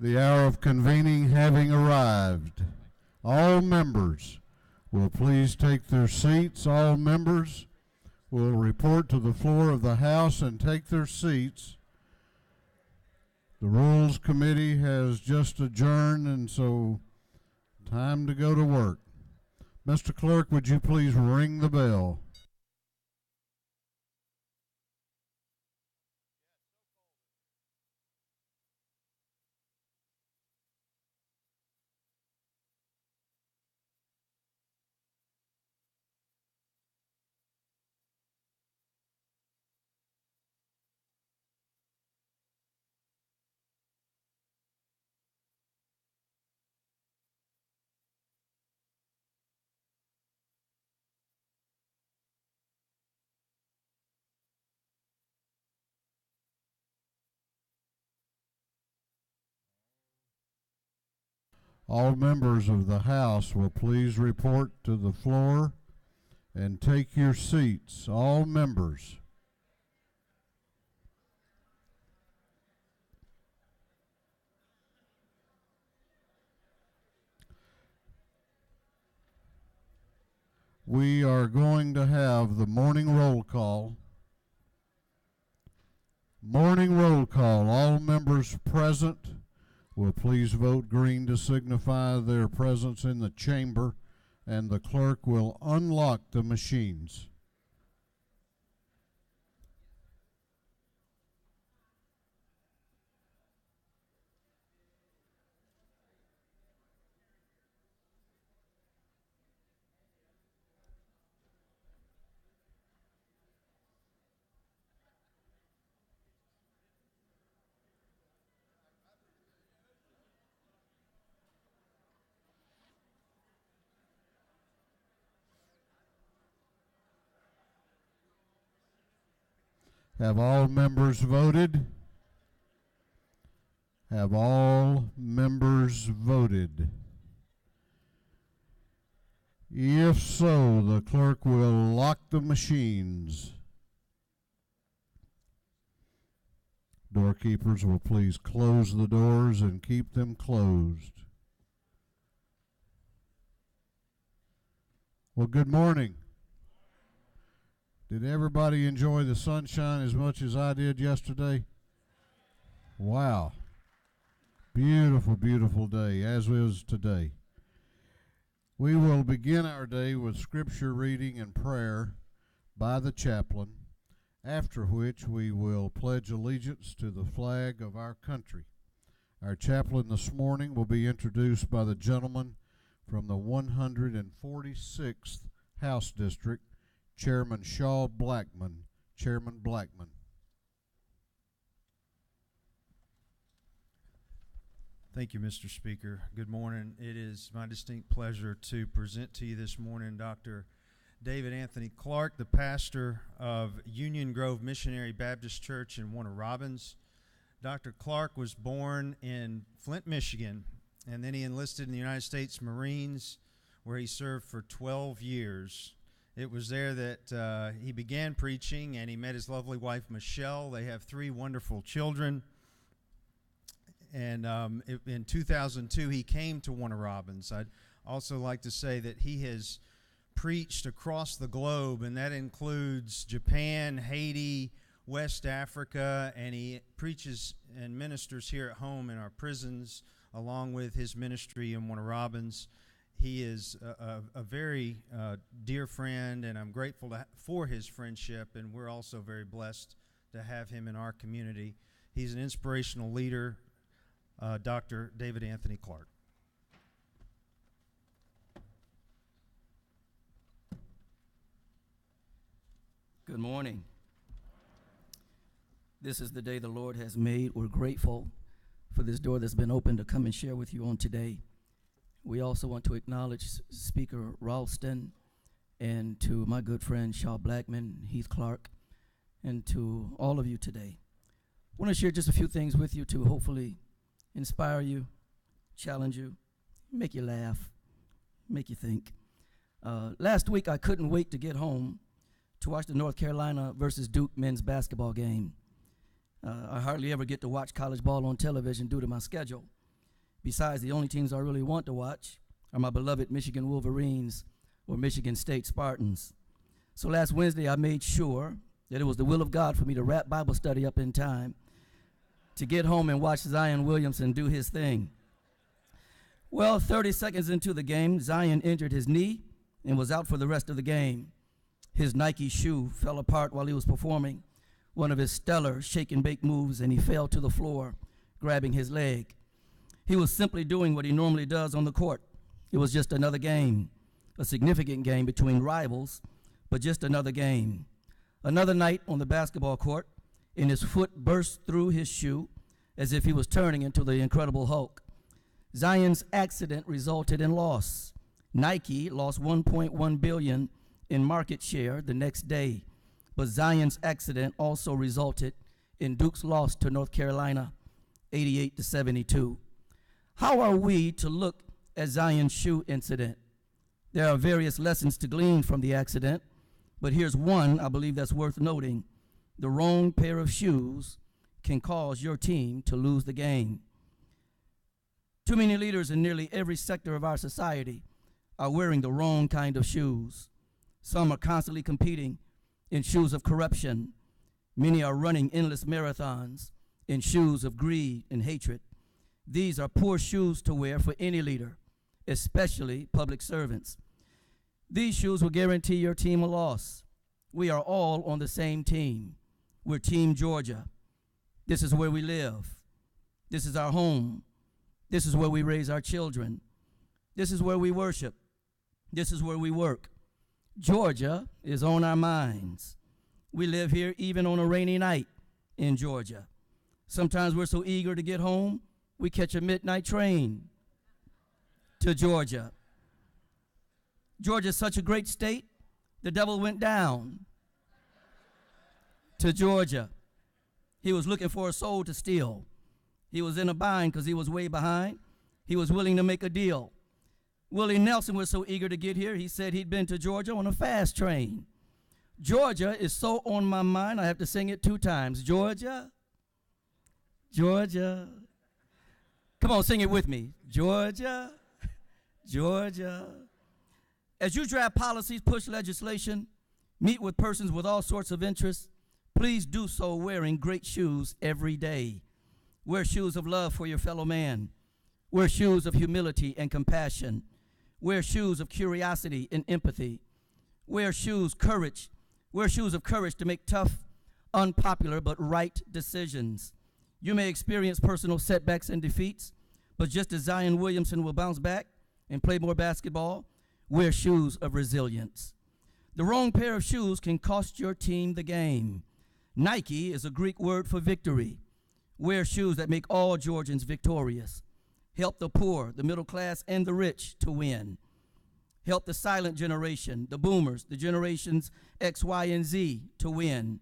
The hour of convening having arrived, all members will please take their seats. All members will report to the floor of the House and take their seats. The Rules Committee has just adjourned, and so time to go to work. Mr. Clerk, would you please ring the bell? All members of the House will please report to the floor and take your seats. All members. We are going to have the morning roll call. Morning roll call. All members present will please vote green to signify their presence in the chamber, and the clerk will unlock the machines. Have all members voted? Have all members voted? If so, the clerk will lock the machines. Doorkeepers will please close the doors and keep them closed. Well, good morning. Did everybody enjoy the sunshine as much as I did yesterday? Wow. Beautiful, beautiful day, as was today. We will begin our day with scripture reading and prayer by the chaplain, after which we will pledge allegiance to the flag of our country. Our chaplain this morning will be introduced by the gentleman from the 146th House District, Chairman Shaw Blackman. Chairman Blackman. Thank you, Mr. Speaker. Good morning. It is my distinct pleasure to present to you this morning Dr. David Anthony Clark, the pastor of Union Grove Missionary Baptist Church in Warner Robins. Dr. Clark was born in Flint, Michigan, and then he enlisted in the United States Marines, where he served for 12 years. It was there that he began preaching, and he met his lovely wife, Michelle. They have 3 wonderful children. And in 2002, he came to Warner Robins. I'd also like to say that he has preached across the globe, and that includes Japan, Haiti, West Africa, and he preaches and ministers here at home in our prisons, along with his ministry in Warner Robins. He is a very dear friend, and I'm grateful for his friendship, and we're also very blessed to have him in our community. He's an inspirational leader, Dr. David Anthony Clark. Good morning. This is the day the Lord has made. We're grateful for this door that's been opened to come and share with you on today. We also want to acknowledge Speaker Ralston, and to my good friend Shaw Blackman, Heath Clark, and to all of you today. I want to share just a few things with you to hopefully inspire you, challenge you, make you laugh, make you think. Last week, I couldn't wait to get home to watch the North Carolina versus Duke men's basketball game. I hardly ever get to watch college ball on television due to my schedule. Besides, the only teams I really want to watch are my beloved Michigan Wolverines or Michigan State Spartans. So last Wednesday, I made sure that it was the will of God for me to wrap Bible study up in time to get home and watch Zion Williamson do his thing. Well, 30 seconds into the game, Zion injured his knee and was out for the rest of the game. His Nike shoe fell apart while he was performing one of his stellar shake and bake moves, and he fell to the floor, grabbing his leg. He was simply doing what he normally does on the court. It was just another game, a significant game between rivals, but just another game. Another night on the basketball court, and his foot burst through his shoe as if he was turning into the Incredible Hulk. Zion's accident resulted in loss. Nike lost $1.1 billion in market share the next day, but Zion's accident also resulted in Duke's loss to North Carolina, 88-72. How are we to look at Zion's shoe incident? There are various lessons to glean from the accident, but here's one I believe that's worth noting. The wrong pair of shoes can cause your team to lose the game. Too many leaders in nearly every sector of our society are wearing the wrong kind of shoes. Some are constantly competing in shoes of corruption. Many are running endless marathons in shoes of greed and hatred. These are poor shoes to wear for any leader, especially public servants. These shoes will guarantee your team a loss. We are all on the same team. We're Team Georgia. This is where we live. This is our home. This is where we raise our children. This is where we worship. This is where we work. Georgia is on our minds. We live here even on a rainy night in Georgia. Sometimes we're so eager to get home, we catch a midnight train to Georgia. Georgia's such a great state, the devil went down to Georgia. He was looking for a soul to steal. He was in a bind because he was way behind. He was willing to make a deal. Willie Nelson was so eager to get here, he said he'd been to Georgia on a fast train. Georgia is so on my mind, I have to sing it 2 times. Georgia, Georgia. Come on, sing it with me. Georgia, Georgia. As you draft policies, push legislation, meet with persons with all sorts of interests, please do so wearing great shoes every day. Wear shoes of love for your fellow man. Wear shoes of humility and compassion. Wear shoes of curiosity and empathy. Wear shoes of courage to make tough, unpopular, but right decisions. You may experience personal setbacks and defeats, but just as Zion Williamson will bounce back and play more basketball, wear shoes of resilience. The wrong pair of shoes can cost your team the game. Nike is a Greek word for victory. Wear shoes that make all Georgians victorious. Help the poor, the middle class, and the rich to win. Help the silent generation, the boomers, the generations X, Y, and Z to win.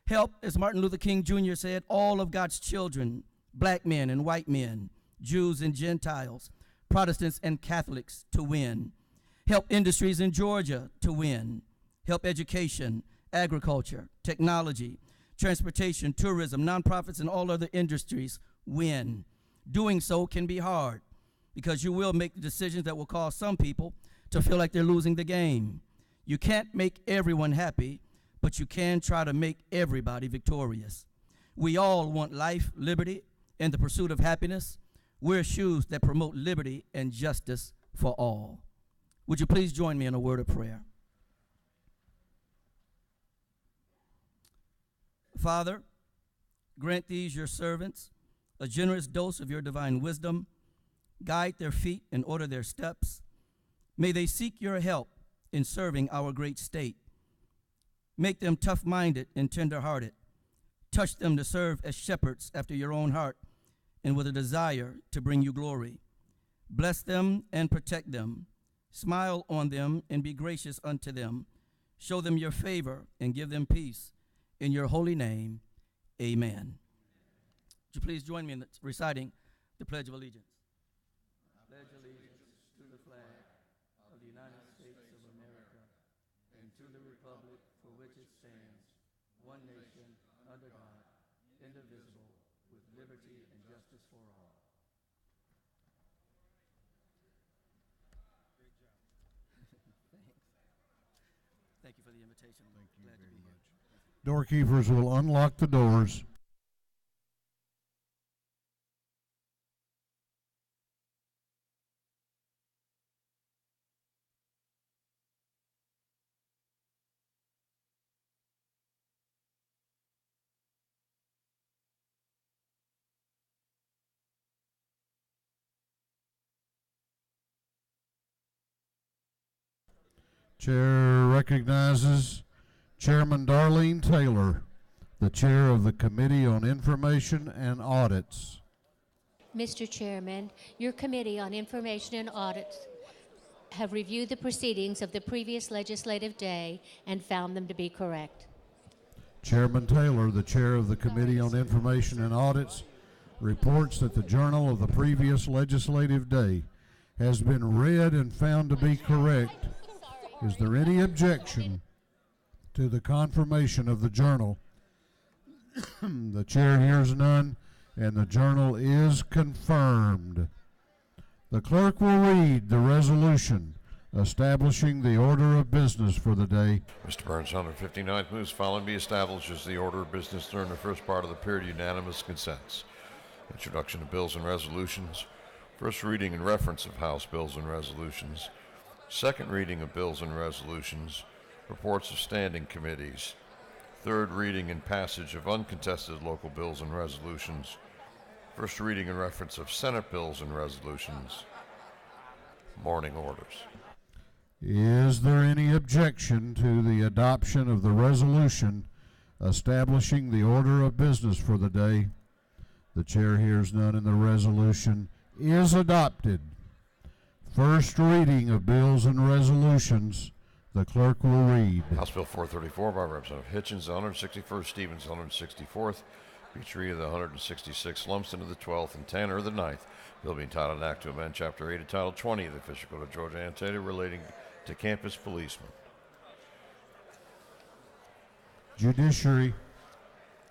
Help, as Martin Luther King Jr. said, all of God's children, black men and white men, Jews and Gentiles, Protestants and Catholics to win. Help industries in Georgia to win. Help education, agriculture, technology, transportation, tourism, nonprofits, and all other industries win. Doing so can be hard because you will make decisions that will cause some people to feel like they're losing the game. You can't make everyone happy, but you can try to make everybody victorious. We all want life, liberty, and the pursuit of happiness. Wear shoes that promote liberty and justice for all. Would you please join me in a word of prayer? Father, grant these your servants a generous dose of your divine wisdom. Guide their feet and order their steps. May they seek your help in serving our great state. Make them tough-minded and tender-hearted. Touch them to serve as shepherds after your own heart and with a desire to bring you glory. Bless them and protect them. Smile on them and be gracious unto them. Show them your favor and give them peace. In your holy name, amen. Would you please join me in reciting the Pledge of Allegiance? I pledge allegiance to the flag of the United States of America and to the republic for which it stands, one nation, under God, indivisible, with liberty and justice for all. Thank you for the invitation. I'm Thank you glad to very be much. here. Doorkeepers will unlock the doors. Chair recognizes Chairman Darlene Taylor, the chair of the Committee on Information and Audits. Mr. Chairman, your Committee on Information and Audits have reviewed the proceedings of the previous legislative day and found them to be correct. Chairman Taylor, the chair of the Committee on Information and Audits, reports that the journal of the previous legislative day has been read and found to be correct. Is there any objection to the confirmation of the journal? The chair hears none, and the journal is confirmed. The clerk will read the resolution establishing the order of business for the day. Mr. Burns, 159th moves following be established as the order of business during the first part of the period. Unanimous consents. Introduction of bills and resolutions. First reading and reference of House bills and resolutions. Second reading of bills and resolutions. Reports of standing committees. Third reading and passage of uncontested local bills and resolutions. First reading and reference of Senate bills and resolutions. Morning orders. Is there any objection to the adoption of the resolution establishing the order of business for the day? The chair hears none, and the resolution is adopted. First reading of bills and resolutions. The clerk will read. House Bill 434 by Representative Hitchens, the 161st, Stevens, the 164th, Petrie, the 166th, Lumsden of the 12th, and Tanner of the 9th. Bill being titled an act to amend Chapter 8 of Title 20 of the Official Code of Georgia annotated relating to campus policemen. Judiciary.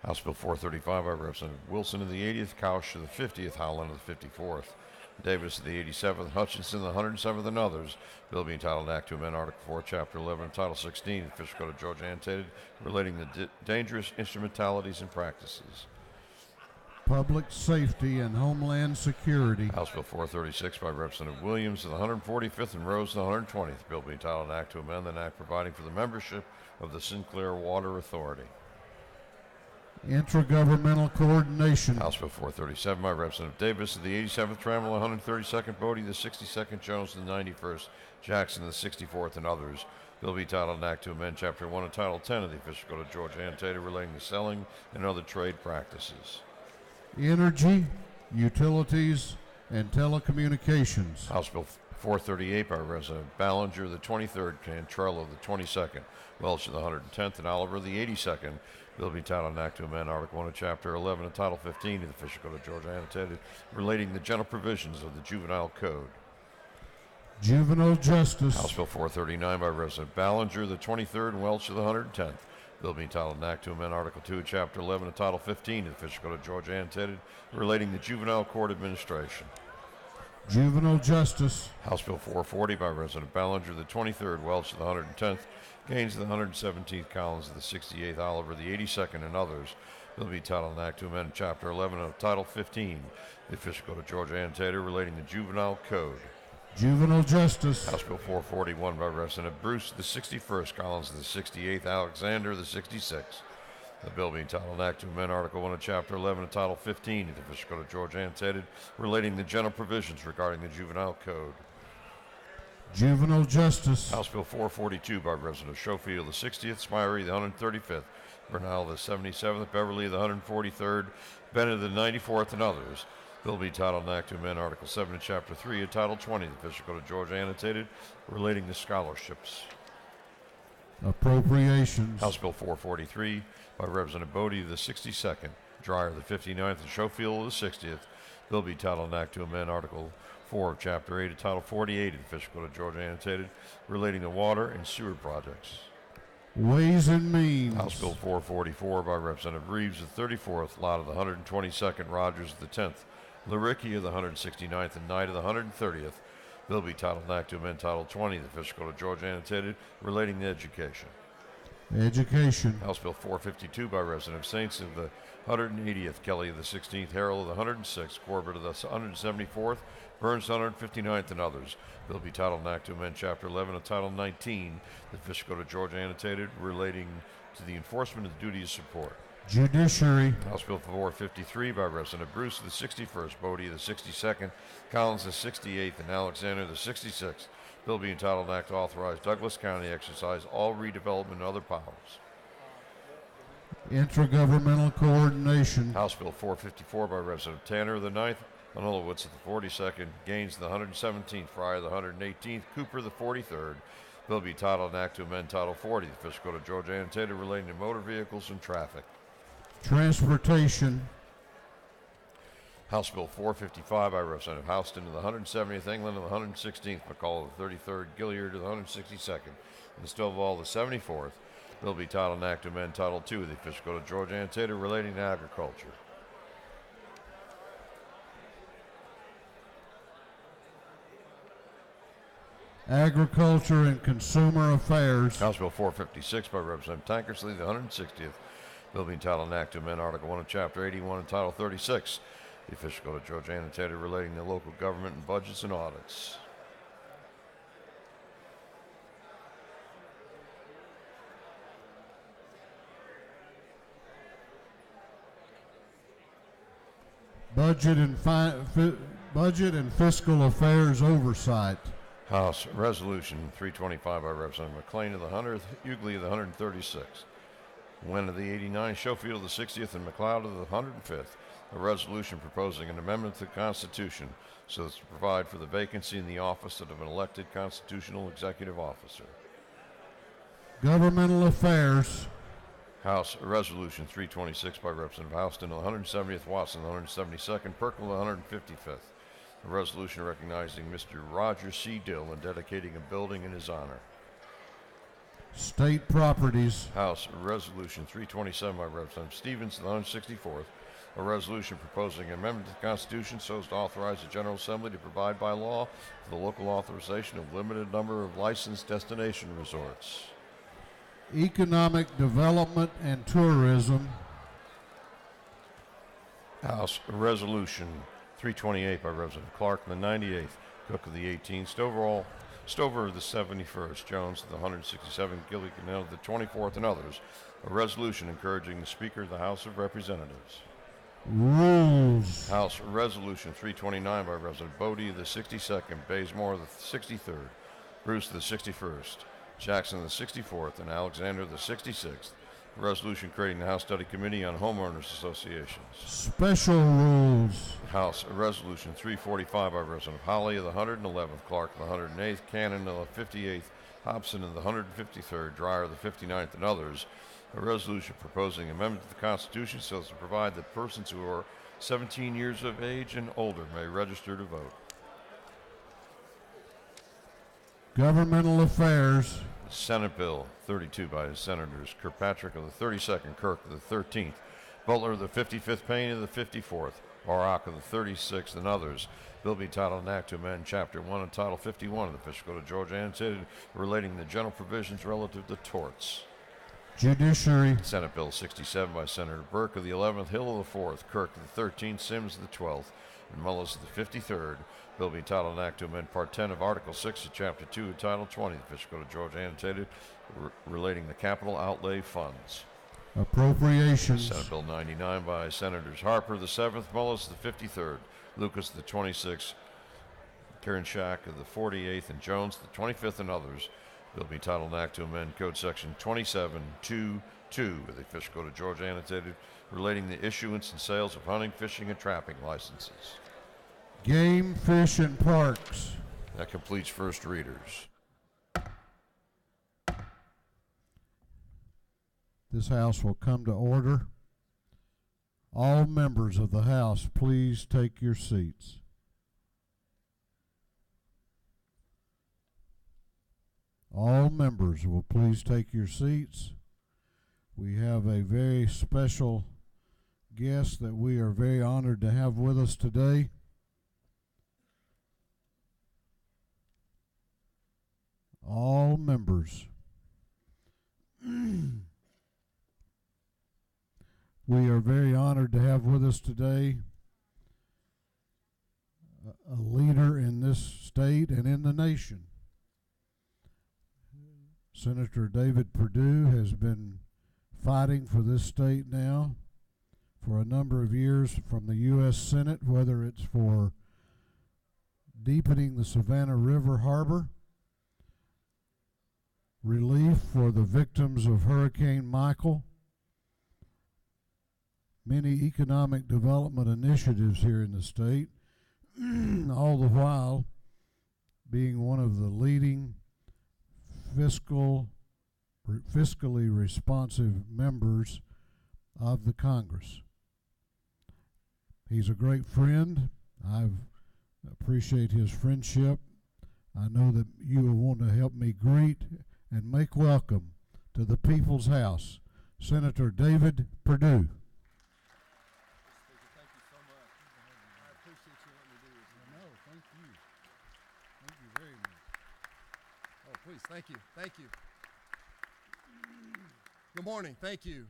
House Bill 435 by Representative Wilson of the 80th, Couch of the 50th, Howland of the 54th, Davis of the 87th, Hutchinson of the 107th, and others. Bill being titled Act to amend Article 4, Chapter 11 of Title 16 of the Official Code of Georgia annotated relating to dangerous instrumentalities and practices. Public Safety and Homeland Security. House Bill 436 by Representative Williams of the 145th and Rose of the 120th. Bill being titled an act to amend an act providing for the membership of the Sinclair Water Authority. Intergovernmental Coordination. House Bill 437 by Representative Davis of the 87th, Trammell, 132nd, Bodie, the 62nd, Jones, the 91st, Jackson, the 64th, and others. Bill be titled an act to amend Chapter 1 of Title 10 of the Official Code of Georgia annotated relating to selling and other trade practices. Energy, Utilities, and Telecommunications. House Bill 438 by Representative Ballinger, the 23rd, Cantrell of the 22nd, Welch of the 110th, and Oliver of the 82nd. Bill be titled an act to amend Article 1 of Chapter 11 of Title 15 of the Official Code of Georgia annotated relating to general provisions of the Juvenile Code. Juvenile Justice. House Bill 439 by Representative Ballinger, the 23rd, and Welch of the 110th. Bill being titled an act to amend Article 2 of Chapter 11 of Title 15 of the Official Code of Georgia annotated relating to juvenile court administration. Juvenile Justice. House Bill 440 by Representative Ballinger, the 23rd, Welch of the 110th, Gaines of the 117th, Collins of the 68th, Oliver the 82nd, and others. Bill be titled an act to amend Chapter 11 of Title 15, the Official Code of Georgia annotated relating to juvenile code. Juvenile Justice. House Bill 441 by Representative Bruce, the 61st, Collins of the 68th, Alexander the 66th. The bill being titled an act to amend Article 1 of Chapter 11 of Title 15 of the Official Code of Georgia annotated relating to general provisions regarding the juvenile code. Juvenile Justice. House Bill 442 by Representative Schofield, the 60th, Smyrie, the 135th, Bernal, the 77th, Beverly, the 143rd, Bennett, the 94th, and others. Bill be titled an act to amend Article 7 of Chapter 3 of Title 20 of the Official Code of Georgia annotated relating to scholarships. Appropriations. House Bill 443 by Representative Bodie, the 62nd, Dreyer, the 59th, and Schofield, the 60th. Bill be titled an act to amend Article 4 of Chapter 8 of Title 48 of the Official Code of Georgia annotated relating to water and sewer projects. Ways and Means. House Bill 444 by Representative Reeves, the 34th, Lott of the 122nd, Rogers of the 10th, Laricki of the 169th, and Knight of the 130th. Bill be titled an act to amend Title 20 of the Official Code of Georgia annotated relating to education. Education. House Bill 452 by resident of Saints of the 180th, Kelly of the 16th, Harrell of the 106th, Corbett of the 174th, Burns 159th, and others. Bill be titled an act to amend Chapter 11 of Title 19, the Fish Code of Georgia annotated, relating to the enforcement of the duty of support. Judiciary. House Bill 453 by Representative Bruce of the 61st, Bodie of the 62nd, Collins of the 68th, and Alexander of the 66th. Bill being entitled an act to authorize Douglas County to exercise all redevelopment and other powers. Intergovernmental coordination. House Bill 454 by Representative Tanner of the 9th, Manolowitz of the 42nd, Gaines of the 117th, Fryer of the 118th, Cooper of the 43rd. Bill be titled an act to amend Title 40 of the Fish Code of Georgia annotated relating to motor vehicles and traffic. Transportation. House Bill 455 by Representative Houston of the 170th, England of the 116th, McCall of the 33rd, Gilliard of the 162nd, and Stovall of the 74th. Bill be titled an act to amend Title II of the Fish Code of Georgia annotated relating to agriculture. Agriculture and Consumer Affairs. House Bill 456 by Representative Tankersley, the 160th. Bill being titled an act to amend Article 1 of Chapter 81 and Title 36, the Official Code of Georgia annotated relating to local government and budgets and audits. Budget and Fiscal Affairs Oversight. House Resolution 325 by Representative McLean of the 100th, Hughley of the 136th. Wynn of the 89th, Schofield of the 60th, and McLeod of the 105th, a resolution proposing an amendment to the Constitution so as to provide for the vacancy in the office of an elected constitutional executive officer. Governmental Affairs. House Resolution 326 by Representative Houston of the 170th, Watson of the 172nd, Perkle of the 155th, a resolution recognizing Mr. Roger C. Dill and dedicating a building in his honor. State Properties. House Resolution 327 by Representative Stevens of the 164th, a resolution proposing an amendment to the Constitution so as to authorize the General Assembly to provide by law for the local authorization of limited number of licensed destination resorts. Economic Development and Tourism. House Resolution 328 by Representative Clark of the 98th, Cook of the 18th, Stover of the 71st, Jones of the 167th, Gilligan of the 24th, and others. A resolution encouraging the Speaker of the House of Representatives. Rules. House Resolution 329 by Representative Bodie of the 62nd, Bazemore of the 63rd, Bruce of the 61st, Jackson of the 64th, and Alexander of the 66th. A resolution creating the House Study Committee on Homeowners Associations. Special rules. House Resolution 345 by Representative Holly of the 111th, Clark of the 108th, Cannon of the 58th, Hobson of the 153rd, Dreyer of the 59th, and others. A resolution proposing amendment to the Constitution so as to provide that persons who are 17 years of age and older may register to vote. Governmental Affairs. Senate Bill 32 by Senators Kirkpatrick of the 32nd, Kirk of the 13th, Butler of the 55th, Payne of the 54th, Barak of the 36th, and others. Bill be titled an act to amend Chapter 1 and Title 51 of the Fish Code of Georgia annotated relating to general provisions relative to torts. Judiciary. Senate Bill 67 by Senator Burke of the 11th, Hill of the 4th, Kirk of the 13th, Sims of the 12th, and Mullis of the 53rd. Bill be titled an act to amend Part 10 of Article 6 of Chapter 2 of Title 20 of the Fish Code of Georgia annotated relating to capital outlay funds. Appropriations. Senate Bill 99 by Senators Harper the 7th, Mullis the 53rd, Lucas the 26th, Kernshak of the 48th, and Jones the 25th, and others. Bill be titled an act to amend Code Section 2722 of the Fish Code of Georgia annotated relating to issuance and sales of hunting, fishing, and trapping licenses. Game, Fish, and Parks. That completes first readers. This House will come to order. All members of the House, please take your seats. All members will please take your seats. We have a very special guest that we are very honored to have with us today. All members. We are very honored to have with us today a leader in this state and in the nation. Senator David Perdue has been fighting for this state now for a number of years from the U.S. Senate, whether it's for deepening the Savannah River Harbor, relief for the victims of Hurricane Michael, many economic development initiatives here in the state, all the while being one of the leading fiscally responsive members of the Congress. He's a great friend. I appreciate his friendship. I know that you will want to help me greet and make welcome to the People's House, Senator David Perdue. Thank you so much. I appreciate you letting me do this. No, thank you. Thank you very much. Oh, please, thank you. Thank you. Good morning. Thank you,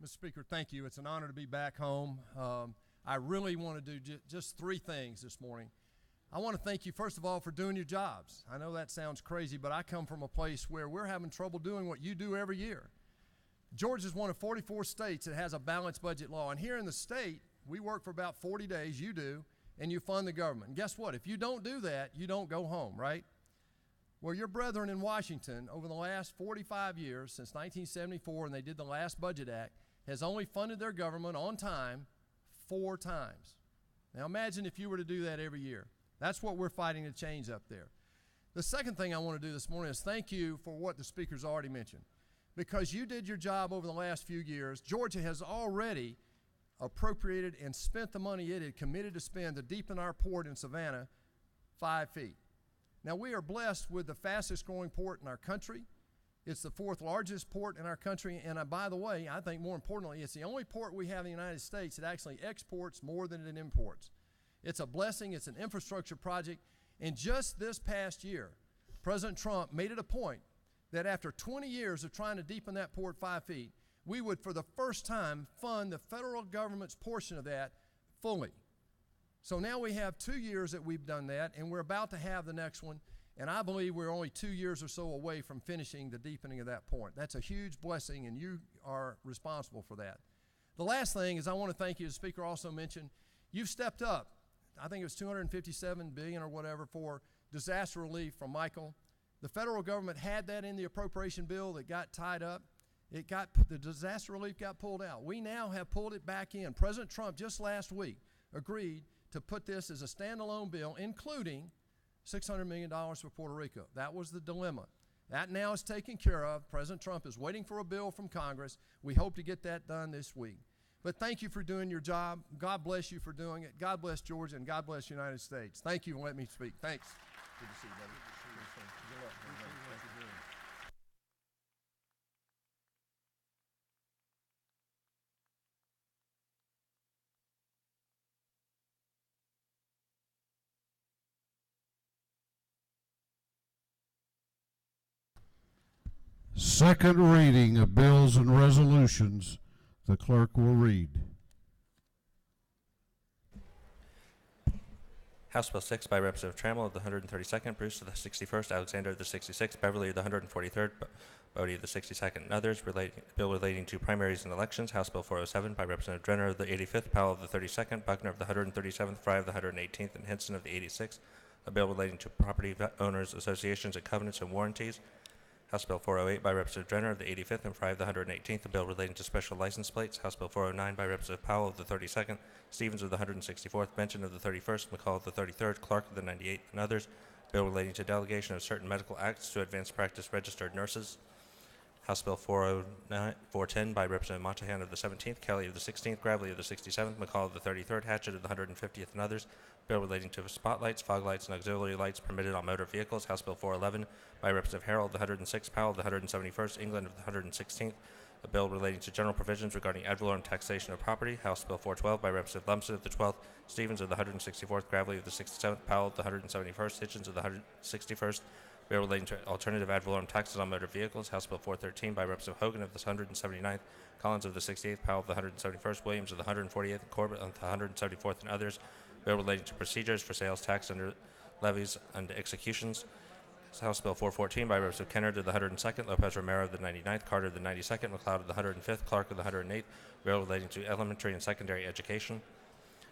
Mr. Speaker. Thank you. It's an honor to be back home. I really want to do just three things this morning. I want to thank you, first of all, for doing your jobs. I know that sounds crazy, but I come from a place where we're having trouble doing what you do every year. Georgia is one of 44 states that has a balanced budget law. And here in the state, we work for about 40 days, you do, and you fund the government. And guess what? If you don't do that, you don't go home, right? Well, your brethren in Washington, over the last 45 years, since 1974, and they did the last Budget Act, has only funded their government on time 4 times. Now imagine if you were to do that every year. That's what we're fighting to change up there. The second thing I want to do this morning is thank you for what the speaker's already mentioned. Because you did your job over the last few years, Georgia has already appropriated and spent the money it had committed to spend to deepen our port in Savannah 5 feet. Now we are blessed with the fastest growing port in our country. It's the 4th largest port in our country, and by the way, I think more importantly, it's the only port we have in the United States that actually exports more than it imports. It's a blessing, it's an infrastructure project, and just this past year, President Trump made it a point that after 20 years of trying to deepen that port 5 feet, we would for the first time fund the federal government's portion of that fully. So now we have 2 years that we've done that, and we're about to have the next one. And I believe we're only 2 years or so away from finishing the deepening of that point. That's a huge blessing, and you are responsible for that. The last thing is I want to thank you, the Speaker also mentioned, you've stepped up. I think it was $257 billion or whatever for disaster relief from Michael. The federal government had that in the appropriation bill that got tied up. The disaster relief got pulled out. We now have pulled it back in. President Trump just last week agreed to put this as a standalone bill, including $600 million for Puerto Rico. That was the dilemma. That now is taken care of. President Trump is waiting for a bill from Congress. We hope to get that done this week. But thank you for doing your job. God bless you for doing it. God bless Georgia, and God bless the United States. Thank you for letting me speak. Thanks. Good to see you, buddy. Good luck. Thank you. Second reading of bills and resolutions. The clerk will read. House Bill 6 by Representative Trammell of the 132nd, Bruce of the 61st, Alexander of the 66th, Beverly of the 143rd, Bodie of the 62nd, and others. Bill relating to primaries and elections. House Bill 407 by Representative Drenner of the 85th, Powell of the 32nd, Buckner of the 137th, Fry of the 118th, and Henson of the 86th. A bill relating to property owners associations and covenants and warranties. House Bill 408 by Representative Drenner of the 85th and Fry of the 118th, a bill relating to special license plates. House Bill 409 by Representative Powell of the 32nd, Stevens of the 164th, Benson of the 31st, McCall of the 33rd, Clark of the 98th, and others. Bill relating to delegation of certain medical acts to advanced practice registered nurses. House Bill 410 by Representative Montahan of the 17th, Kelly of the 16th, Gravely of the 67th, McCall of the 33rd, Hatchett of the 150th, and others. Bill relating to spotlights, fog lights, and auxiliary lights permitted on motor vehicles. House Bill 411 by Representative Harrell of the 106th, Powell of the 171st, England of the 116th. A bill relating to general provisions regarding ad valorem taxation of property. House Bill 412 by Representative Lumsden of the 12th, Stevens of the 164th, Gravely of the 67th, Powell of the 171st, Hitchens of the 161st, Bill relating to alternative ad valorem taxes on motor vehicles, House Bill 413 by Representative Hogan of the 179th, Collins of the 68th, Powell of the 171st, Williams of the 148th, and Corbett of the 174th, and others. Bill relating to procedures for sales tax under levies and executions, House Bill 414 by Representative Kennard of the 102nd, Lopez Romero of the 99th, Carter of the 92nd, McLeod of the 105th, Clark of the 108th. Bill relating to elementary and secondary education.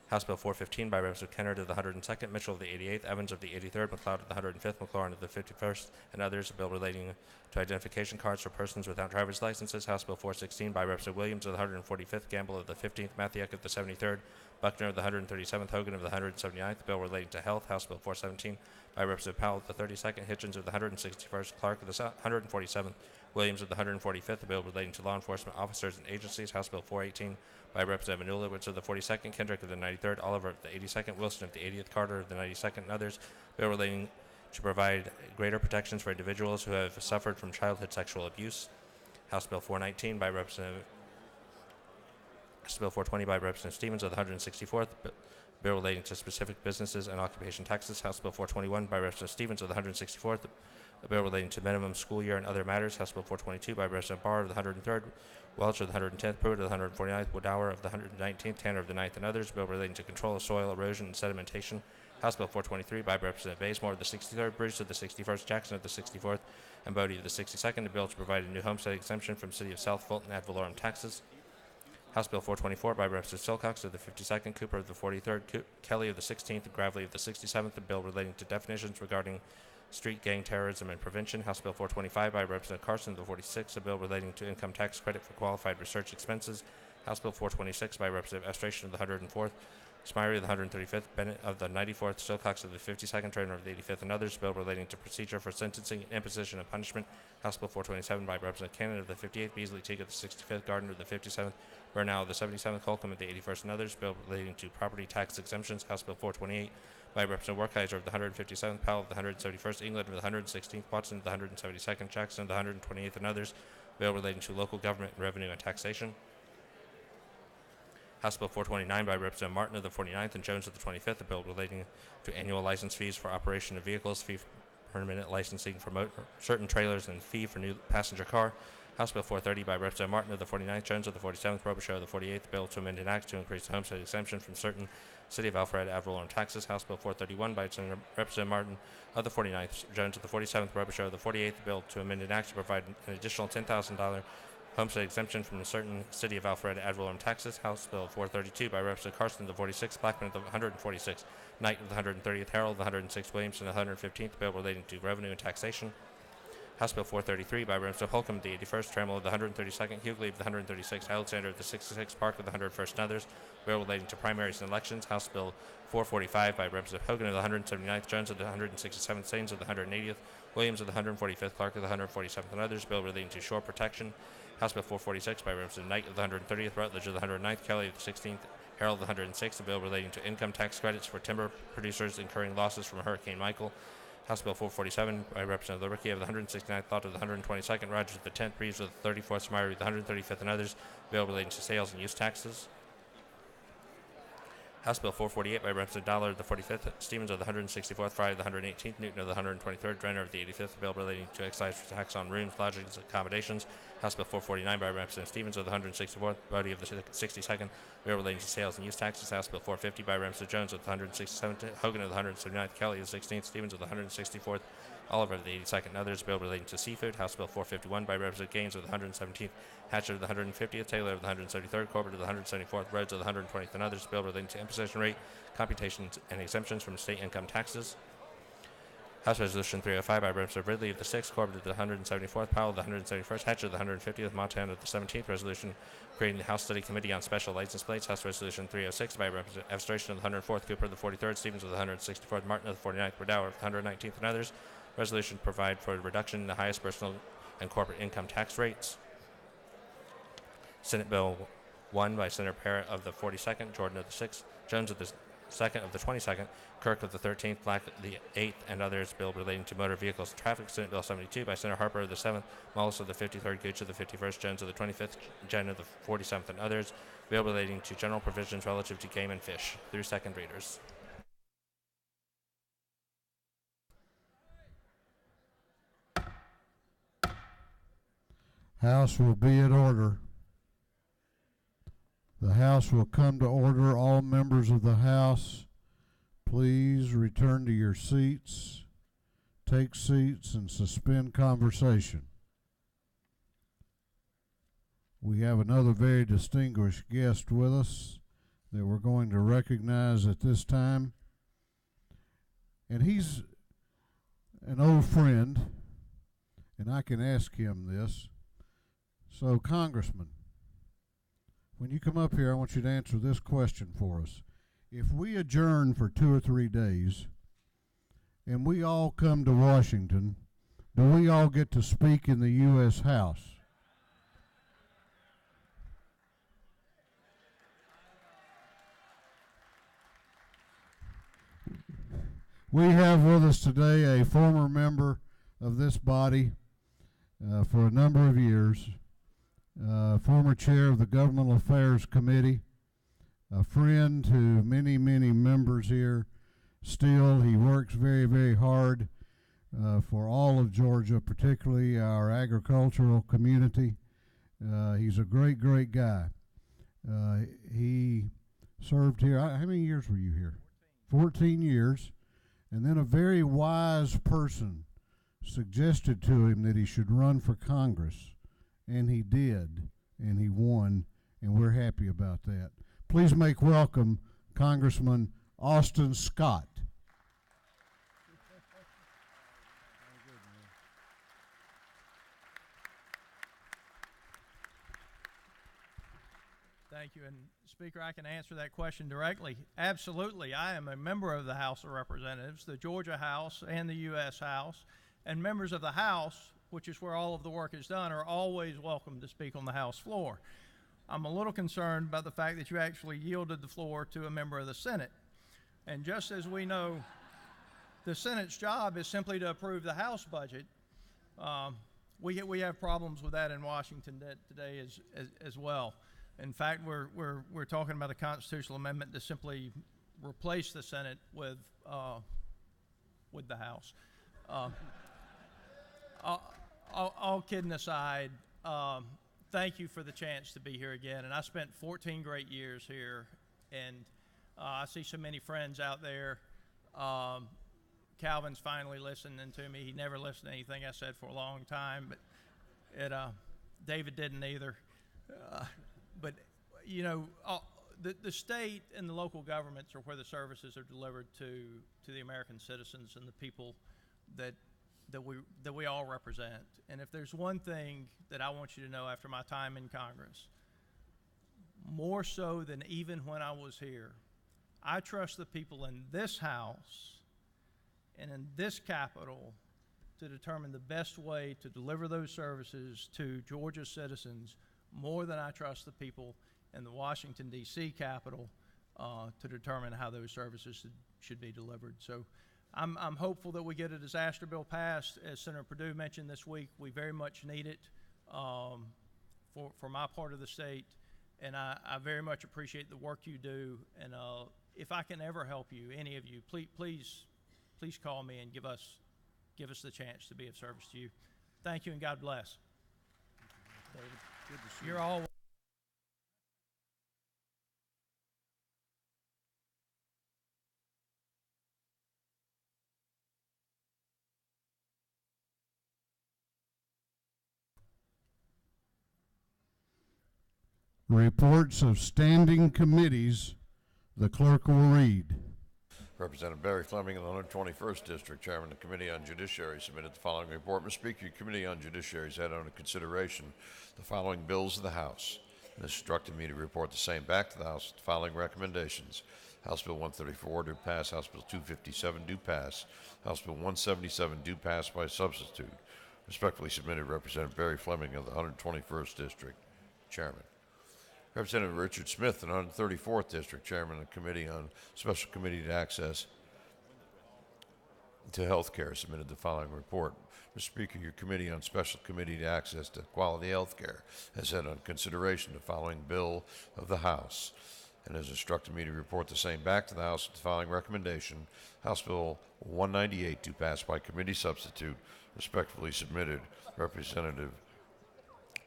House Bill 415 by Representative Kennard of the 102nd, Mitchell of the 88th, Evans of the 83rd, McLeod of the 105th, McLaurin of the 51st, and others. A bill relating to identification cards for persons without driver's licenses. House Bill 416 by Representative Williams of the 145th, Gamble of the 15th, Mathiak of the 73rd, Buckner of the 137th, Hogan of the 179th. Bill relating to health. House Bill 417 by Representative Powell of the 32nd, Hitchens of the 161st, Clark of the 147th, Williams of the 145th. A bill relating to law enforcement officers and agencies. House Bill 418 by Representative Manulowicz of the 42nd, Kendrick of the 93rd, Oliver of the 82nd, Wilson of the 80th, Carter of the 92nd, and others. Bill relating to provide greater protections for individuals who have suffered from childhood sexual abuse. House Bill 419 by Representative House Bill 420 by Representative Stevens of the 164th, bill relating to specific businesses and occupation taxes. House Bill 421 by Representative Stevens of the 164th, a bill relating to minimum school year and other matters. House Bill 422 by Representative Barr of the 103rd, Welch of the 110th, Pruitt of the 149th, Woodauer of the 119th, Tanner of the 9th, and others. Bill relating to control of soil erosion and sedimentation. House Bill 423 by Representative Bazemore of the 63rd, Bruce of the 61st, Jackson of the 64th, and Bodie of the 62nd. A bill to provide a new homestead exemption from City of South Fulton ad valorem taxes. House Bill 424 by Representative Silcox of the 52nd, Cooper of the 43rd, Kelly of the 16th, and Gravely of the 67th. A bill relating to definitions regarding street gang terrorism and prevention. House Bill 425 by Representative Carson of the 46th, a bill relating to income tax credit for qualified research expenses. House Bill 426 by Representative Estration of the 104th, Smyrie of the 135th, Bennett of the 94th, Silcox of the 52nd, Trainer of the 85th, and others. Bill relating to procedure for sentencing and imposition of punishment. House Bill 427 by Representative Cannon of the 58th, Beasley Teague of the 65th, Gardner of the 57th, Burnell of the 77th, Holcomb of the 81st, and others. Bill relating to property tax exemptions. House Bill 428 by Representative Werkheiser of the 157th, Powell of the 171st, England of the 116th, Watson of the 172nd, Jackson of the 128th, and others. Bill relating to local government, revenue, and taxation. House Bill 429 by Representative Martin of the 49th and Jones of the 25th, a bill relating to annual license fees for operation of vehicles, fee for permanent licensing for certain trailers, and fee for new passenger car. House Bill 430 by Representative Martin of the 49th, Jones of the 47th, Robichaud of the 48th, bill to amend an act to increase the homestead exemption from certain City of Alpharetta ad valorem taxes. House Bill 431 by Senator Representative Martin of the 49th, Jones of the 47th, Robichaud of the 48th, bill to amend an act to provide an additional $10,000 homestead exemption from certain City of Alpharetta ad valorem taxes. House Bill 432 by Representative Carson of the 46th, Blackman of the 146th, Knight of the 130th, Harold of the 106th, Williamson of the 115th, bill relating to revenue and taxation. House Bill 433 by Representative Holcomb of the 81st, Trammell of the 132nd, Hughley of the 136th, Alexander of the 66th, Park of the 101st, and others. Bill relating to primaries and elections. House Bill 445 by Representative Hogan of the 179th, Jones of the 167th, Sains of the 180th, Williams of the 145th, Clark of the 147th, and others. Bill relating to shore protection. House Bill 446 by Representative Knight of the 130th, Rutledge of the 109th, Kelly of the 16th, Harold of the 106th, a bill relating to income tax credits for timber producers incurring losses from Hurricane Michael. House Bill 447 by Representative Loricki of the 169th, Thought of the 122nd, Rogers of the 10th, Reeves of the 34th, Smyrie of the 135th, and others. Bill relating to sales and use taxes. House Bill 448 by Representative Dollar of the 45th, Stevens of the 164th, Fry of the 118th, Newton of the 123rd, Drenner of the 85th, bill relating to excise tax on rooms, lodgings, and accommodations. House Bill 449 by Representative Stevens of the 164th, Bodie of the 62nd, bill relating to sales and use taxes. House Bill 450 by Representative Jones of the 167th, Hogan of the 179th, Kelly of the 16th, Stevens of the 164th, Oliver of the 82nd, and others. Bill relating to seafood. House Bill 451 by Representative Gaines of the 117th, Hatcher of the 150th, Taylor of the 173rd, Corbett of the 174th, Rhodes of the 120th, and others. Bill relating to imposition rate, computations, and exemptions from state income taxes. House Resolution 305 by Representative Ridley of the 6th, Corbett of the 174th, Powell of the 171st, Hatcher of the 150th, Montana of the 17th. Resolution creating the House Study Committee on Special License Plates. House Resolution 306 by Representative Evstration of the 104th, Cooper of the 43rd, Stevens of the 164th, Martin of the 49th, Ridower of the 119th, and others. Resolution provide for a reduction in the highest personal and corporate income tax rates. Senate Bill 1 by Senator Parrott of the 42nd, Jordan of the 6th, Jones of the 2nd of the 22nd, Kirk of the 13th, Black of the 8th, and others. Bill relating to motor vehicles and traffic. Senate Bill 72 by Senator Harper of the 7th, Mullis of the 53rd, Gooch of the 51st, Jones of the 25th, Jen of the 47th, and others. Bill relating to general provisions relative to game and fish. Through second readers. House will be in order. The House will come to order. All members of the House, please return to your seats, take seats, and suspend conversation. We have another very distinguished guest with us that we're going to recognize at this time. And he's an old friend, and I can ask him this. So, Congressman, when you come up here, I want you to answer this question for us. If we adjourn for 2 or 3 days and we all come to Washington, do we all get to speak in the U.S. House? We have with us today a former member of this body for a number of years, former chair of the Governmental Affairs Committee, a friend to many, many members here. Still, he works very, very hard for all of Georgia, particularly our agricultural community. He's a great, great guy. He served here. How many years were you here? 14 years. And then a very wise person suggested to him that he should run for Congress. And he did, and he won, and we're happy about that. Please make welcome Congressman Austin Scott. Thank you. And Speaker, I can answer that question directly. Absolutely. I am a member of the House of Representatives, the Georgia House and the U.S. House, and members of the House, which is where all of the work is done, are always welcome to speak on the House floor. I'm a little concerned about the fact that you actually yielded the floor to a member of the Senate. And just as we know, the Senate's job is simply to approve the House budget. We have problems with that in Washington today as well. In fact, we're talking about a constitutional amendment to simply replace the Senate with the House. All kidding aside, thank you for the chance to be here again. And I spent 14 great years here, and I see so many friends out there. Calvin's finally listening to me. He never listened to anything I said for a long time, but David didn't either. But, you know, the state and the local governments are where the services are delivered to the American citizens and the people that we all represent. And if there's one thing that I want you to know after my time in Congress, more so than even when I was here, I trust the people in this House and in this Capitol to determine the best way to deliver those services to Georgia's citizens more than I trust the people in the Washington, D.C. Capitol to determine how those services should be delivered. So I'm hopeful that we get a disaster bill passed. As Senator Perdue mentioned this week, we very much need it for my part of the state, and I very much appreciate the work you do. And if I can ever help you, any of you, please call me and give us the chance to be of service to you. Thank you, and God bless. David. Good to see you. You're all. Reports of standing committees, the clerk will read. Representative Barry Fleming of the 121st District, Chairman of the Committee on Judiciary, submitted the following report. Mr. Speaker, your Committee on Judiciary has had under consideration the following bills of the House and instructed me to report the same back to the House with the following recommendations. House Bill 134 do pass, House Bill 257 do pass, House Bill 177 do pass by substitute. Respectfully submitted, Representative Barry Fleming of the 121st District, Chairman. Representative Richard Smith, in the 134th District, Chairman of the Committee on Special Committee to Access to Health Care, submitted the following report. Mr. Speaker, your Committee on Special Committee to Access to Quality Health Care has had on consideration the following bill of the House and has instructed me to report the same back to the House with the following recommendation. House Bill 198 to pass by committee substitute, respectfully submitted, Representative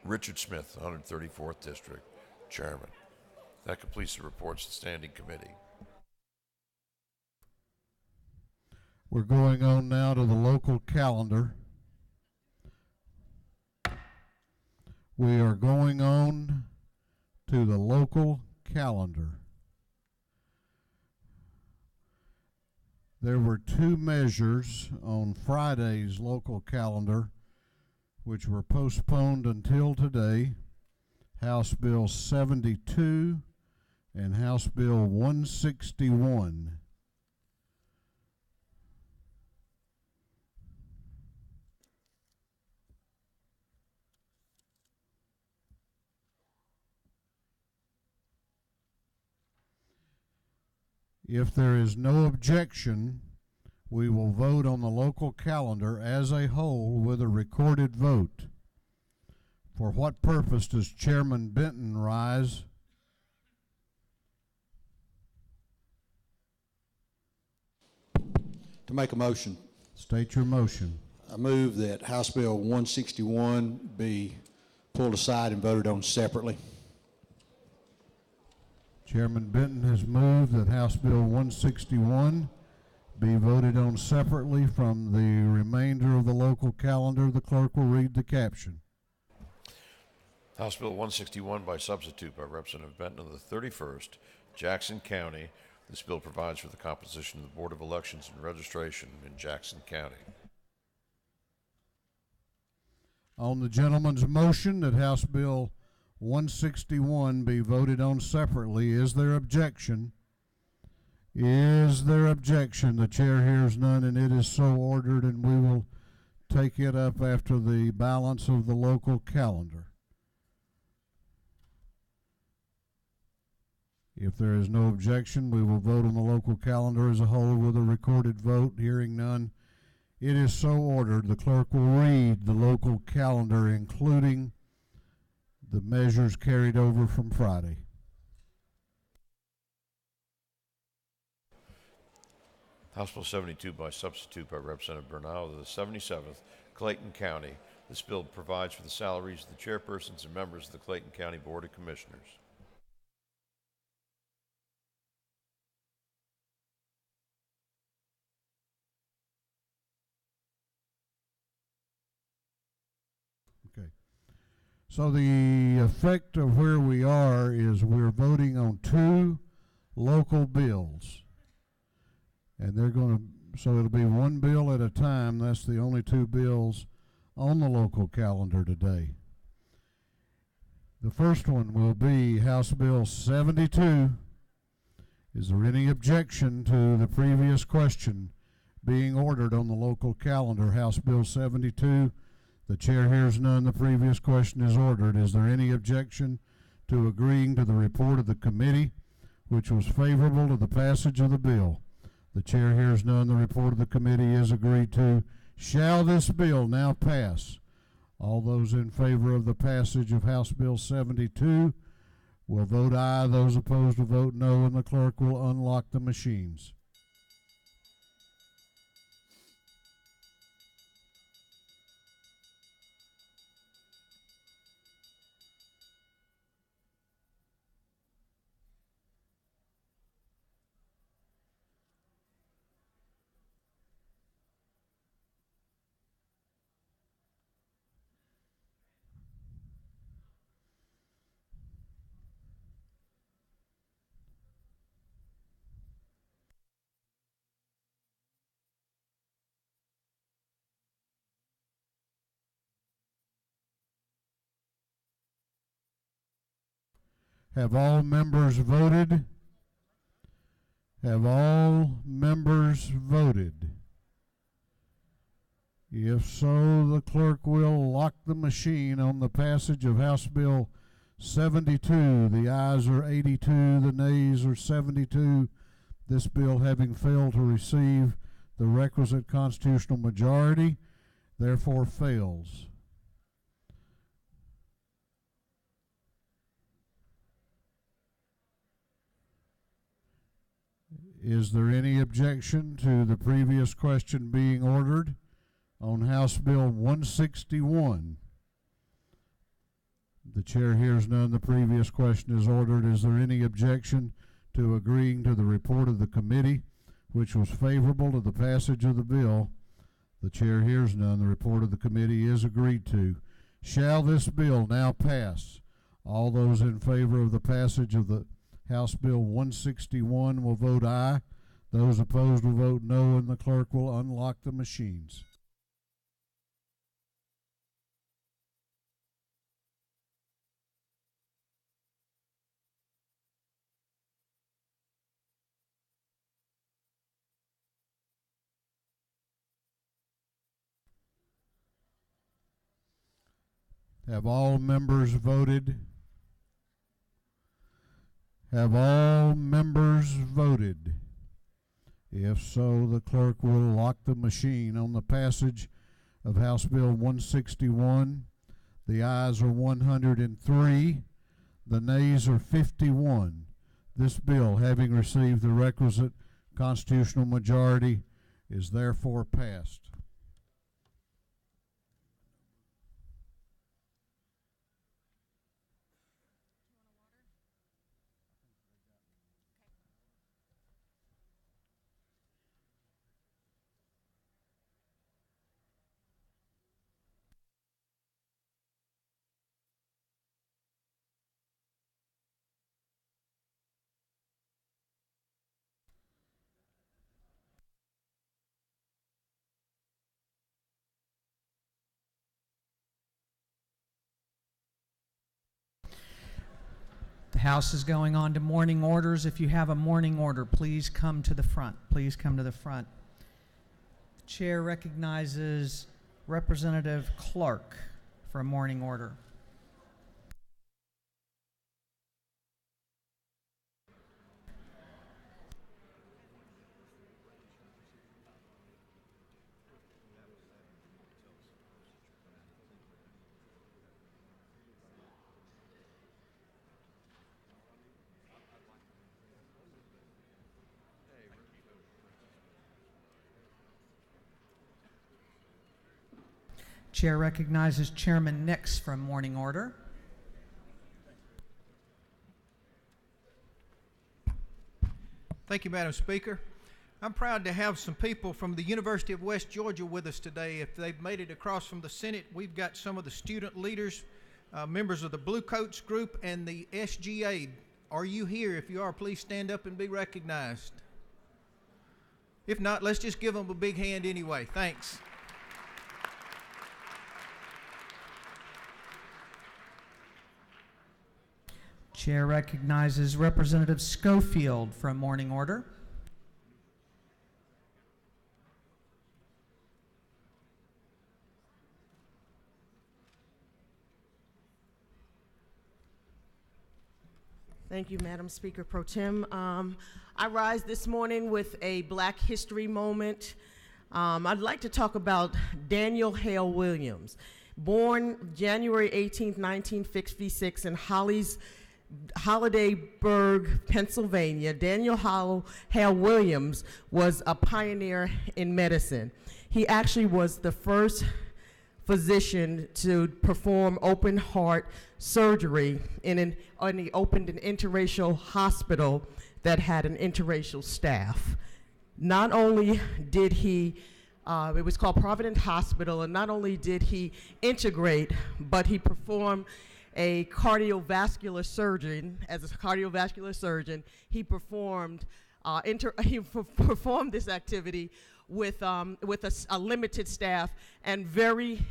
Richard Smith, 134th District, Chairman. That completes the reports of the Standing Committee. We're going on now to the local calendar. We are going on to the local calendar. There were two measures on Friday's local calendar which were postponed until today: House Bill 72 and House Bill 161. If there is no objection, we will vote on the local calendar as a whole with a recorded vote. For what purpose does Chairman Benton rise? To make a motion. State your motion. I move that House Bill 161 be pulled aside and voted on separately. Chairman Benton has moved that House Bill 161 be voted on separately from the remainder of the local calendar. The clerk will read the caption. House Bill 161 by substitute by Representative Benton of the 31st, Jackson County. This bill provides for the composition of the Board of Elections and Registration in Jackson County. On the gentleman's motion that House Bill 161 be voted on separately, is there objection? Is there objection? The chair hears none, and it is so ordered, and we will take it up after the balance of the local calendar. If there is no objection, we will vote on the local calendar as a whole with a recorded vote. Hearing none, it is so ordered. The clerk will read the local calendar, including the measures carried over from Friday. House Bill 72 by substitute by Representative Bernal of the 77th, Clayton County. This bill provides for the salaries of the chairpersons and members of the Clayton County Board of Commissioners. Okay. So the effect of where we are is we're voting on two local bills. And they're going to, so it'll be one bill at a time. That's the only two bills on the local calendar today. The first one will be House Bill 72. Is there any objection to the previous question being ordered on the local calendar? House Bill 72. The chair hears none. The previous question is ordered. Is there any objection to agreeing to the report of the committee, which was favorable to the passage of the bill? The chair hears none. The report of the committee is agreed to. Shall this bill now pass? All those in favor of the passage of House Bill 72 will vote aye. Those opposed will vote no, and the clerk will unlock the machines. Have all members voted? Have all members voted? If so, the clerk will lock the machine on the passage of House Bill 72. The ayes are 82, the nays are 72. This bill having failed to receive the requisite constitutional majority, therefore fails. Is there any objection to the previous question being ordered on House Bill 161? The chair hears none. The previous question is ordered. Is there any objection to agreeing to the report of the committee, which was favorable to the passage of the bill? The chair hears none. The report of the committee is agreed to. Shall this bill now pass? All those in favor of the passage of the House Bill 161 will vote aye. Those opposed will vote no, and the clerk will unlock the machines. Have all members voted? Have all members voted? If so, the clerk will lock the machine on the passage of House Bill 161. The ayes are 103. The nays are 51. This bill, having received the requisite constitutional majority, is therefore passed. The House is going on to morning orders. If you have a morning order, please come to the front. Please come to the front. The chair recognizes Representative Clark for a morning order. Chair recognizes Chairman Nix for a morning order. Thank you, Madam Speaker. I'm proud to have some people from the University of West Georgia with us today. If they've made it across from the Senate, we've got some of the student leaders, members of the Blue Coats group and the SGA. Are you here? If you are, please stand up and be recognized. If not, let's just give them a big hand anyway. Thanks. Chair recognizes Representative Schofield for a morning order. Thank you, Madam Speaker Pro Tem. I rise this morning with a Black History moment. I'd like to talk about Daniel Hale Williams. Born January 18, 1956 in Holidayburg, Pennsylvania, Daniel Hale Williams was a pioneer in medicine. He actually was the first physician to perform open heart surgery and he opened an interracial hospital that had an interracial staff. Not only did he it was called Providence Hospital, and not only did he integrate, but he performed a cardiovascular surgeon. As a cardiovascular surgeon, he performed performed this activity with a limited staff and very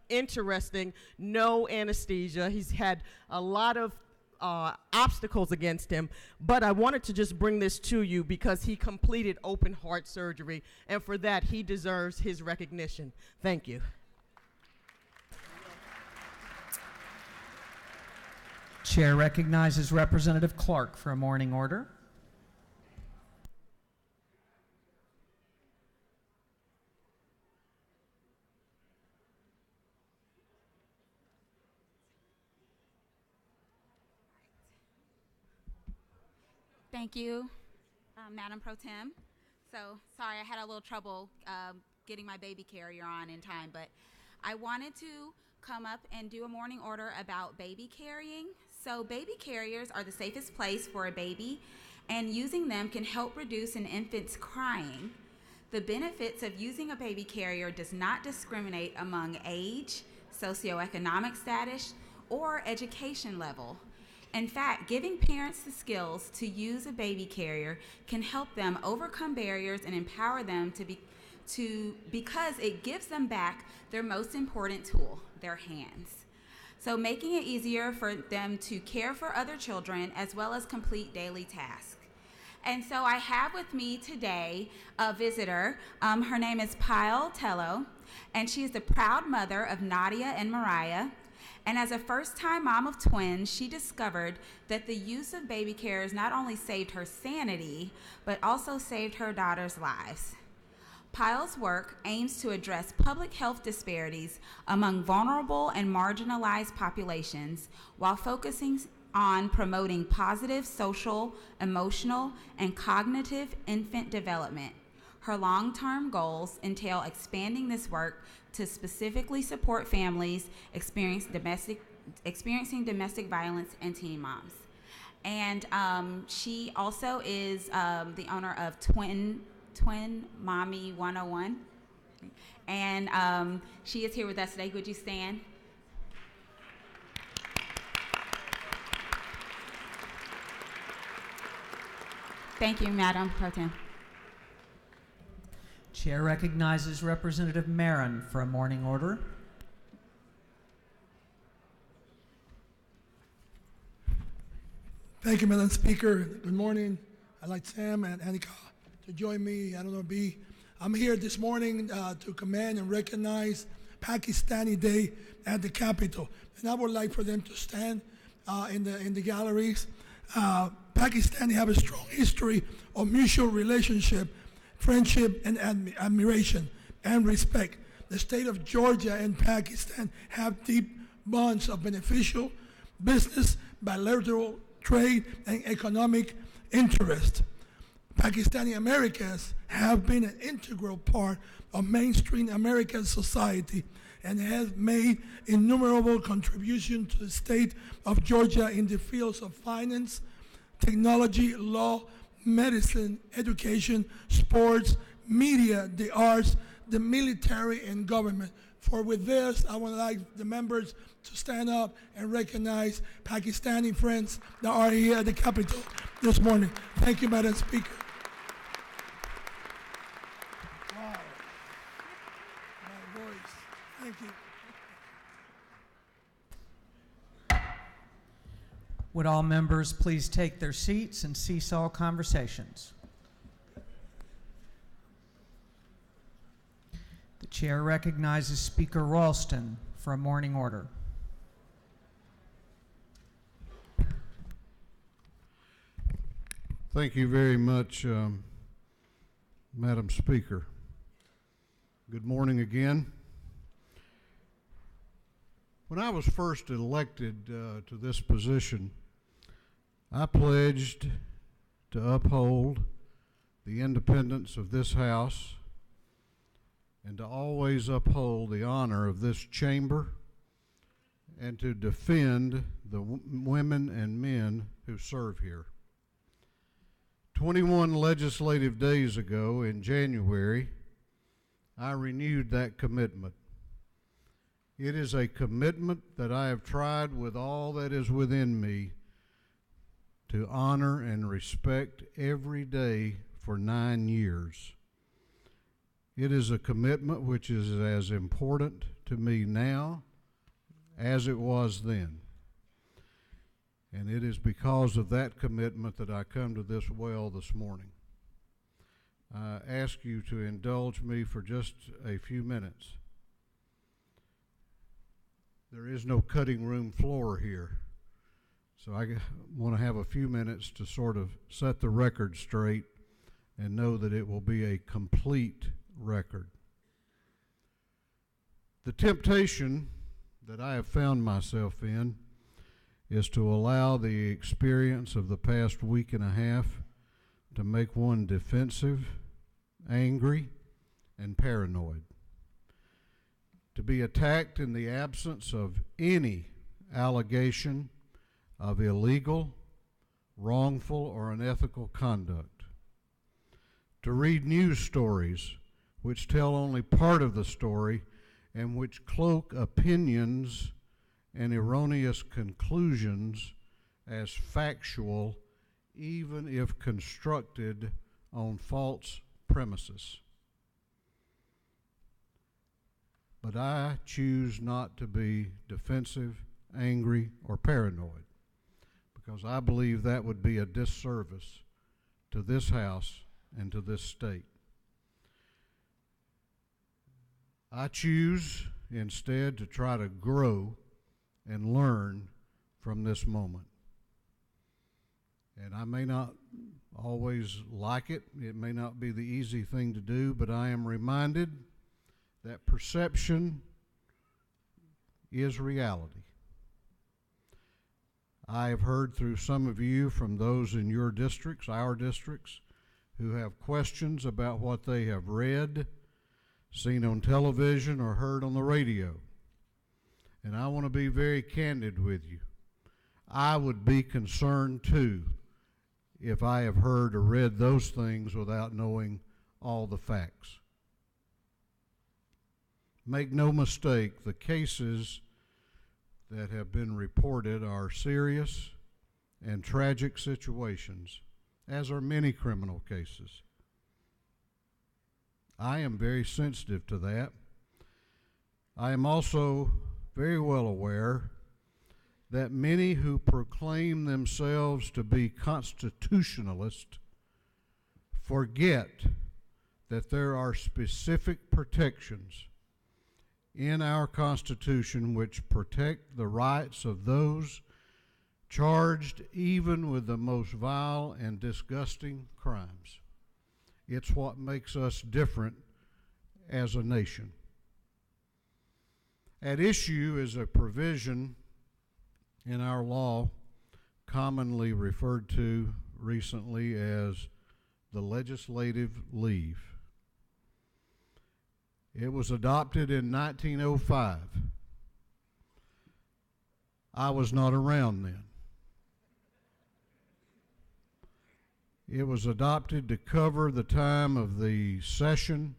interesting, no anesthesia. He's had a lot of obstacles against him, but I wanted to just bring this to you because he completed open heart surgery, and for that he deserves his recognition. Thank you. Chair recognizes Representative Clark for a morning order. Thank you, Madam Pro Tem. So, sorry, I had a little trouble getting my baby carrier on in time, but I wanted to come up and do a morning order about baby carrying. So baby carriers are the safest place for a baby, and using them can help reduce an infant's crying. The benefits of using a baby carrier does not discriminate among age, socioeconomic status, or education level. In fact, giving parents the skills to use a baby carrier can help them overcome barriers and empower them because it gives them back their most important tool, their hands. So making it easier for them to care for other children as well as complete daily tasks. And so I have with me today a visitor. Her name is Pyle Tello, and she is the proud mother of Nadia and Mariah. And as a first-time mom of twins, she discovered that the use of baby carriers not only saved her sanity, but also saved her daughters' lives. Pyle's work aims to address public health disparities among vulnerable and marginalized populations while focusing on promoting positive social, emotional, and cognitive infant development. Her long-term goals entail expanding this work to specifically support families experiencing domestic violence and teen moms. And she also is the owner of Twin Mommy 101. And she is here with us today. Would you stand? Thank you, Madam Pro Tem. Chair recognizes Representative Marin for a morning order. Thank you, Madam Speaker. Good morning. I'd like Sam and Annika to join me. I don't know, B. I'm here this morning to commend and recognize Pakistani Day at the Capitol. And I would like for them to stand in the galleries. Pakistani have a strong history of mutual relationship, friendship, and admiration and respect. The state of Georgia and Pakistan have deep bonds of beneficial business, bilateral trade, and economic interest. Pakistani Americans have been an integral part of mainstream American society and have made innumerable contributions to the state of Georgia in the fields of finance, technology, law, medicine, education, sports, media, the arts, the military, and government. For with this, I would like the members to stand up and recognize Pakistani friends that are here at the Capitol this morning. Thank you, Madam Speaker. Wow. My voice. Thank you. Would all members please take their seats and cease all conversations? The chair recognizes Speaker Ralston for a morning order. Thank you very much, Madam Speaker. Good morning again. When I was first elected to this position, I pledged to uphold the independence of this House and to always uphold the honor of this chamber and to defend the women and men who serve here. 21 legislative days ago in January, I renewed that commitment. It is a commitment that I have tried with all that is within me to honor and respect every day for 9 years. It is a commitment which is as important to me now as it was then. And it is because of that commitment that I come to this well this morning. I ask you to indulge me for just a few minutes. There is no cutting room floor here, so I want to have a few minutes to sort of set the record straight and know that it will be a complete record. The temptation that I have found myself in is to allow the experience of the past week and a half to make one defensive, angry, and paranoid. to be attacked in the absence of any allegation of illegal, wrongful, or unethical conduct, to read news stories which tell only part of the story and which cloak opinions and erroneous conclusions as factual, even if constructed on false premises. But I choose not to be defensive, angry, or paranoid, because I believe that would be a disservice to this House and to this state. I choose instead to try to grow and learn from this moment. And I may not always like it. It may not be the easy thing to do, but I am reminded that perception is reality. I have heard through some of you from those in your districts, our districts, who have questions about what they have read, seen on television, or heard on the radio. And I want to be very candid with you. I would be concerned too if I have heard or read those things without knowing all the facts. Make no mistake, the cases that have been reported are serious and tragic situations, as are many criminal cases. I am very sensitive to that. I am also very well aware that many who proclaim themselves to be constitutionalists forget that there are specific protections in our Constitution which protect the rights of those charged even with the most vile and disgusting crimes. It's what makes us different as a nation. At issue is a provision in our law commonly referred to recently as the legislative leave. It was adopted in 1905. I was not around then. It was adopted to cover the time of the session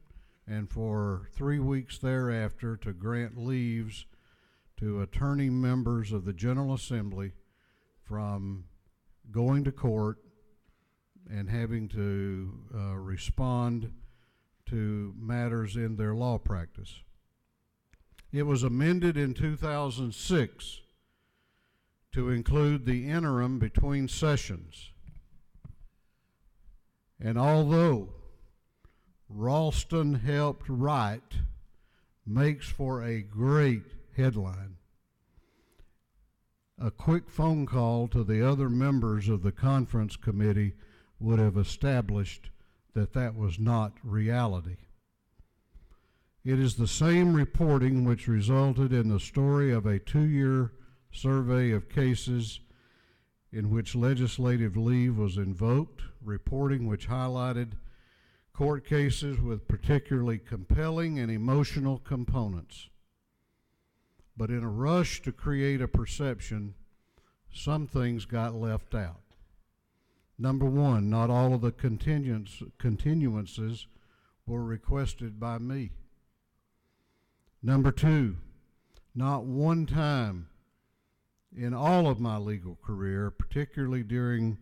and for 3 weeks thereafter to grant leaves to attorney members of the General Assembly from going to court and having to respond to matters in their law practice. It was amended in 2006 to include the interim between sessions. And although Ralston helped write makes for a great headline, a quick phone call to the other members of the conference committee would have established that that was not reality. It is the same reporting which resulted in the story of a 2-year survey of cases in which legislative leave was invoked, reporting which highlighted court cases with particularly compelling and emotional components. But in a rush to create a perception, some things got left out. Number one, not all of the continuances were requested by me. Number two, not one time in all of my legal career, particularly during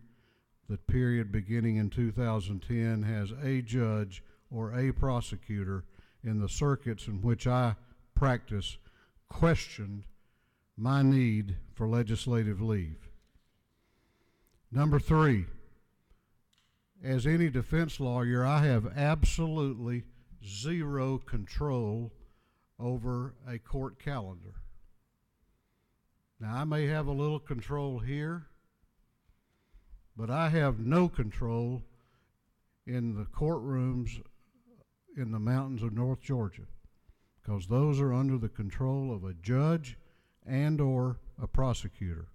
the period beginning in 2010, has a judge or a prosecutor in the circuits in which I practice questioned my need for legislative leave. Number three, as any defense lawyer, I have absolutely zero control over a court calendar. Now, I may have a little control here, but I have no control in the courtrooms in the mountains of North Georgia, because those are under the control of a judge and or a prosecutor.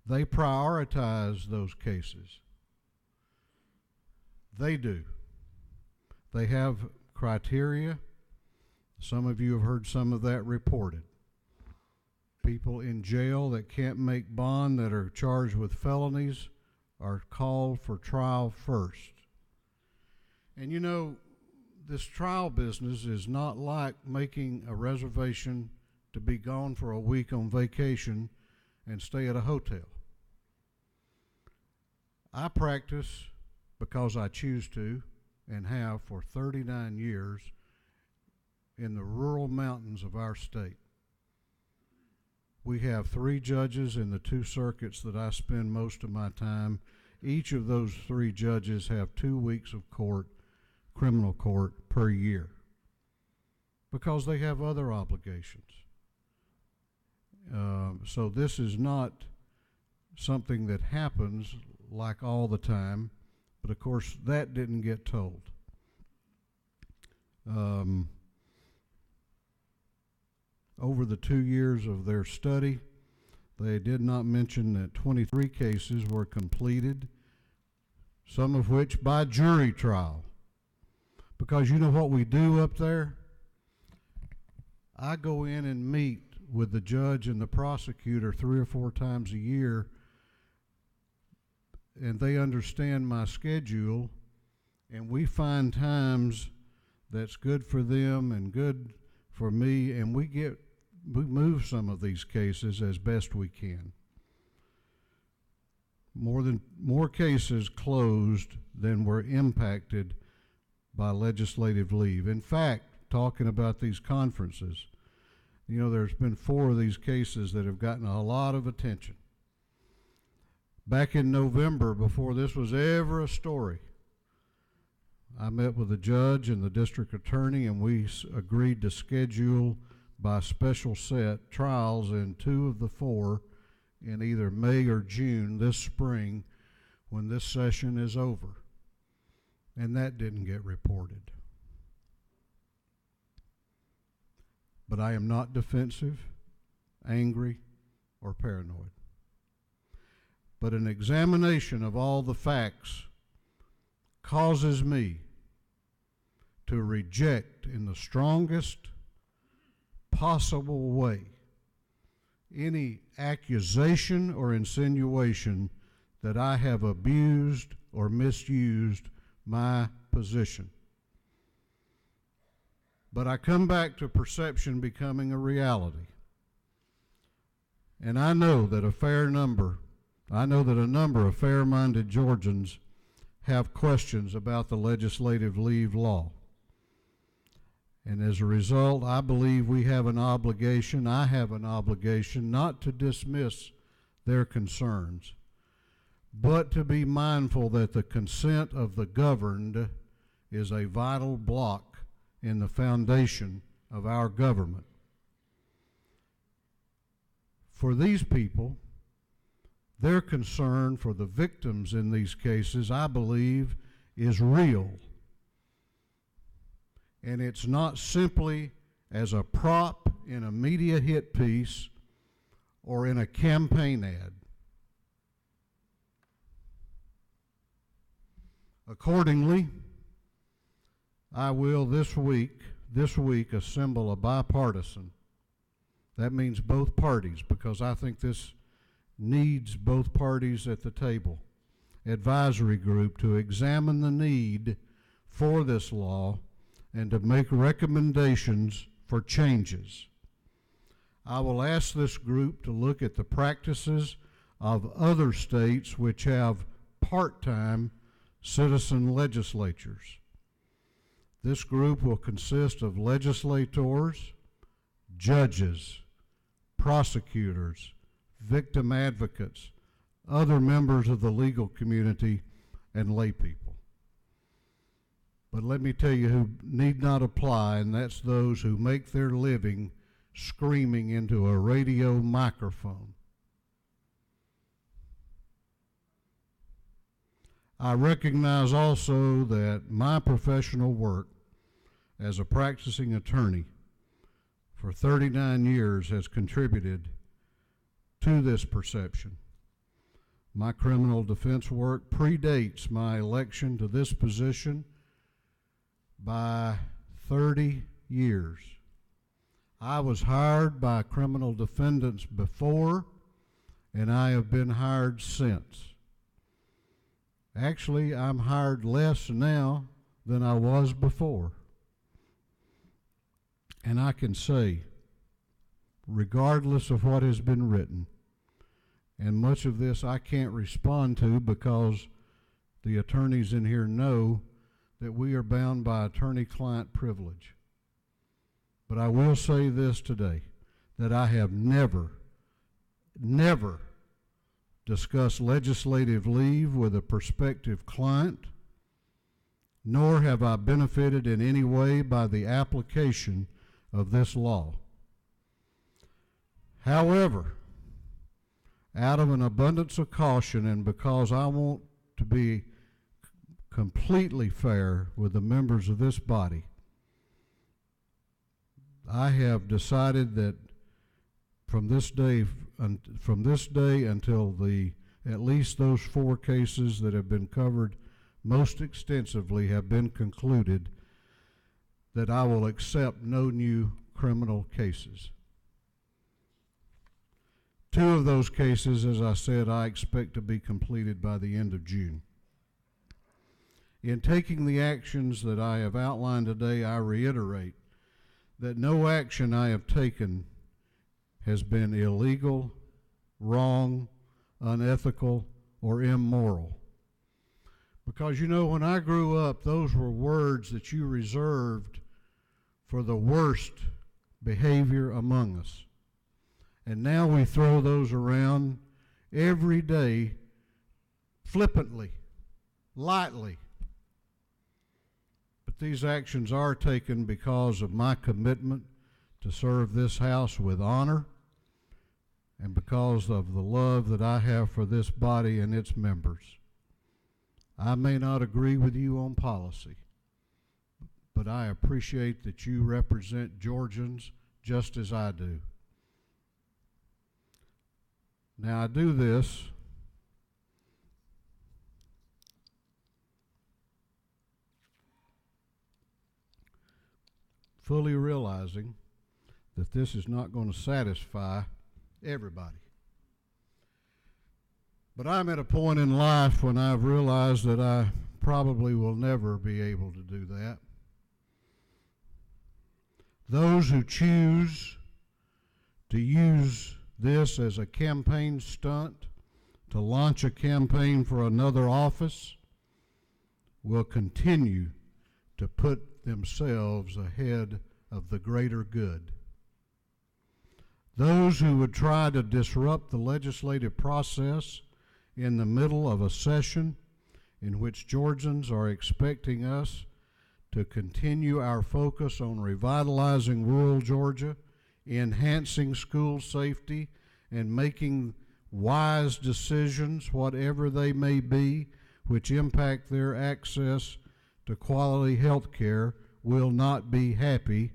They prioritize those cases. They do. They have criteria Some of you have heard some of that reported. People in jail that can't make bond, that are charged with felonies, are called for trial first. And you know, this trial business is not like making a reservation to be gone for a week on vacation and stay at a hotel. I practice because I choose to and have for 39 years in the rural mountains of our state. We have 3 judges in the 2 circuits that I spend most of my time. Each of those 3 judges have 2 weeks of court, criminal court, per year because they have other obligations. So this is not something that happens like all the time, but of course that didn't get told. Over the 2 years of their study, they did not mention that 23 cases were completed, some of which by jury trial. Because you know what we do up there? I go in and meet with the judge and the prosecutor 3 or 4 times a year, and they understand my schedule, and we find times that's good for them and good for me, and we move some of these cases as best we can. More cases closed than were impacted by legislative leave. In fact, talking about these conferences, you know, there's been 4 of these cases that have gotten a lot of attention. Back in November, before this was ever a story, I met with the judge and the district attorney, and we agreed to schedule by special set trials in 2 of the 4 in either May or June this spring when this session is over. And that didn't get reported. But I am not defensive, angry, or paranoid. But an examination of all the facts causes me to reject in the strongest possible way any accusation or insinuation that I have abused or misused my position. But I come back to perception becoming a reality. And I know that a number of fair-minded Georgians have questions about the legislative leave law. And as a result, I believe I have an obligation not to dismiss their concerns, but to be mindful that the consent of the governed is a vital block in the foundation of our government. For these people, their concern for the victims in these cases, I believe, is real. And it's not simply as a prop in a media hit piece or in a campaign ad. Accordingly, I will this week assemble a bipartisan, that means both parties, because I think this needs both parties at the table, advisory group to examine the need for this law and to make recommendations for changes. I will ask this group to look at the practices of other states which have part-time citizen legislatures. This group will consist of legislators, judges, prosecutors, victim advocates, other members of the legal community, and lay people. But let me tell you who need not apply, and that's those who make their living screaming into a radio microphone. I recognize also that my professional work as a practicing attorney for 39 years has contributed to this perception. My criminal defense work predates my election to this position by 30 years. I was hired by criminal defendants before, and I have been hired since. Actually, I'm hired less now than I was before. And I can say, regardless of what has been written, and much of this I can't respond to because the attorneys in here know that we are bound by attorney-client privilege. But I will say this today, that I have never discussed legislative leave with a prospective client, nor have I benefited in any way by the application of this law. However, out of an abundance of caution and because I want to be completely fair with the members of this body, I have decided that from this day until at least those 4 cases that have been covered most extensively have been concluded, that I will accept no new criminal cases. 2 of those cases, as I said, I expect to be completed by the end of June. In taking the actions that I have outlined today, I reiterate that no action I have taken has been illegal, wrong, unethical, or immoral. Because, you know, when I grew up, those were words that you reserved for the worst behavior among us. And now we throw those around every day, flippantly, lightly. But these actions are taken because of my commitment to serve this house with honor and because of the love that I have for this body and its members. I may not agree with you on policy, but I appreciate that you represent Georgians just as I do. Now, I do this fully realizing that this is not going to satisfy everybody. But I'm at a point in life when I've realized that I probably will never be able to do that. Those who choose to use this as a campaign stunt to launch a campaign for another office will continue to put themselves ahead of the greater good. Those who would try to disrupt the legislative process in the middle of a session in which Georgians are expecting us to continue our focus on revitalizing rural Georgia, enhancing school safety, and making wise decisions, whatever they may be, which impact their access to quality health care, will not be happy,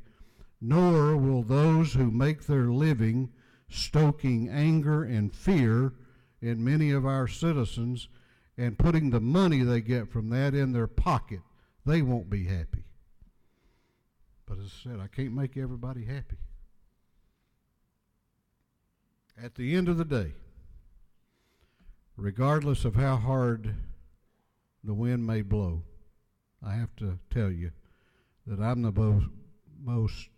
nor will those who make their living stoking anger and fear in many of our citizens and putting the money they get from that in their pocket. They won't be happy. But as I said, I can't make everybody happy. At the end of the day, regardless of how hard the wind may blow, I have to tell you that I'm the most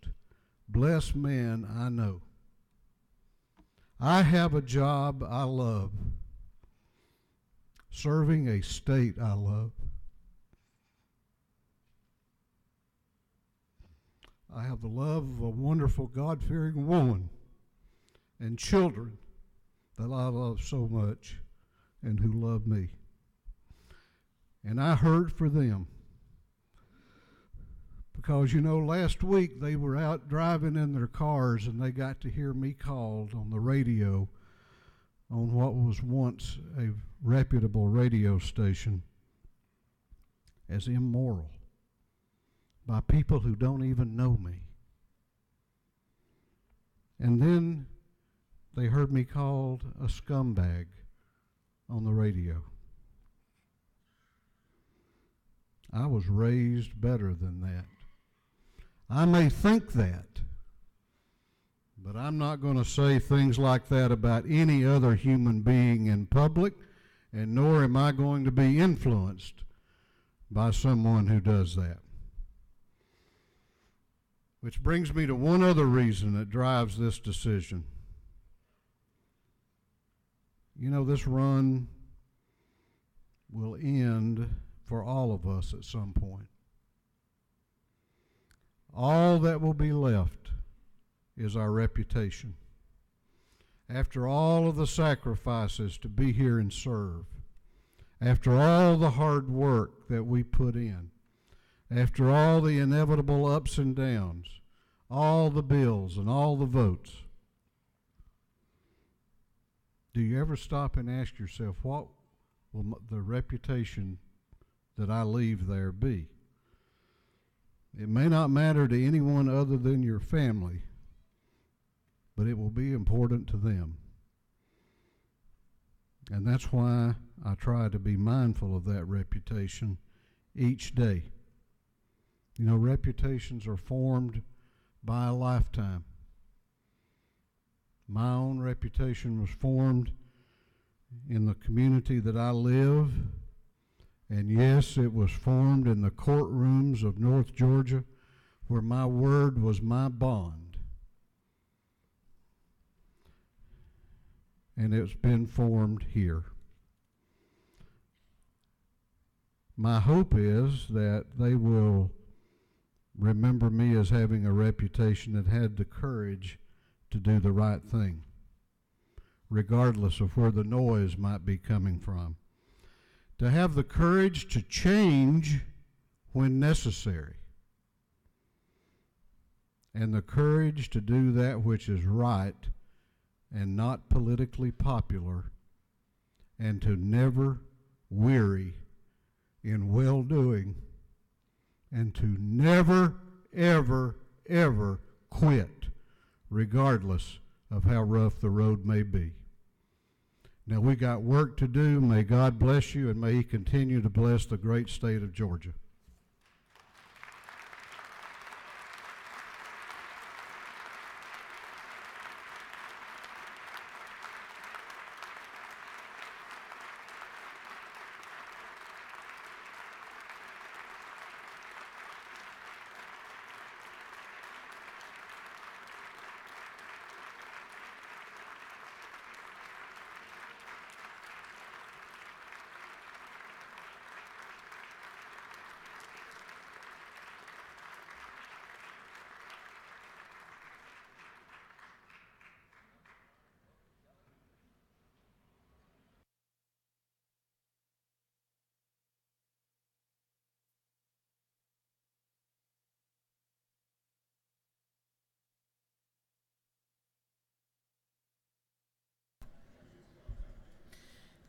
blessed man I know. I have a job I love, serving a state I love. I have the love of a wonderful, God-fearing woman and children that I love so much and who love me. And I heard for them because, you know, last week they were out driving in their cars and they got to hear me called on the radio on what was once a reputable radio station as immoral by people who don't even know me. And then they heard me called a scumbag on the radio. I was raised better than that. I may think that, But I'm not going to say things like that about any other human being in public, and nor am I going to be influenced by someone who does that. Which brings me to one other reason that drives this decision. You know, this run will end for all of us at some point. All that will be left is our reputation. After all of the sacrifices to be here and serve, after all the hard work that we put in, after all the inevitable ups and downs, all the bills and all the votes, do you ever stop and ask yourself, what will the reputation that I leave there be? It may not matter to anyone other than your family, but it will be important to them. And that's why I try to be mindful of that reputation each day. You know, reputations are formed by a lifetime. My own reputation was formed in the community that I live, and yes, it was formed in the courtrooms of North Georgia, where my word was my bond. And it's been formed here. My hope is that they will remember me as having a reputation that had the courage to do the right thing, regardless of where the noise might be coming from. To have the courage to change when necessary, and the courage to do that which is right and not politically popular, and to never weary in well-doing, and to never, ever, ever quit, regardless of how rough the road may be. Now, we got work to do. May God bless you, and may He continue to bless the great state of Georgia.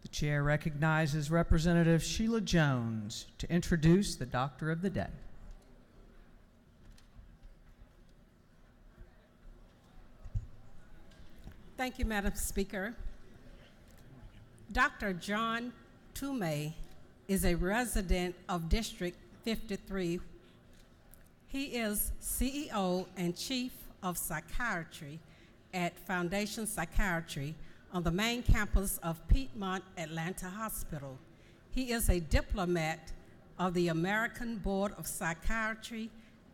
The chair recognizes Representative Sheila Jones to introduce the Doctor of the Day. Thank you, Madam Speaker. Dr. John Toomey is a resident of District 53. He is CEO and Chief of Psychiatry at Foundation Psychiatry on the main campus of Piedmont Atlanta Hospital. He is a diplomat of the American Board of Psychiatry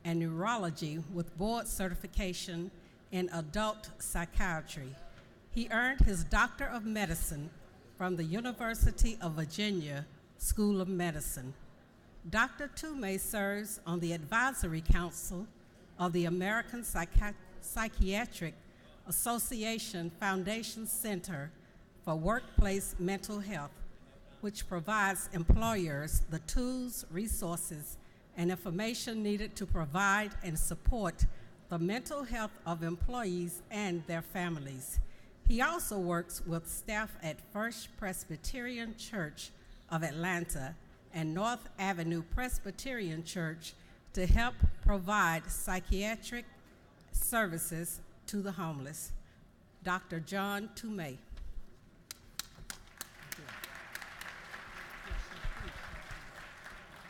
and Neurology with board certification in adult psychiatry. He earned his Doctor of Medicine from the University of Virginia School of Medicine. Dr. Toomey serves on the Advisory Council of the American Psychiatric Association Foundation Center for Workplace Mental Health, which provides employers the tools, resources, and information needed to provide and support the mental health of employees and their families. He also works with staff at First Presbyterian Church of Atlanta and North Avenue Presbyterian Church to help provide psychiatric services to the homeless. Dr. John Toomey.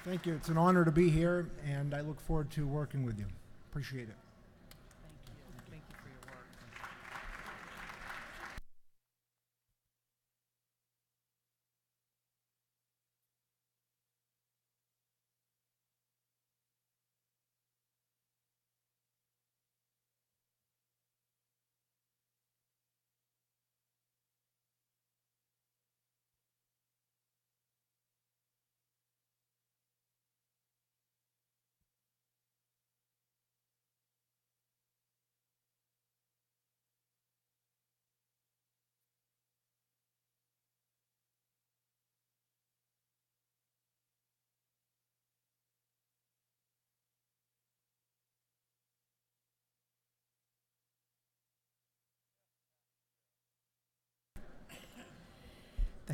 Thank you. It's an honor to be here, and I look forward to working with you. Appreciate it. Thank you for your work.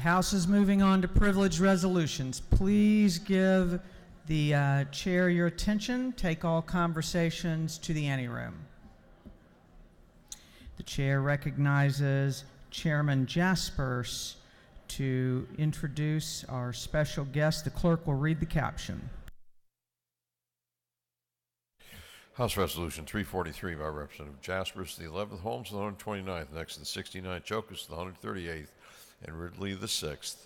House is moving on to privileged resolutions. Please give the chair your attention. Take all conversations to the anteroom. The chair recognizes Chairman Jaspers to introduce our special guest. The clerk will read the caption. House Resolution 343 by Representative Jaspers, the 11th Holmes, the 129th, next to the 69th Chocus, the 138th, and Ridley the 6th.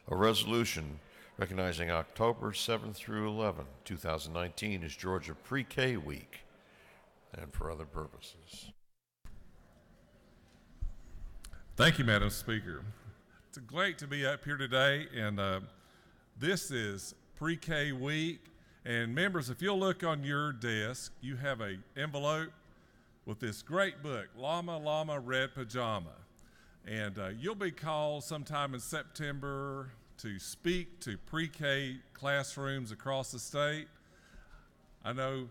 A resolution recognizing October 7th through 11, 2019 as Georgia Pre-K Week, and for other purposes. Thank you, Madam Speaker. It's great to be up here today, and this is Pre-K Week. And members, if you'll look on your desk, you have an envelope with this great book, Llama Llama Red Pajama. And you'll be called sometime in September to speak to pre-K classrooms across the state. I know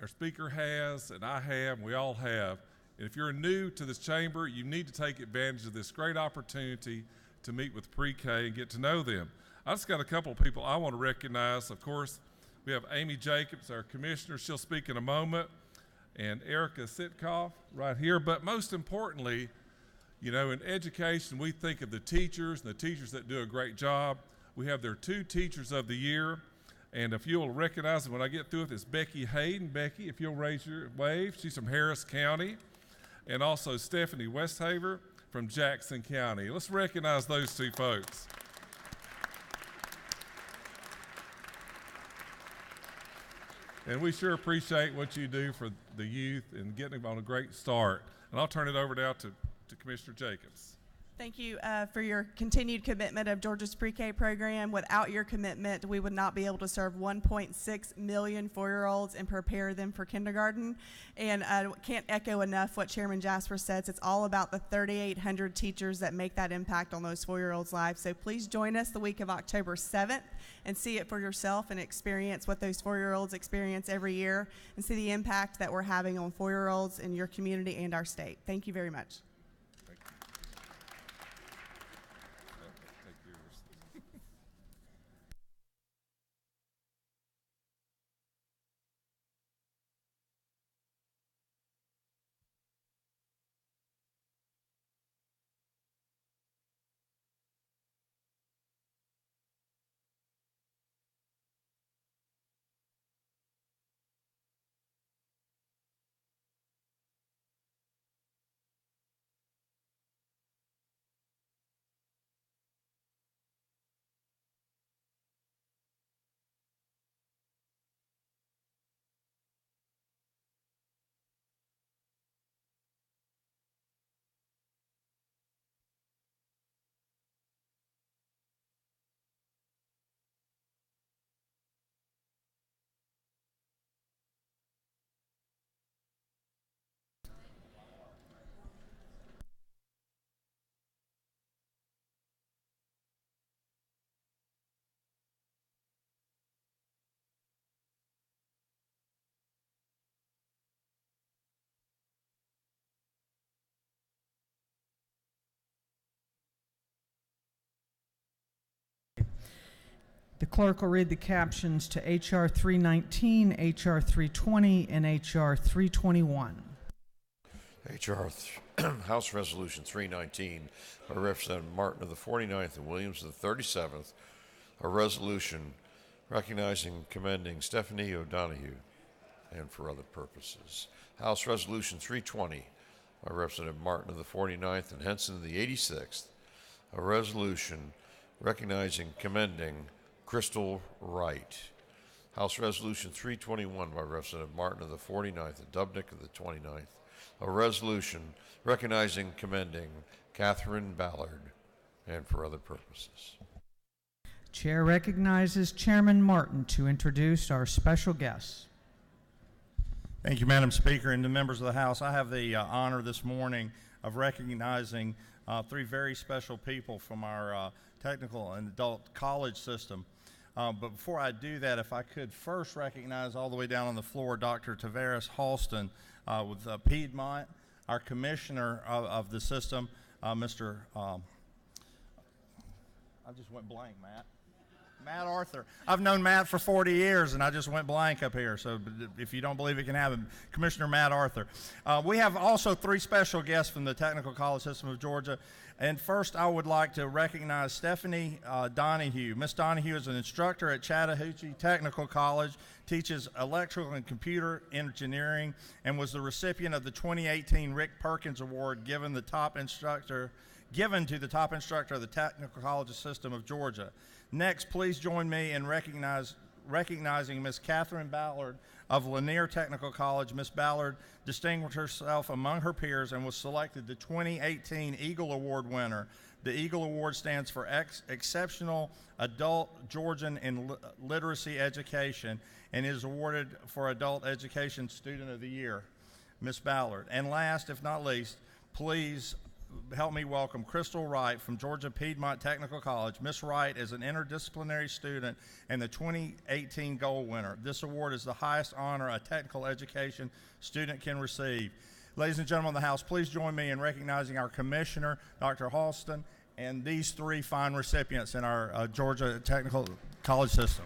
our speaker has, and I have, and we all have. And if you're new to this chamber, you need to take advantage of this great opportunity to meet with pre-K and get to know them. I just got a couple of people I want to recognize. Of course, we have Amy Jacobs, our commissioner. She'll speak in a moment. And Erica Sitkoff right here. But most importantly, you know, in education, we think of the teachers and the teachers that do a great job. We have their 2 Teachers of the Year. And if you'll recognize them when I get through with it's Becky Hayden. Becky, if you'll raise your wave. She's from Harris County. And also Stephanie Westhaver from Jackson County. Let's recognize those 2 folks. And we sure appreciate what you do for the youth and getting them on a great start. And I'll turn it over now to Commissioner Jacobs. Thank you for your continued commitment of Georgia's pre-K program. Without your commitment, we would not be able to serve 1.6 million 4-year-olds and prepare them for kindergarten. And I can't echo enough what Chairman Jasper says. It's all about the 3,800 teachers that make that impact on those 4-year-olds' lives. So please join us the week of October 7th and see it for yourself and experience what those 4-year-olds experience every year and see the impact that we're having on 4-year-olds in your community and our state. Thank you very much. The clerk will read the captions to H.R. 319, H.R. 320, and H.R. 321. House Resolution 319 by Representative Martin of the 49th and Williams of the 37th, a resolution recognizing and commending Stephanie O'Donoghue and for other purposes. House Resolution 320 by Representative Martin of the 49th and Henson of the 86th, a resolution recognizing and commending Crystal Wright. House Resolution 321 by Representative Martin of the 49th and Dubnik of the 29th, a resolution recognizing and commending Catherine Ballard and for other purposes. Chair recognizes Chairman Martin to introduce our special guests. Thank you, Madam Speaker, and the members of the House. I have the honor this morning of recognizing 3 very special people from our technical and adult college system. But before I do that, if I could first recognize all the way down on the floor Dr. Tavares Halston with Piedmont, our commissioner of the system, Mr. I just went blank, Matt. Matt Arthur. I've known Matt for 40 years, and I just went blank up here. So if you don't believe it can happen, Commissioner Matt Arthur. We have also 3 special guests from the Technical College System of Georgia. And first, I would like to recognize Stephanie Donahue. Miss Donahue is an instructor at Chattahoochee Technical College, teaches electrical and computer engineering, and was the recipient of the 2018 Rick Perkins Award given to the top instructor of the Technical College System of Georgia. Next, please join me in recognizing Miss Catherine Ballard of Lanier Technical College. Miss Ballard distinguished herself among her peers and was selected the 2018 Eagle Award winner. The Eagle Award stands for Exceptional Adult Georgian in Literacy Education and is awarded for Adult Education Student of the Year, Miss Ballard. And last, if not least, please help me welcome Crystal Wright from Georgia Piedmont Technical College. Miss Wright is an interdisciplinary student and the 2018 Gold winner. This award is the highest honor a technical education student can receive. Ladies and gentlemen of the House, please join me in recognizing our Commissioner, Dr. Halston, and these 3 fine recipients in our Georgia Technical College System.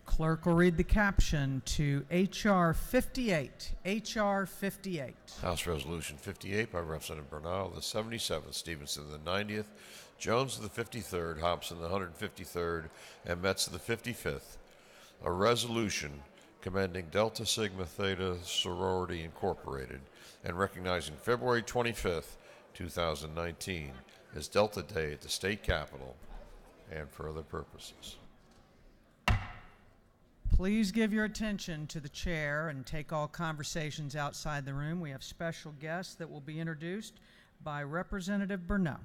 Clerk will read the caption to H.R. 58. H.R. 58. House Resolution 58 by Representative Bernal, the 77th, Stevenson the 90th, Jones the 53rd, Hobson the 153rd, and Metz the 55th. A resolution commending Delta Sigma Theta Sorority Incorporated and recognizing February 25th, 2019 as Delta Day at the state capitol and for other purposes. Please give your attention to the chair and take all conversations outside the room. We have special guests that will be introduced by Representative Bernal.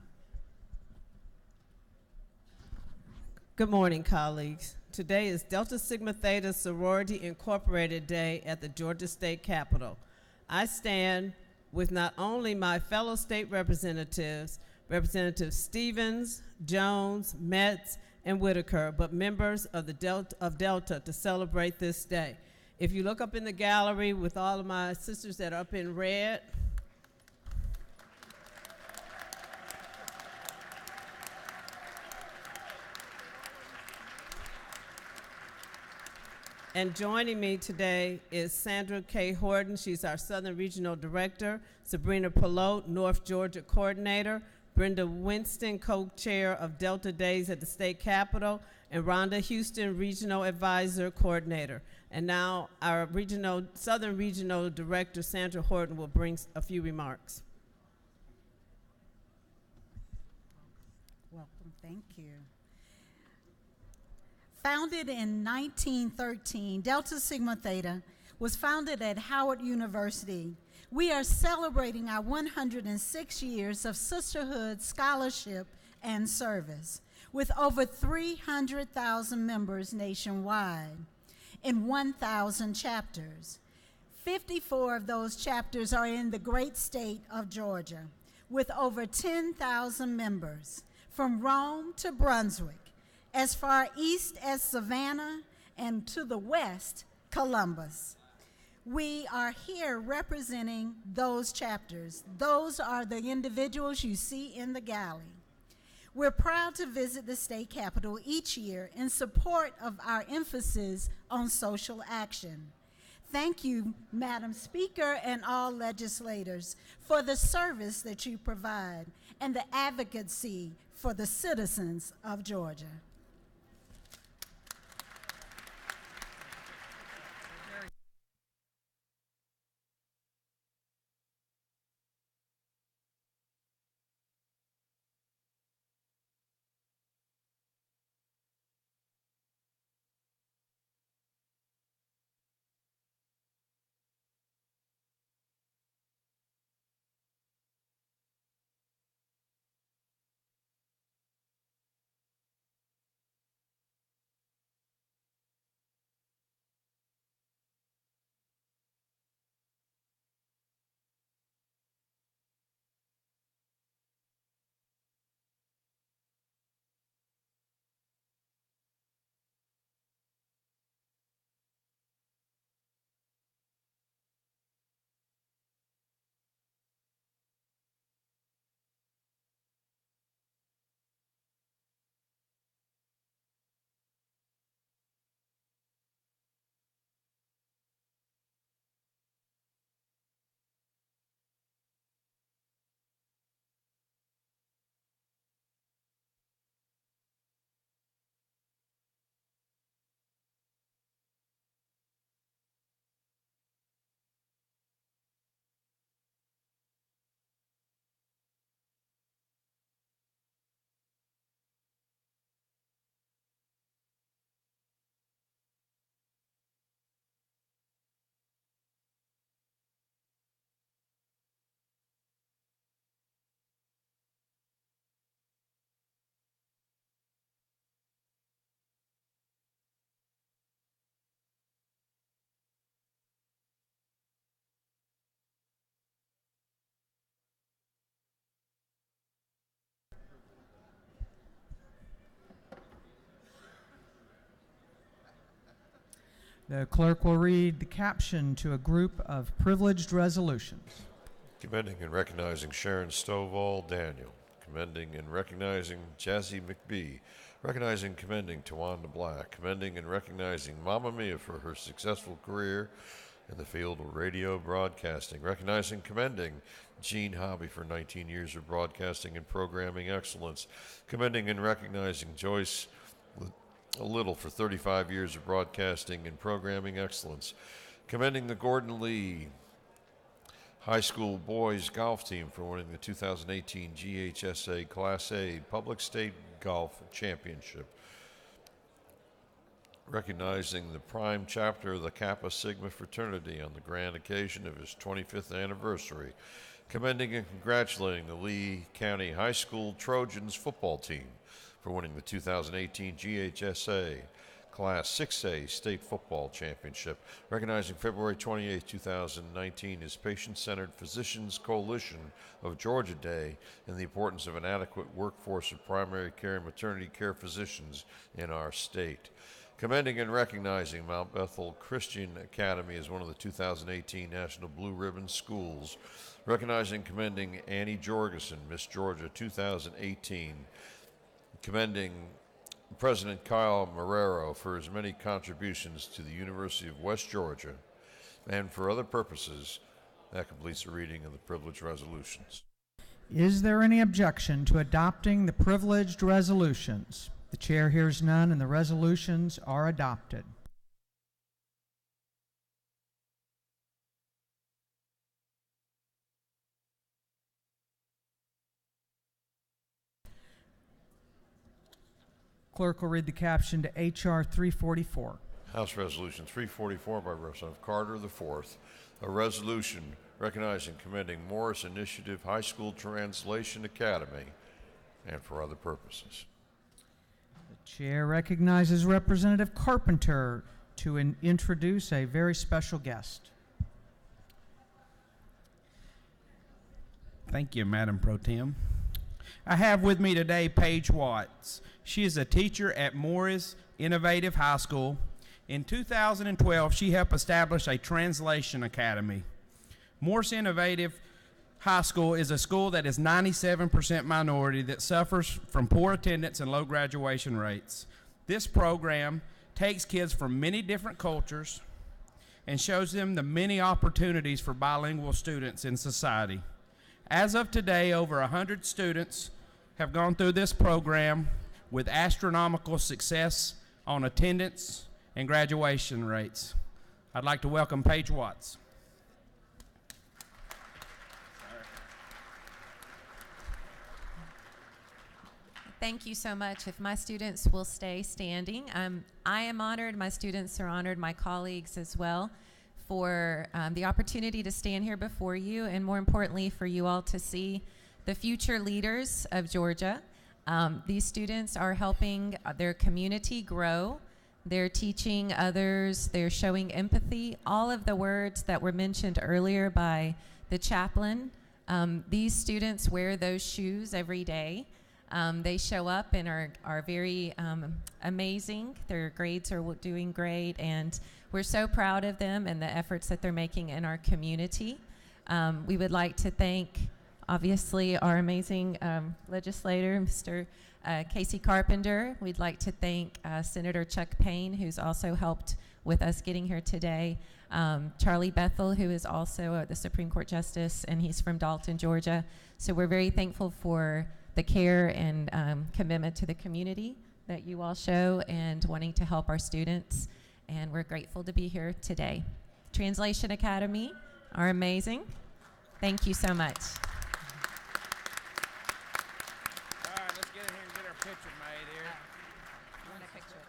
Good morning, colleagues. Today is Delta Sigma Theta Sorority Incorporated Day at the Georgia State Capitol. I stand with not only my fellow state representatives, Representatives Stevens, Jones, Metz, and Whitaker, but members of Delta to celebrate this day. If you look up in the gallery with all of my sisters that are up in red, and joining me today is Sandra K. Horton. She's our Southern Regional Director. Sabrina Pelote, North Georgia Coordinator. Brenda Winston, Co-Chair of Delta Days at the State Capitol. And Rhonda Houston, Regional Advisor Coordinator. And now our Southern Regional Director, Sandra Horton, will bring a few remarks. Welcome, thank you. Founded in 1913, Delta Sigma Theta was founded at Howard University. We are celebrating our 106 years of sisterhood, scholarship, and service, with over 300,000 members nationwide in 1,000 chapters. 54 of those chapters are in the great state of Georgia, with over 10,000 members, from Rome to Brunswick, as far east as Savannah, and to the west, Columbus. We are here representing those chapters. Those are the individuals you see in the gallery. We're proud to visit the state capitol each year in support of our emphasis on social action. Thank you, Madam Speaker and all legislators, for the service that you provide and the advocacy for the citizens of Georgia. The clerk will read the caption to a group of privileged resolutions. Commending and recognizing Sharon Stovall Daniel. Commending and recognizing Jazzy McBee. Recognizing, commending Tawanda Black. Commending and recognizing Mamma Mia for her successful career in the field of radio broadcasting. Recognizing, commending Gene Hobby for 19 years of broadcasting and programming excellence. Commending and recognizing Joyce Little for 35 years of broadcasting and programming excellence. Commending the Gordon Lee High School Boys Golf Team for winning the 2018 GHSA Class A Public State Golf Championship. Recognizing the Prime Chapter of the Kappa Sigma Fraternity on the grand occasion of his 25th anniversary. Commending and congratulating the Lee County High School Trojans football team for winning the 2018 GHSA Class 6A State Football Championship. Recognizing February 28, 2019 as Patient-Centered Physicians Coalition of Georgia Day and the importance of an adequate workforce of primary care and maternity care physicians in our state. Commending and recognizing Mount Bethel Christian Academy as one of the 2018 National Blue Ribbon Schools. Recognizing and commending Annie Jorgensen, Miss Georgia 2018. Commending President Kyle Marrero for his many contributions to the University of West Georgia, and for other purposes. That completes the reading of the privileged resolutions. Is there any objection to adopting the privileged resolutions? The chair hears none, and the resolutions are adopted. Clerk will read the caption to H.R. 344. House Resolution 344 by Representative Carter IV, a resolution recognizing and commending Morris Initiative High School Translation Academy and for other purposes. The chair recognizes Representative Carpenter to introduce a very special guest. Thank you, Madam Pro Tem. I have with me today Paige Watts. She is a teacher at Morris Innovative High School. In 2012, she helped establish a translation academy. Morris Innovative High School is a school that is 97% minority that suffers from poor attendance and low graduation rates. This program takes kids from many different cultures, and shows them the many opportunities for bilingual students in society. As of today, over 100 students have gone through this program with astronomical success on attendance and graduation rates. I'd like to welcome Paige Watts. Thank you so much. If my students will stay standing. I am honored, my students are honored, my colleagues as well, for the opportunity to stand here before you, and more importantly, for you all to see the future leaders of Georgia. These students are helping their community grow. They're teaching others. They're showing empathy. All of the words that were mentioned earlier by the chaplain, these students wear those shoes every day. They show up and are very amazing. Their grades are doing great, and we're so proud of them and the efforts that they're making in our community. We would like to thank, obviously, our amazing legislator, Mr. Casey Carpenter. We'd like to thank Senator Chuck Payne, who's also helped with us getting here today. Charlie Bethel, who is also the Supreme Court Justice, and he's from Dalton, Georgia. So we're very thankful for the care and commitment to the community that you all show and wanting to help our students. And we're grateful to be here today. Translation Academy are amazing. Thank you so much. All right, let's get in here and get our picture made here. You want a picture?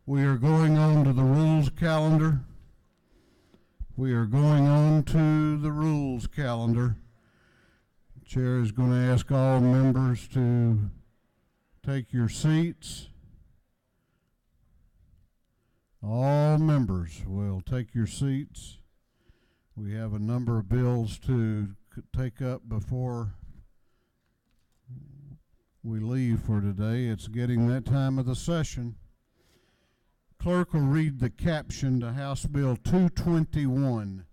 We are going on to the rules calendar. We are going on to the rules calendar. Chair is going to ask all members to take your seats. All members will take your seats. We have a number of bills to take up before we leave for today. It's getting that time of the session. Clerk will read the caption to House Bill 221.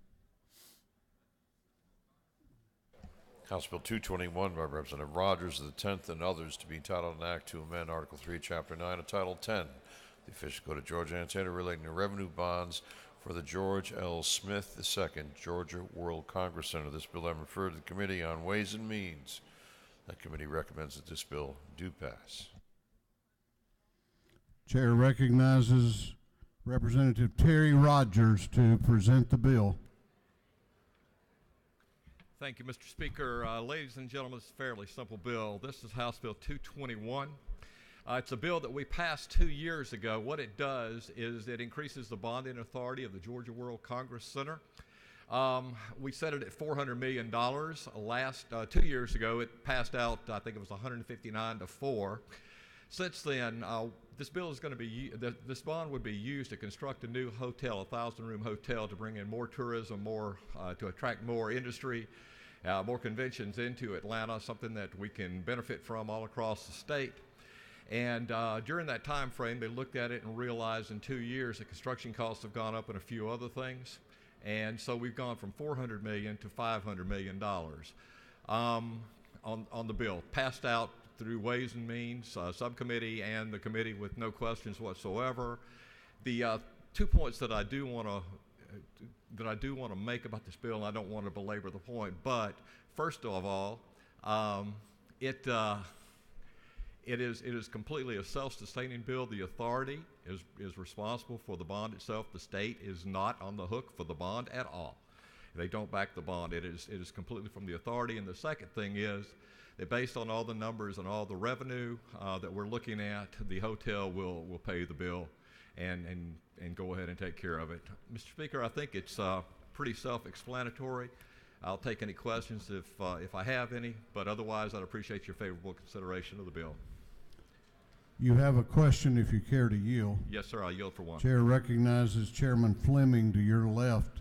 House Bill 221 by Representative Rogers of the 10th and others to be entitled an act to amend Article 3, Chapter 9 of Title 10, the official code of Georgia and State relating to revenue bonds for the George L. Smith II Georgia World Congress Center. This bill I referred to the Committee on Ways and Means. That committee recommends that this bill do pass. Chair recognizes Representative Terry Rogers to present the bill. Thank you, Mr. Speaker. Ladies and gentlemen, it's a fairly simple bill. This is House Bill 221. It's a bill that we passed 2 years ago. What it does is it increases the bonding authority of the Georgia World Congress Center. We set it at $400 million. 2 years ago, it passed out, I think it was 159 to 4. Since then, this bill is going to be, this bond would be used to construct a new hotel, a 1,000-room hotel, to bring in more tourism, to attract more industry, more conventions into Atlanta, something that we can benefit from all across the state. And during that time frame, they looked at it and realized in 2 years the construction costs have gone up and a few other things. And so we've gone from $400 million to $500 million on the bill, passed out through Ways and Means subcommittee and the committee with no questions whatsoever. The 2 points that I do want to make about this bill, and I don't want to belabor the point, but first of all, it is completely a self-sustaining bill. The authority is responsible for the bond itself. The state is not on the hook for the bond at all. They don't back the bond. It is completely from the authority. And the second thing is that based on all the numbers and all the revenue that we're looking at, the hotel will pay the bill and go ahead and take care of it. Mr. Speaker, I think it's pretty self-explanatory. I'll take any questions if I have any, but otherwise I'd appreciate your favorable consideration of the bill. You have a question if you care to yield. Yes, sir, I'll yield for one. Chair recognizes Chairman Fleming to your left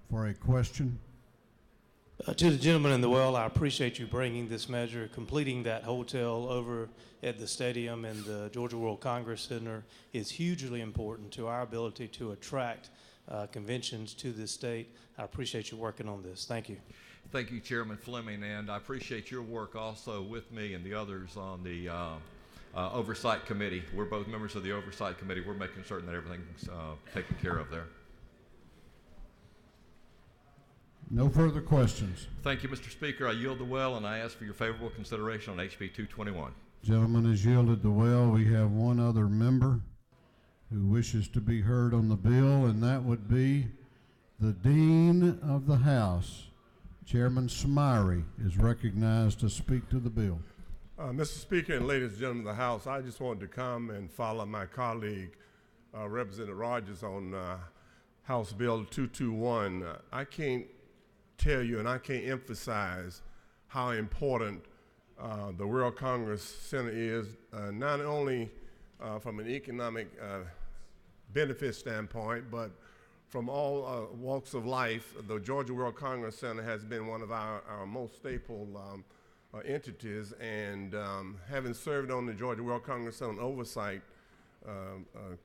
for a question. To the gentleman in the well, I appreciate you bringing this measure. Completing that hotel over at the stadium and the Georgia World Congress Center is hugely important to our ability to attract conventions to this state. I appreciate you working on this. Thank you. Thank you, Chairman Fleming, and I appreciate your work also with me and the others on the Oversight Committee. We're both members of the Oversight Committee. We're making certain that everything's taken care of there. No further questions. Thank you, Mr. Speaker. I yield the well, and I ask for your favorable consideration on HB 221. Gentleman has yielded the well. We have one other member who wishes to be heard on the bill, and that would be the Dean of the House. Chairman Smyrie is recognized to speak to the bill. Mr. Speaker and ladies and gentlemen of the House, I just wanted to come and follow my colleague, Representative Rogers, on House Bill 221. I can't tell you and I can't emphasize how important the World Congress Center is, not only from an economic benefit standpoint, but from all walks of life. The Georgia World Congress Center has been one of our most staple entities, and having served on the Georgia World Congress Center Oversight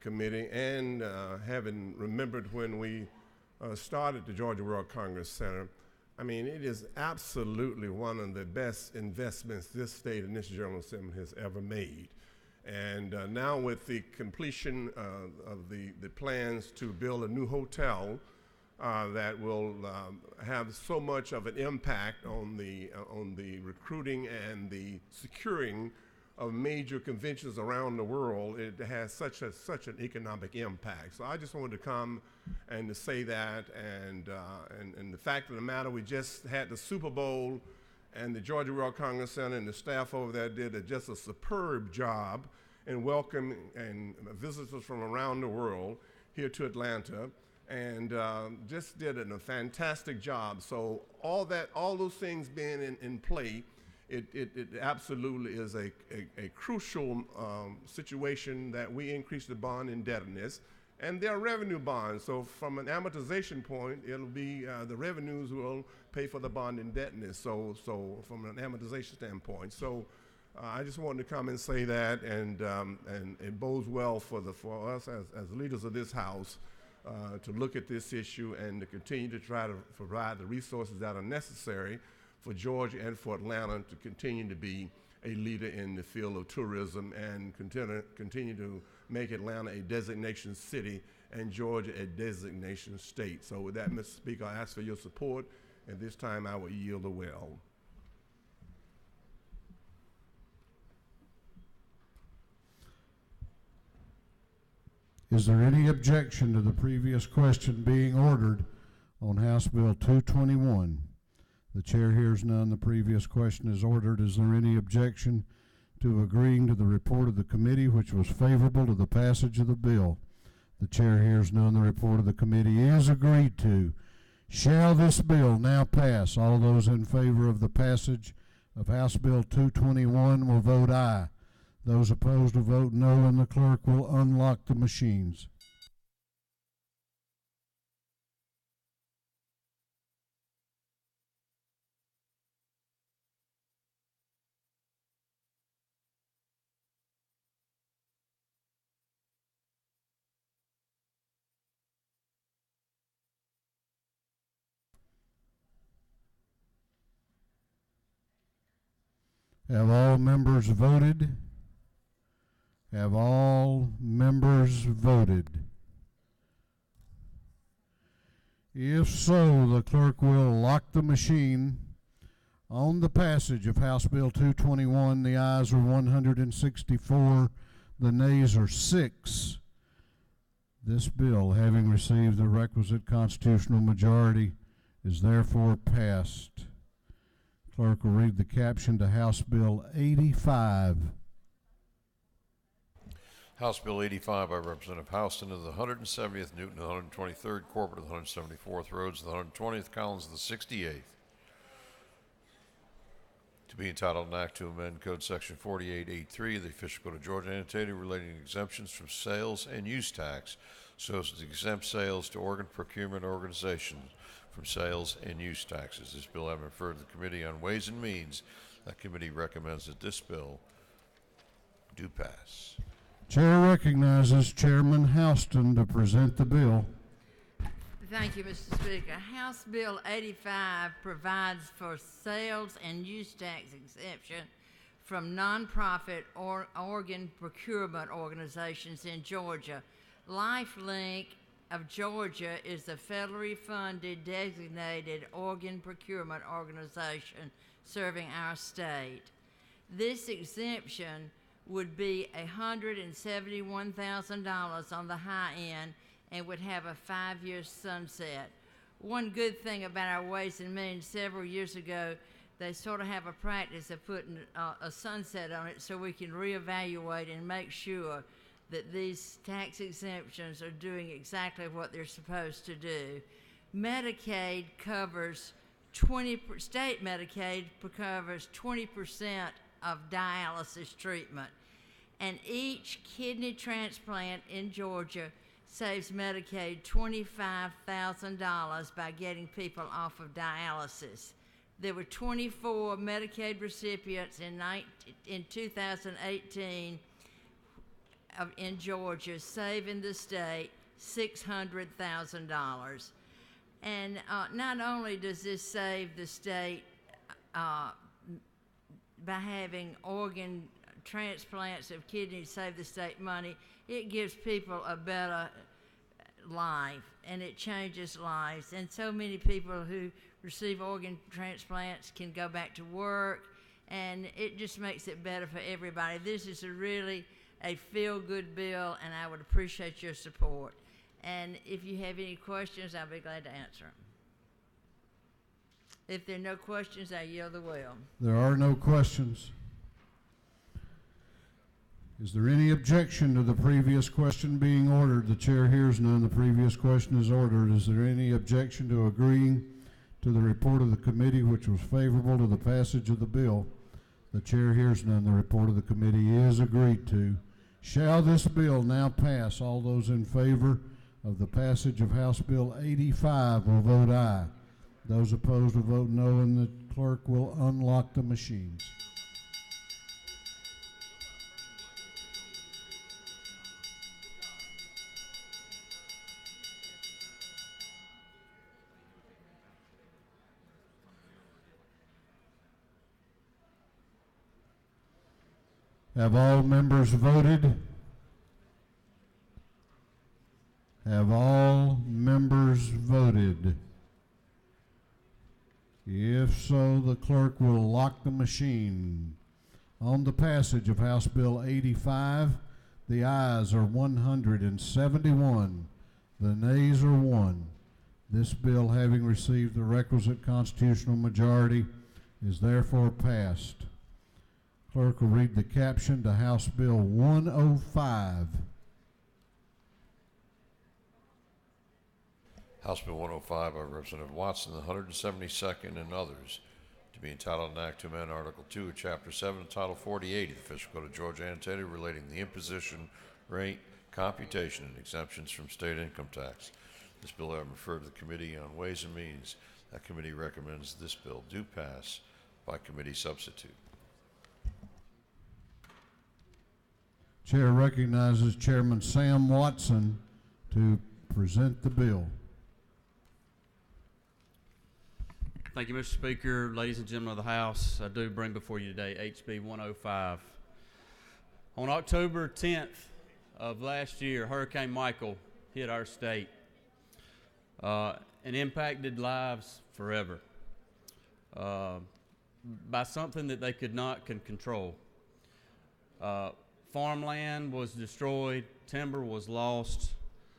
Committee, and having remembered when we started the Georgia World Congress Center, I mean, it is absolutely one of the best investments this state and this General Assembly has ever made. And now with the completion of the plans to build a new hotel that will have so much of an impact on the recruiting and the securing of major conventions around the world, it has such an economic impact. So I just wanted to come and to say that, and the fact of the matter, we just had the Super Bowl, and the Georgia World Congress Center and the staff over there did just a superb job and welcome and visitors from around the world here to Atlanta, and just did a fantastic job. So all those things being in play, it absolutely is a crucial situation that we increase the bond indebtedness, and they're revenue bonds. So from an amortization point, it'll be the revenues will pay for the bond indebtedness. So from an amortization standpoint, so I just wanted to come and say that, and it bodes well for us as leaders of this House to look at this issue and to continue to try to provide the resources that are necessary for Georgia and for Atlanta to continue to be a leader in the field of tourism and continue to make Atlanta a designation city and Georgia a designation state. So with that, Mr. Speaker, I ask for your support, and this time I will yield the well. Is there any objection to the previous question being ordered on House Bill 221? The chair hears none. The previous question is ordered. Is there any objection to agreeing to the report of the committee, which was favorable to the passage of the bill? The chair hears none. The report of the committee is agreed to. Shall this bill now pass? All those in favor of the passage of House Bill 221 will vote aye. Those opposed will vote no, and the clerk will unlock the machines. Have all members voted? Have all members voted? If so, the clerk will lock the machine on the passage of House Bill 221. The ayes are 164, the nays are 6. This bill, having received the requisite constitutional majority, is therefore passed. Clerk will read the caption to House Bill 85. House Bill 85 by Representative Houston of the 170th, Newton of the 123rd, Corbett of the 174th, Rhodes of the 120th, Collins of the 68th. To be entitled an act to amend Code Section 4883 of the Official Code of Georgia annotated relating to exemptions from sales and use tax so as to exempt sales to organ procurement organizations from sales and use taxes. This bill having referred to the Committee on Ways and Means, that committee recommends that this bill do pass. Chair recognizes Chairman Houston to present the bill. Thank you, Mr. Speaker. House Bill 85 provides for sales and use tax exemption from nonprofit or organ procurement organizations in Georgia. LifeLink of Georgia is a federally funded designated organ procurement organization serving our state. This exemption would be $171,000 on the high end and would have a 5-year sunset. One good thing about our Ways and Means, several years ago, they sort of have a practice of putting a sunset on it so we can reevaluate and make sure that these tax exemptions are doing exactly what they're supposed to do. Medicaid covers state Medicaid covers 20% of dialysis treatment, and each kidney transplant in Georgia saves Medicaid $25,000 by getting people off of dialysis. There were 24 Medicaid recipients in 2018 in Georgia, saving the state $600,000. And not only does this save the state by having organ transplants of kidneys save the state money, it gives people a better life, and it changes lives. And so many people who receive organ transplants can go back to work, and it just makes it better for everybody. This is really a feel-good bill, and I would appreciate your support. And if you have any questions, I'll be glad to answer them. If there are no questions, I yield the will. There are no questions. Is there any objection to the previous question being ordered? The chair hears none. The previous question is ordered. Is there any objection to agreeing to the report of the committee which was favorable to the passage of the bill? The chair hears none. The report of the committee is agreed to. Shall this bill now pass? All those in favor of the passage of House Bill 85 will vote aye. Those opposed will vote no, and the clerk will unlock the machines. Have all members voted? Have all members voted? If so, the clerk will lock the machine. On the passage of House Bill 85, the ayes are 171. The nays are 1. This bill, having received the requisite constitutional majority, is therefore passed. Clerk will read the caption to House Bill 105. House Bill 105 by Representative Watson, the 172nd, and others, to be entitled an act to amend Article 2 of Chapter 7 of Title 48 of the Fiscal Code of Georgia annotated relating the imposition, rate, computation, and exemptions from state income tax. This bill I referred to the Committee on Ways and Means. That committee recommends this bill do pass by committee substitute. Chair recognizes Chairman Sam Watson to present the bill. Thank you, Mr. Speaker. Ladies and gentlemen of the House, I do bring before you today HB 105. On October 10th of last year, Hurricane Michael hit our state and impacted lives forever by something that they could not control. Farmland was destroyed, timber was lost,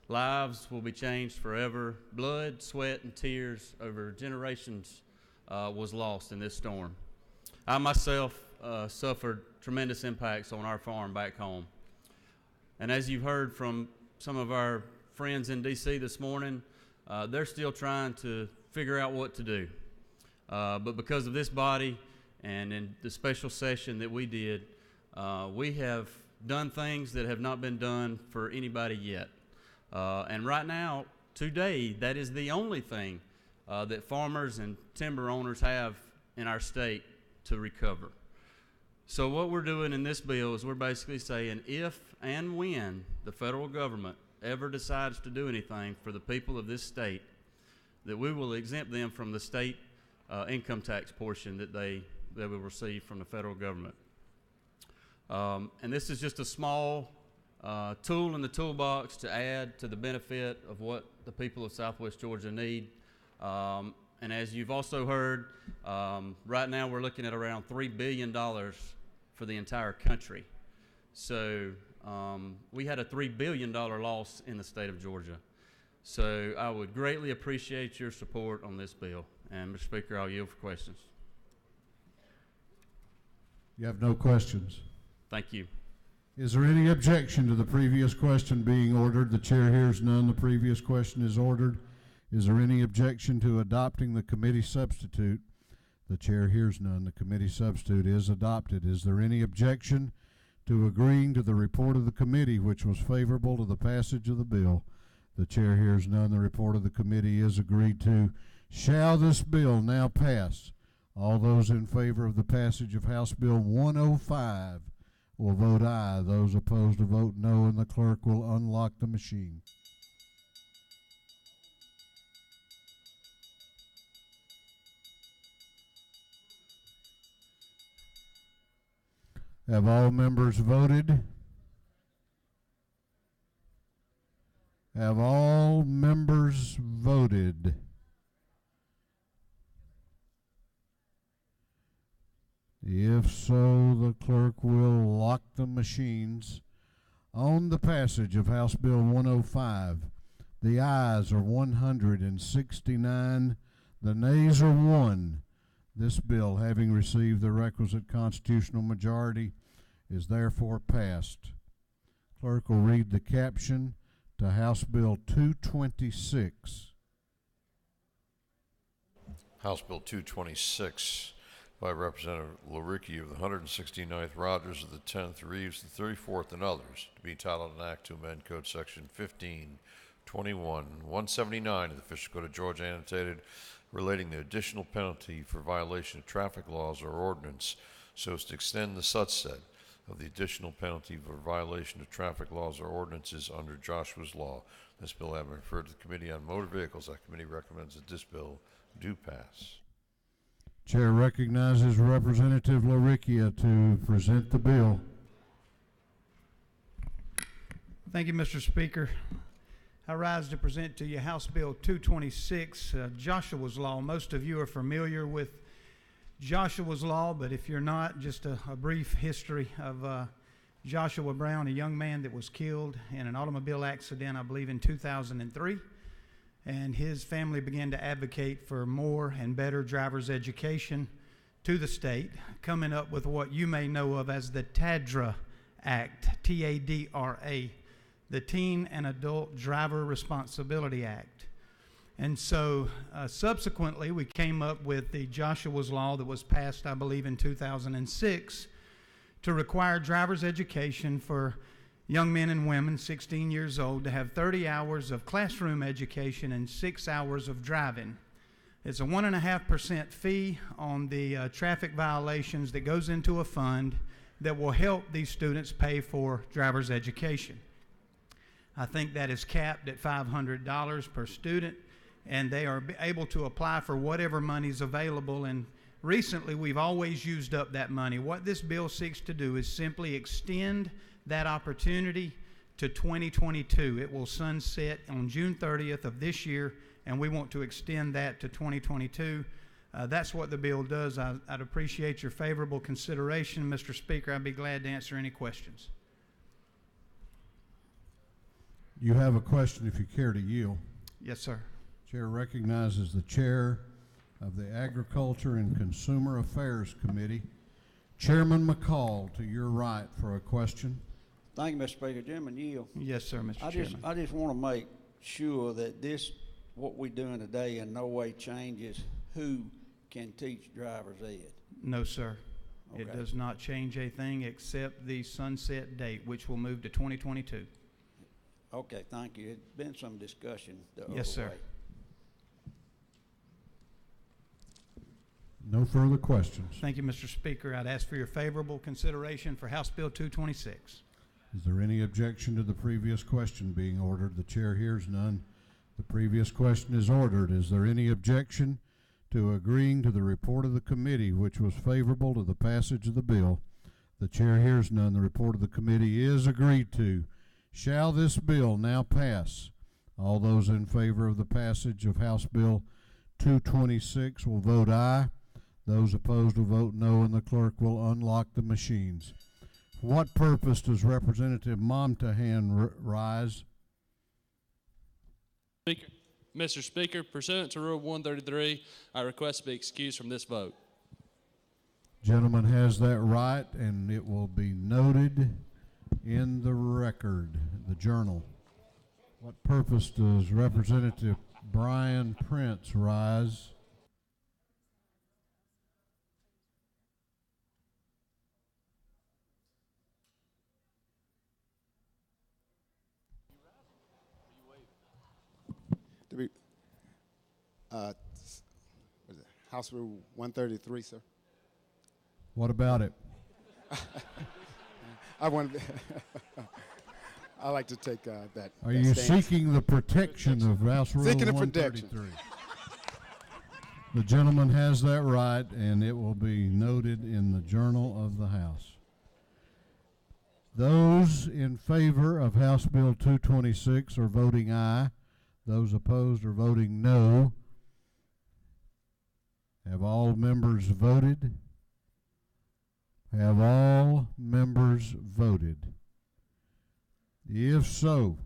lives will be changed forever. Blood, sweat, and tears over generations was lost in this storm. I myself suffered tremendous impacts on our farm back home. And as you've heard from some of our friends in D.C. this morning, they're still trying to figure out what to do. But because of this body and in the special session that we did, we have done things that have not been done for anybody yet. And right now, today, that is the only thing that farmers and timber owners have in our state to recover. So what we're doing in this bill is we're basically saying if and when the federal government ever decides to do anything for the people of this state, that we will exempt them from the state income tax portion that they will receive from the federal government. And this is just a small tool in the toolbox to add to the benefit of what the people of Southwest Georgia need. And as you've also heard, right now we're looking at around $3 billion for the entire country. So we had a $3 billion loss in the state of Georgia. So I would greatly appreciate your support on this bill. And Mr. Speaker, I'll yield for questions. You have no questions. Thank you. Is there any objection to the previous question being ordered? The chair hears none. The previous question is ordered. Is there any objection to adopting the committee substitute? The chair hears none. The committee substitute is adopted. Is there any objection to agreeing to the report of the committee which was favorable to the passage of the bill? The chair hears none. The report of the committee is agreed to. Shall this bill now pass? All those in favor of the passage of House Bill 105 will vote aye. Those opposed will vote no, and the clerk will unlock the machine. Have all members voted? Have all members voted? If so, the clerk will lock the machines. On the passage of House Bill 105, the ayes are 169, the nays are 1. This bill, having received the requisite constitutional majority, is therefore passed. Clerk will read the caption to House Bill 226. House Bill 226 by Representative LaRicci of the 169th, Rogers of the 10th, Reeves the 34th, and others, to be titled an act to amend Code Section 1521-179 of the Official Code of Georgia, annotated, relating the additional penalty for violation of traffic laws or ordinance so as to extend the sunset of the additional penalty for violation of traffic laws or ordinances under Joshua's Law. This bill having been referred to the Committee on Motor Vehicles, that committee recommends that this bill do pass. Chair recognizes Representative LaRiccia to present the bill. Thank you, Mr. Speaker. I rise to present to you House Bill 226, Joshua's Law. Most of you are familiar with Joshua's Law, but if you're not, just a brief history of Joshua Brown, a young man that was killed in an automobile accident, I believe in 2003. And his family began to advocate for more and better driver's education to the state, coming up with what you may know of as the TADRA Act, T-A-D-R-A, the Teen and Adult Driver Responsibility Act. And so subsequently, we came up with the Joshua's Law that was passed, I believe, in 2006 to require driver's education for young men and women 16 years old to have 30 hours of classroom education and 6 hours of driving. It's a 1.5% fee on the traffic violations that goes into a fund that will help these students pay for driver's education. I think that is capped at $500 per student, and they are able to apply for whatever money is available. And recently, we've always used up that money. What this bill seeks to do is simply extend that opportunity to 2022. It will sunset on June 30th of this year, and we want to extend that to 2022. That's what the bill does. I'd appreciate your favorable consideration, Mr. Speaker. I'd be glad to answer any questions. You have a question if you care to yield. Yes, sir. Chair recognizes the chair of the Agriculture and Consumer Affairs Committee, Chairman McCall, to your right for a question. Thank you, Mr. Speaker. Chairman Yield. Yes, sir, Mr. Chairman. I just want to make sure that what we're doing today in no way changes who can teach driver's ed. No, sir. Okay. It does not change a thing except the sunset date, which will move to 2022. Okay, thank you. There's been some discussion the other Yes, sir. way. No further questions. Thank you, Mr. Speaker. I'd ask for your favorable consideration for House Bill 226. Is there any objection to the previous question being ordered? The chair hears none. The previous question is ordered. Is there any objection to agreeing to the report of the committee, which was favorable to the passage of the bill? The chair hears none. The report of the committee is agreed to. Shall this bill now pass? All those in favor of the passage of House Bill 226 will vote aye. Those opposed will vote no, and the clerk will unlock the machines. For what purpose does Representative Momtahan rise? Mr. Speaker, pursuant to Rule 133, I request to be excused from this vote. Gentleman has that right, and it will be noted in the record, the journal. What purpose does Representative Brian Prince rise? To be, what is it? House Rule 133, sir. What about it? I want. I like to take that. Are you seeking the protection of House Rule 133? The gentleman has that right, and it will be noted in the Journal of the House. Those in favor of House Bill 226 are voting aye. Those opposed are voting no. Have all members voted? Have all members voted? If so,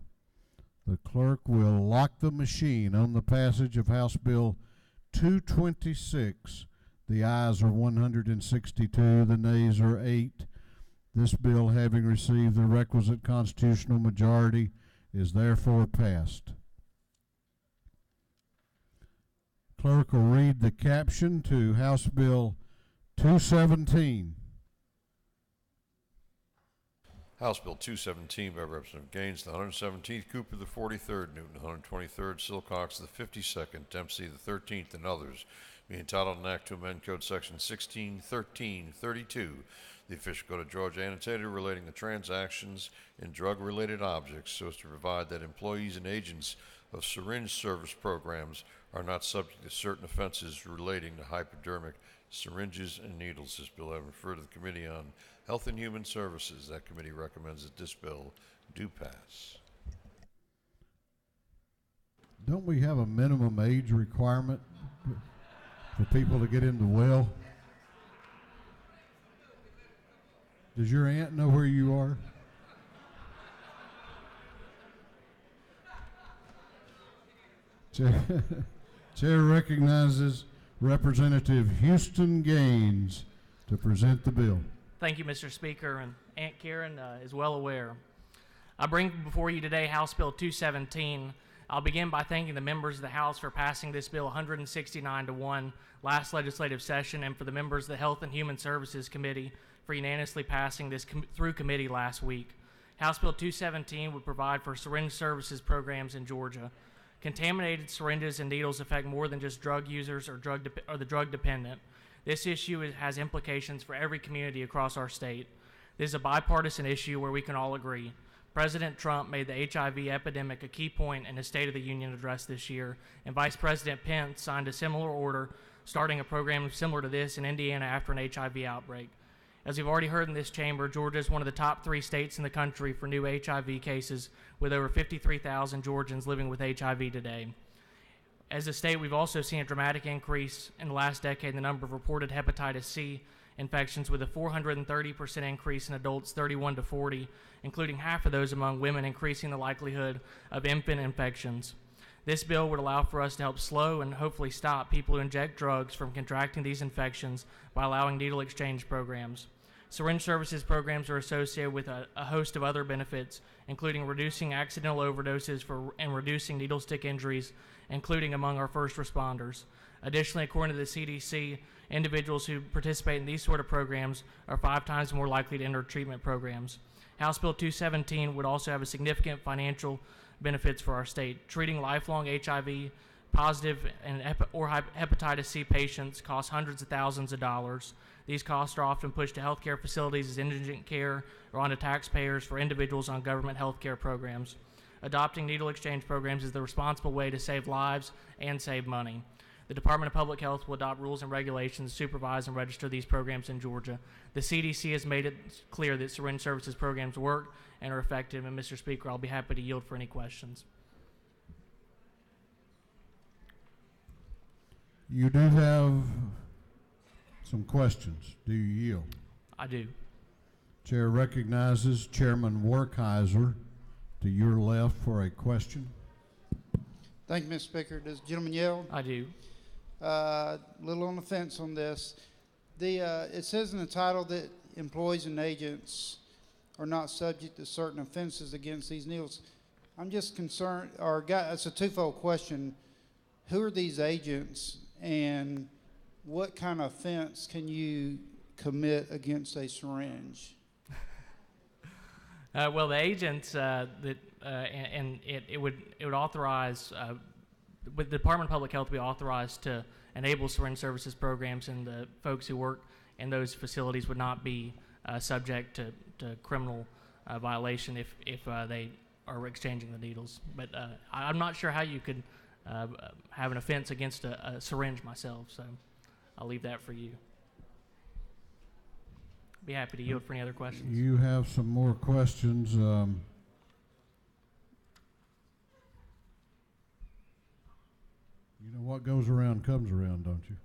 the clerk will lock the machine on the passage of House Bill 226. The ayes are 162, the nays are 8. This bill, having received the requisite constitutional majority, is therefore passed. Clerk will read the caption to House Bill 217. House Bill 217 by Representative Gaines, the 117th, Cooper the 43rd, Newton the 123rd, Silcox the 52nd, Dempsey the 13th, and others, being entitled an act to amend Code Section 161332, the official code of Georgia annotated relating to transactions in drug-related objects, so as to provide that employees and agents of syringe service programs are not subject to certain offenses relating to hypodermic syringes and needles. This bill having referred to the Committee on Health and Human Services. That committee recommends that this bill do pass. Don't we have a minimum age requirement for people to get in the well? Does your aunt know where you are? Chair recognizes Representative Houston Gaines to present the bill. Thank you, Mr. Speaker, and Aunt Karen is well aware. I bring before you today House Bill 217. I'll begin by thanking the members of the House for passing this bill 169-1 last legislative session, and for the members of the Health and Human Services Committee for unanimously passing this through committee last week. House Bill 217 would provide for syringe services programs in Georgia. Contaminated syringes and needles affect more than just drug users or the drug dependent. This issue has implications for every community across our state. This is a bipartisan issue where we can all agree. President Trump made the HIV epidemic a key point in his State of the Union address this year, and Vice President Pence signed a similar order starting a program similar to this in Indiana after an HIV outbreak. As we've already heard in this chamber, Georgia is one of the top 3 states in the country for new HIV cases, with over 53,000 Georgians living with HIV today. As a state, we've also seen a dramatic increase in the last decade in the number of reported hepatitis C infections, with a 430% increase in adults 31 to 40, including half of those among women, increasing the likelihood of infant infections. This bill would allow for us to help slow and hopefully stop people who inject drugs from contracting these infections by allowing needle exchange programs. Syringe services programs are associated with a host of other benefits, including reducing accidental overdoses and reducing needle stick injuries, including among our first responders. Additionally, according to the CDC, individuals who participate in these sort of programs are 5 times more likely to enter treatment programs. House Bill 217 would also have a significant financial benefits for our state. Treating lifelong HIV positive and hepatitis C patients costs hundreds of thousands of dollars. These costs are often pushed to healthcare facilities as indigent care or onto taxpayers for individuals on government healthcare programs. Adopting needle exchange programs is the responsible way to save lives and save money. The Department of Public Health will adopt rules and regulations to supervise and register these programs in Georgia. The CDC has made it clear that syringe services programs work and are effective, and Mr. Speaker, I'll be happy to yield for any questions. You do have some questions. Do you yield? I do. Chair recognizes Chairman Werkheiser to your left for a question. Thank you, Mr. Speaker. Does the gentleman yield? I do. Little on the fence on this. It says in the title that employees and agents are not subject to certain offenses against these needles. I'm just concerned, it's a twofold question. Who are these agents, and what kind of offense can you commit against a syringe? Well, the agents it would authorize with the Department of Public Health to be authorized to enable syringe services programs, and the folks who work in those facilities would not be subject to criminal violation if they are exchanging the needles. But I'm not sure how you could have an offense against a syringe myself, so I'll leave that for you. Be happy to yield for any other questions. You have some more questions. You know what goes around comes around, don't you?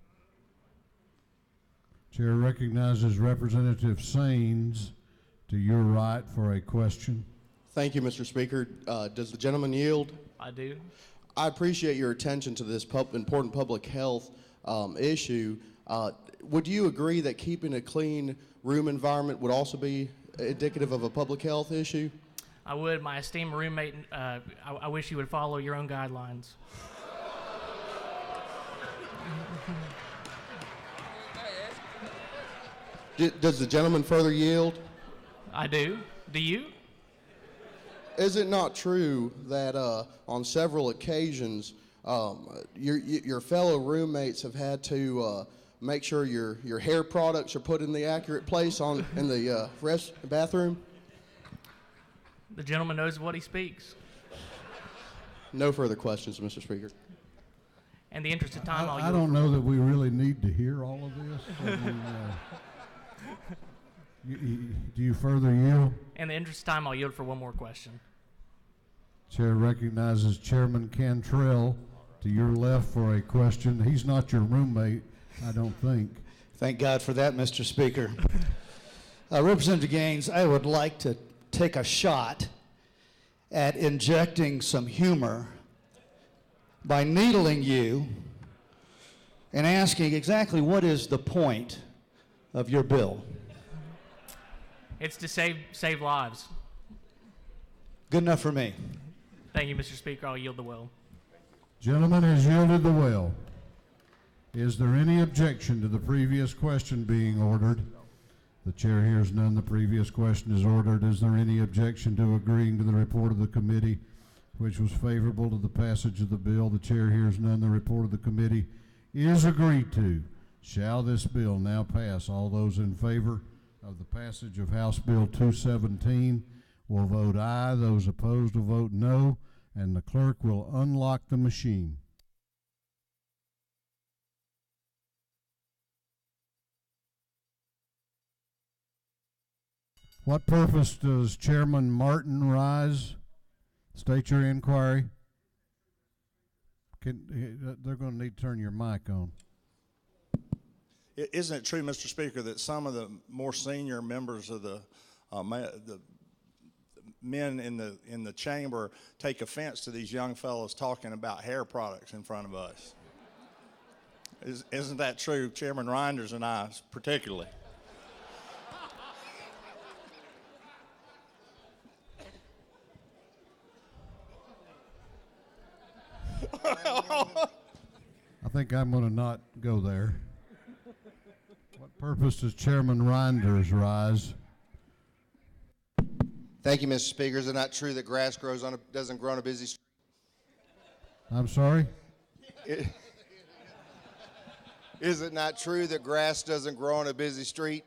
Chair recognizes Representative Saines to your right for a question. Thank you, Mr. Speaker. Does the gentleman yield? I do. I appreciate your attention to this important public health issue. Would you agree that keeping a clean room environment would also be indicative of a public health issue? I would. My esteemed roommate, I wish you would follow your own guidelines. Does the gentleman further yield? I do. Do you? Is it not true that on several occasions your fellow roommates have had to make sure your hair products are put in the accurate place in the bathroom? The gentleman knows what he speaks. No further questions, Mr. Speaker. In the interest of time, I don't know that we really need to hear all of this. I mean, do you further yield? In the interest of time, I'll yield for one more question. Chair recognizes Chairman Cantrell to your left for a question. He's not your roommate, I don't think. Thank God for that, Mr. Speaker. Representative Gaines, I would like to take a shot at injecting some humor by needling you and asking exactly what is the point of your bill. It's to save lives. Good enough for me. Thank you, Mr. Speaker. I'll yield the will. Gentleman has yielded the will. Is there any objection to the previous question being ordered? The chair hears none. The previous question is ordered. Is there any objection to agreeing to the report of the committee, which was favorable to the passage of the bill? The chair hears none. The report of the committee is agreed to. Shall this bill now pass? All those in favor of the passage of House Bill 217 will vote aye. Those opposed will vote no, and the clerk will unlock the machine. What purpose does Chairman Martin rise? State your inquiry. They're going to need to turn your mic on. Isn't it true, Mr. Speaker, that some of the more senior members of the men in the chamber take offense to these young fellows talking about hair products in front of us? Isn't that true, Chairman Reinders and I particularly? I think I'm going to not go there. What purpose does Chairman Reinders rise? Thank you, Mr. Speaker. Is it not true that grass doesn't grow on a busy street? I'm sorry? Is it not true that grass doesn't grow on a busy street?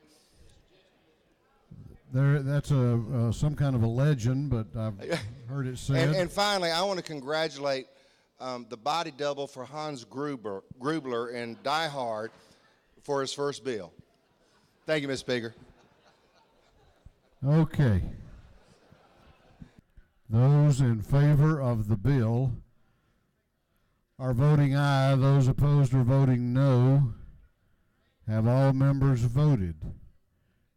That's some kind of a legend, but I've heard it said. And finally, I want to congratulate the body double for Hans Grubler in Die Hard for his first bill. Thank you, Mr. Speaker. Okay. Those in favor of the bill are voting aye. Those opposed are voting no. Have all members voted?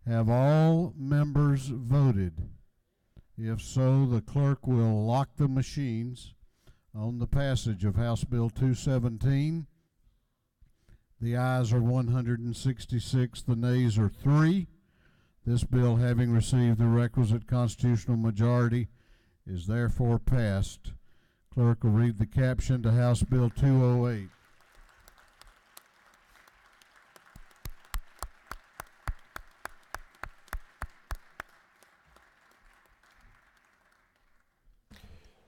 Have all members voted? If so, the clerk will lock the machines on the passage of House Bill 217. The ayes are 166, the nays are 3. This bill, having received the requisite constitutional majority, is therefore passed. Clerk will read the caption to House Bill 208.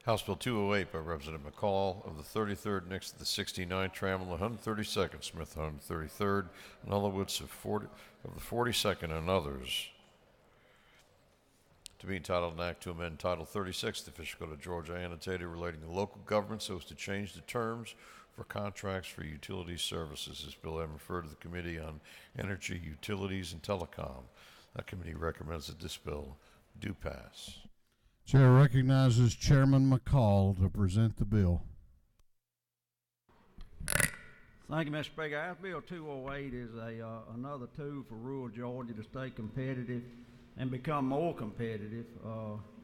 House Bill 208 by Representative McCall of the 33rd, next to the 69th, Trammell, 132nd, Smith, 133rd, and Nullowitz of the 42nd, and others. To be entitled an act to amend Title 36 of the Official Code of Georgia, annotated relating to local government so as to change the terms for contracts for utility services. This bill has been referred to the Committee on Energy, Utilities, and Telecom. That committee recommends that this bill do pass. Chair recognizes Chairman McCall to present the bill. Thank you, Mr. Speaker. House Bill 208 is another tool for rural Georgia to stay competitive and become more competitive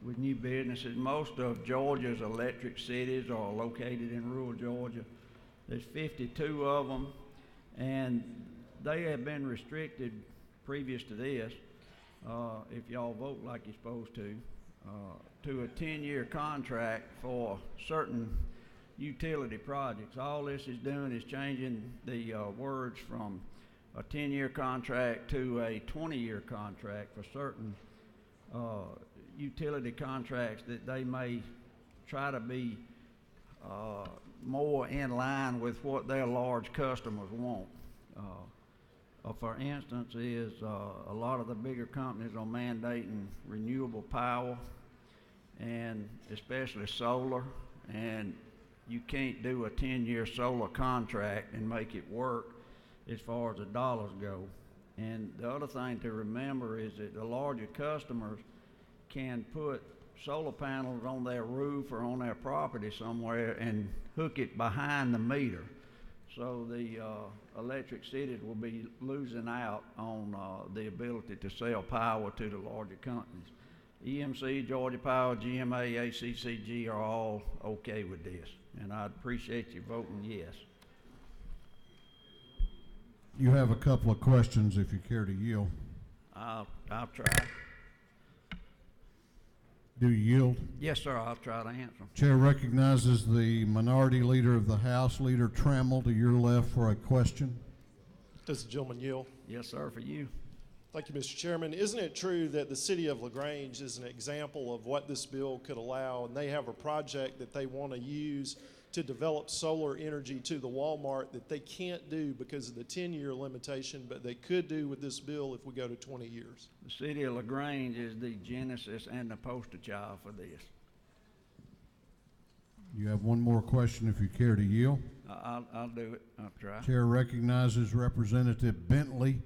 with new businesses. Most of Georgia's electric cities are located in rural Georgia. There's 52 of them, and they have been restricted previous to this if y'all vote like you're supposed to a 10-year contract for certain utility projects. All this is doing is changing the words from a 10-year contract to a 20-year contract for certain utility contracts that they may try to be more in line with what their large customers want. For instance, a lot of the bigger companies are mandating renewable power, and especially solar, and you can't do a 10-year solar contract and make it work as far as the dollars go. And the other thing to remember is that the larger customers can put solar panels on their roof or on their property somewhere and hook it behind the meter. So the electric cities will be losing out on the ability to sell power to the larger companies. EMC, Georgia Power, GMA, ACCG are all okay with this, and I'd appreciate you voting yes. You have a couple of questions if you care to yield. I'll try. Do you yield? Yes, sir, I'll try to answer. Chair recognizes the minority leader of the House, Leader Trammell, to your left for a question. Does the gentleman yield? Yes, sir, for you. Thank you, Mr. Chairman. Isn't it true that the city of LaGrange is an example of what this bill could allow, and they have a project that they want to use to develop solar energy to the Walmart that they can't do because of the 10-year limitation, but they could do with this bill if we go to 20 years? The city of LaGrange is the genesis and the poster child for this. You have one more question if you care to yield. I'll do it. I'll try. Chair recognizes Representative Bentley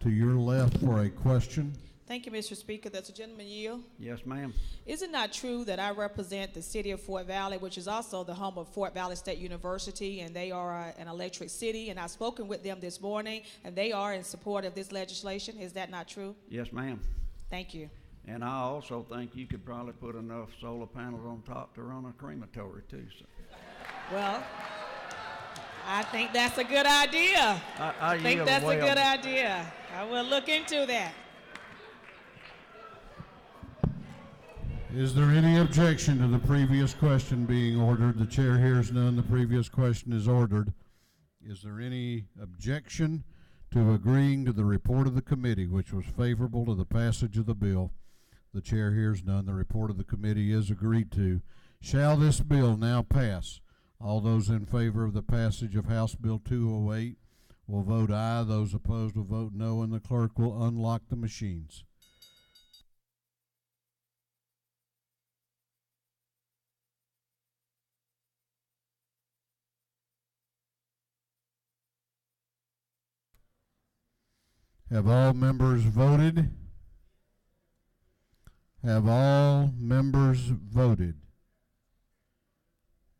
to your left for a question. Thank you, Mr. Speaker. Does the gentleman yield? Yes, ma'am. Is it not true that I represent the city of Fort Valley, which is also the home of Fort Valley State University, and they are an electric city, and I've spoken with them this morning, and they are in support of this legislation. Is that not true? Yes, ma'am. Thank you. And I also think you could probably put enough solar panels on top to run a crematory, too. So. Well, I think that's a good idea. I think that's a good idea. I will look into that. Is there any objection to the previous question being ordered? The chair hears none. The previous question is ordered. Is there any objection to agreeing to the report of the committee, which was favorable to the passage of the bill? The chair hears none. The report of the committee is agreed to. Shall this bill now pass? All those in favor of the passage of House Bill 208 will vote aye. Those opposed will vote no, and the clerk will unlock the machines. Have all members voted? Have all members voted?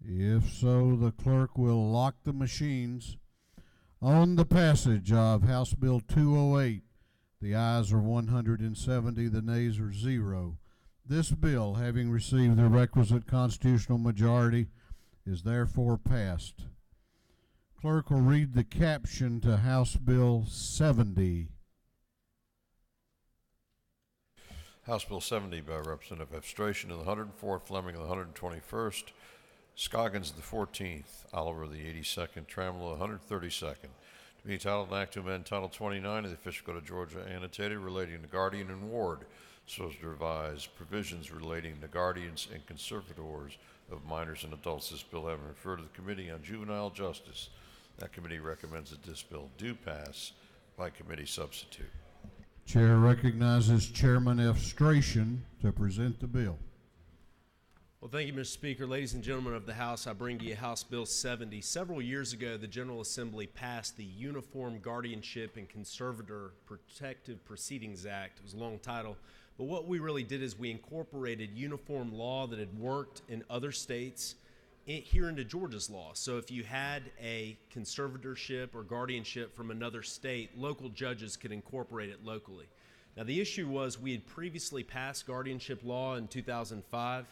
If so, the clerk will lock the machines. On the passage of House Bill 208, the ayes are 170, the nays are 0. This bill, having received the requisite constitutional majority, is therefore passed. Clerk will read the caption to House Bill 70. House Bill 70 by Representative Efstration of the 104th, Fleming of the 121st, Scoggins of the 14th, Oliver of the 82nd, Trammell of the 132nd. To be entitled an act to amend Title 29 of the Official Code of Georgia annotated relating to guardian and ward, so as to revise provisions relating to guardians and conservators of minors and adults. This bill having referred to the Committee on Juvenile Justice. That committee recommends that this bill do pass by committee substitute. Chair recognizes Chairman Efstration to present the bill. Well, thank you, Mr. Speaker. Ladies and gentlemen of the House, I bring to you House Bill 70. Several years ago, the General Assembly passed the Uniform Guardianship and Conservator Protective Proceedings Act. It was a long title, but what we really did is we incorporated uniform law that had worked in other states here into Georgia's law. So if you had a conservatorship or guardianship from another state, local judges could incorporate it locally. Now the issue was we had previously passed guardianship law in 2005,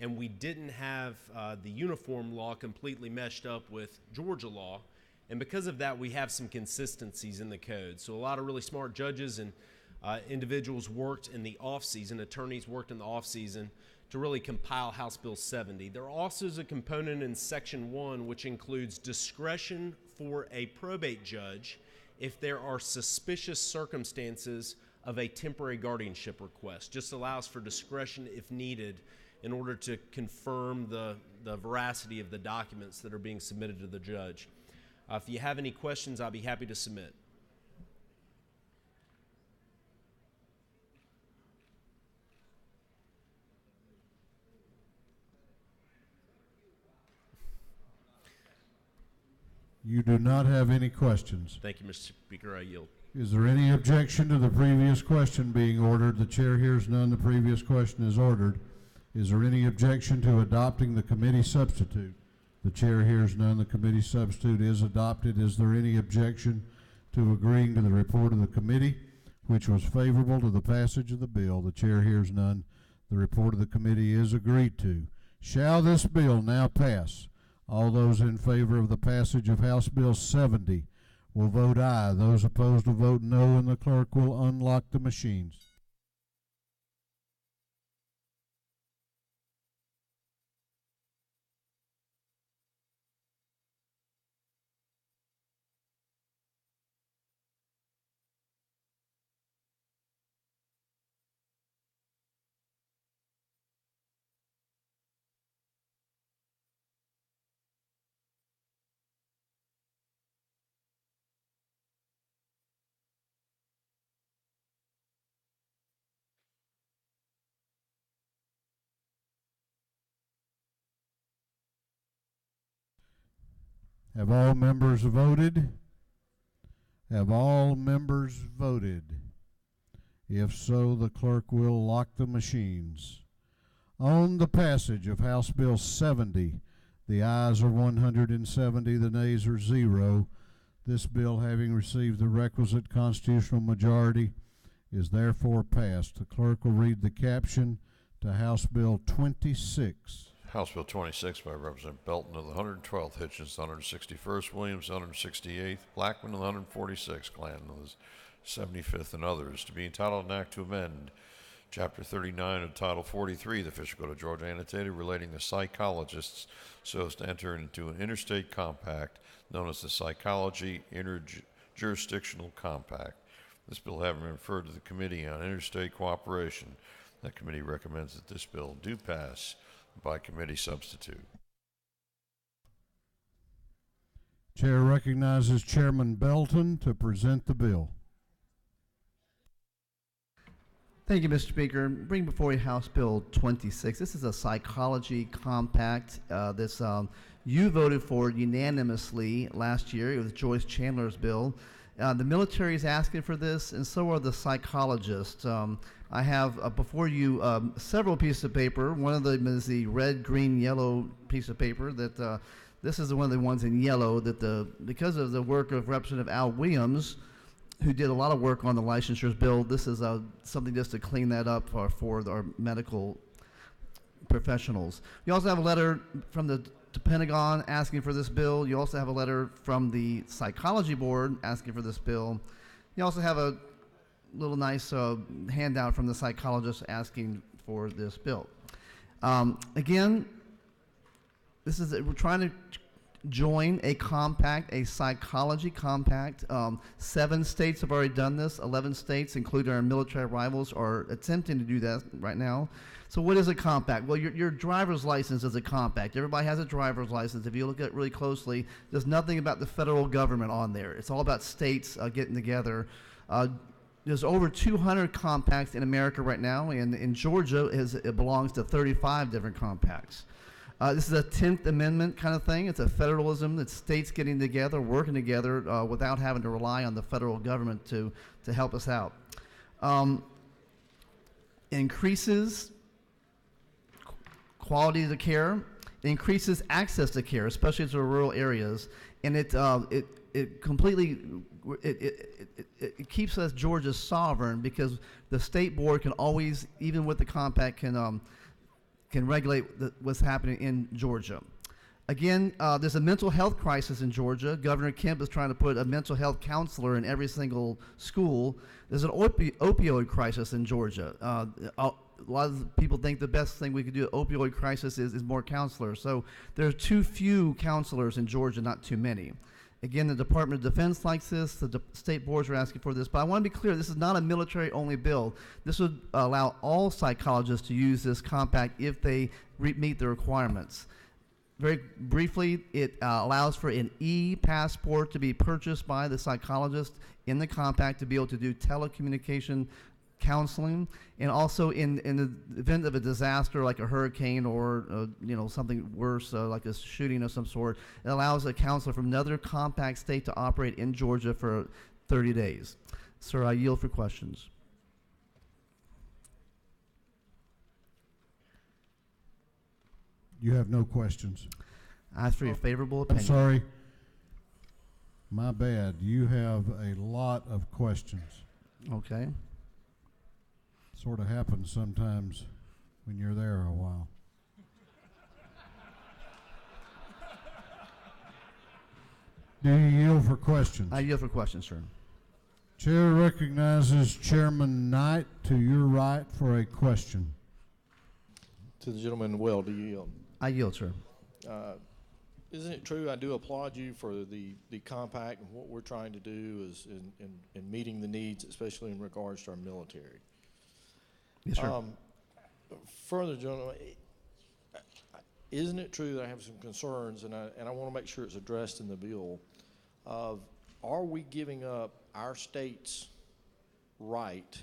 and we didn't have the uniform law completely meshed up with Georgia law, and because of that we have some consistencies in the code. So a lot of really smart judges and Individuals worked in the off-season, attorneys worked in the off-season to really compile House Bill 70. There also is a component in Section 1 which includes discretion for a probate judge if there are suspicious circumstances of a temporary guardianship request. Just allows for discretion if needed in order to confirm the veracity of the documents that are being submitted to the judge. If you have any questions, I'll be happy to submit. You do not have any questions. Thank you, Mr. Speaker. I yield. Is there any objection to the previous question being ordered? The chair hears none. The previous question is ordered. Is there any objection to adopting the committee substitute? The chair hears none. The committee substitute is adopted. Is there any objection to agreeing to the report of the committee, which was favorable to the passage of the bill? The chair hears none. The report of the committee is agreed to. Shall this bill now pass? All those in favor of the passage of House Bill 70 will vote aye. Those opposed will vote no, and the clerk will unlock the machines. Have all members voted? Have all members voted? If so, the clerk will lock the machines. On the passage of House Bill 70, the ayes are 170, the nays are 0. This bill, having received the requisite constitutional majority, is therefore passed. The clerk will read the caption to House Bill 26. House Bill 26 by Representative Belton of the 112th, Hitchens, the 161st, Williams, the 168th, Blackman of the 146th, Clanton of the 75th, and others, to be entitled an act to amend Chapter 39 of Title 43 of the Official Code of Georgia Annotated relating to psychologists so as to enter into an interstate compact known as the Psychology Interjurisdictional Compact. This bill having been referred to the Committee on Interstate Cooperation, that committee recommends that this bill do pass by committee substitute. Chair recognizes Chairman Belton to present the bill. Thank you, Mr. Speaker. Bring before you House Bill 26. This is a psychology compact. You voted for unanimously last year. It was Joyce Chandler's bill. The military is asking for this, and so are the psychologists. I have before you several pieces of paper. One of them is the red, green, yellow piece of paper. That this is one of the ones in yellow. That because of the work of Representative Al Williams, who did a lot of work on the licensures bill, this is something just to clean that up for our medical professionals. You also have a letter from the Pentagon asking for this bill. You also have a letter from the Psychology Board asking for this bill. You also have a little nice handout from the psychologists asking for this bill. Again, we're trying to join a compact, a psychology compact. 7 states have already done this. 11 states, including our military rivals, are attempting to do that right now. So what is a compact? Well, your driver's license is a compact. Everybody has a driver's license. If you look at it really closely, there's nothing about the federal government on there. It's all about states getting together. There's over 200 compacts in America right now, and in Georgia, it belongs to 35 different compacts. This is a 10th Amendment kind of thing. It's a federalism. It's states getting together, working together without having to rely on the federal government to help us out. Increases quality of the care. It increases access to care, especially to rural areas, and it completely it keeps us Georgia sovereign because the state board can always, even with the compact, can regulate what's happening in Georgia. Again, there's a mental health crisis in Georgia. Governor Kemp is trying to put a mental health counselor in every single school. There's an opioid crisis in Georgia. A lot of people think the best thing we could do at opioid crisis is more counselors. So there are too few counselors in Georgia, not too many. Again, the Department of Defense likes this. The state boards are asking for this. But I want to be clear, this is not a military-only bill. This would allow all psychologists to use this compact if they meet the requirements. Very briefly, it allows for an e-passport to be purchased by the psychologist in the compact to be able to do telecommunication counseling, and also in the event of a disaster like a hurricane or something worse like a shooting of some sort, it allows a counselor from another compact state to operate in Georgia for 30 days. Sir, I yield for questions. You have no questions. I ask for your favorable I'm opinion. sorry. My bad. You have a lot of questions. Okay. Sort of happens sometimes when you're there a while. Do you yield for questions? I yield for questions, sir. Chair recognizes Chairman Knight to your right for a question. To the gentleman, well, do you yield? I yield, sir. Isn't it true? I do applaud you for the compact, and what we're trying to do is in meeting the needs, especially in regards to our military. Yes, sir. Further, gentlemen, isn't it true that I have some concerns, and I want to make sure it's addressed in the bill, of are we giving up our state's right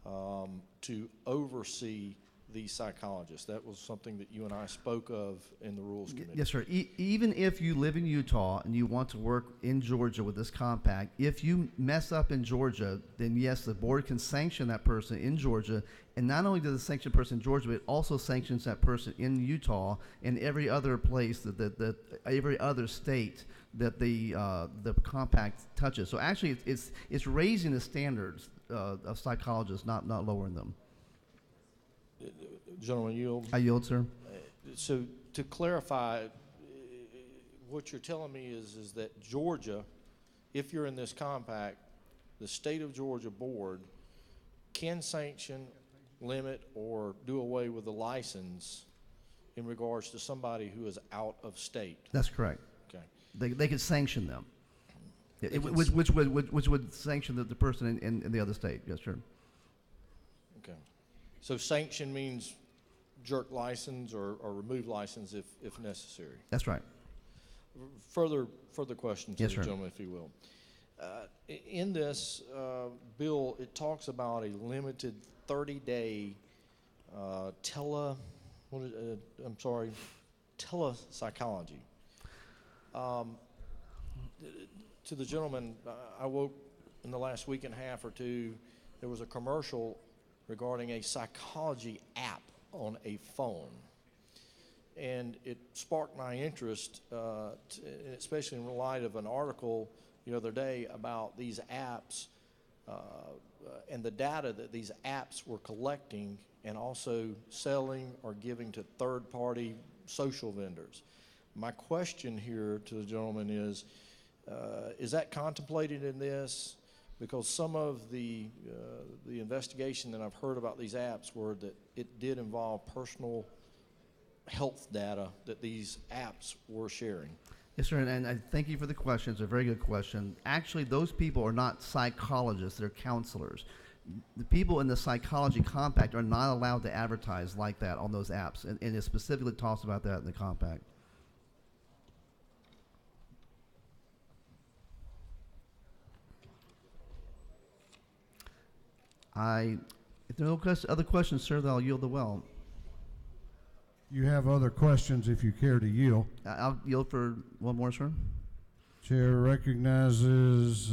to oversee these psychologists? That was something that you and I spoke of in the Rules Committee. Yes, sir. Even if you live in Utah and you want to work in Georgia with this compact, if you mess up in Georgia, then yes, the board can sanction that person in Georgia. And not only does it sanction a person in Georgia, but it also sanctions that person in Utah and every other place that every other state that the compact touches. So actually, it's raising the standards of psychologists, not lowering them. Gentleman, yield. I yield, sir. So to clarify, what you're telling me is that Georgia, if you're in this compact, the state of Georgia board can sanction, limit, or do away with the license in regards to somebody who is out of state. That's correct. Okay. They could sanction them, which would sanction the person in the other state. Yes, sir. Okay. So sanction means jerk license or remove license if necessary. That's right. Further questions, yes, to sir. the gentleman, if you will. In this bill, it talks about a limited 30-day telepsychology. To the gentleman, I woke in the last week and a half or two, there was a commercial regarding a psychology app on a phone. And it sparked my interest, especially in light of an article the other day about these apps and the data that these apps were collecting and also selling or giving to third-party social vendors. My question here to the gentleman is that contemplated in this? Because some of the investigation that I've heard about these apps were that it did involve personal health data that these apps were sharing. Yes, sir, and I thank you for the question. It's a very good question. Actually, those people are not psychologists. They're counselors. The people in the psychology compact are not allowed to advertise like that on those apps, and it specifically talks about that in the compact. If there are no other questions, sir, then I'll yield the well. You have other questions if you care to yield. I'll yield for one more, sir. Chair recognizes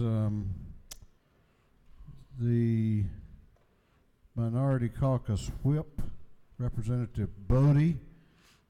the Minority Caucus Whip, Representative Bodie,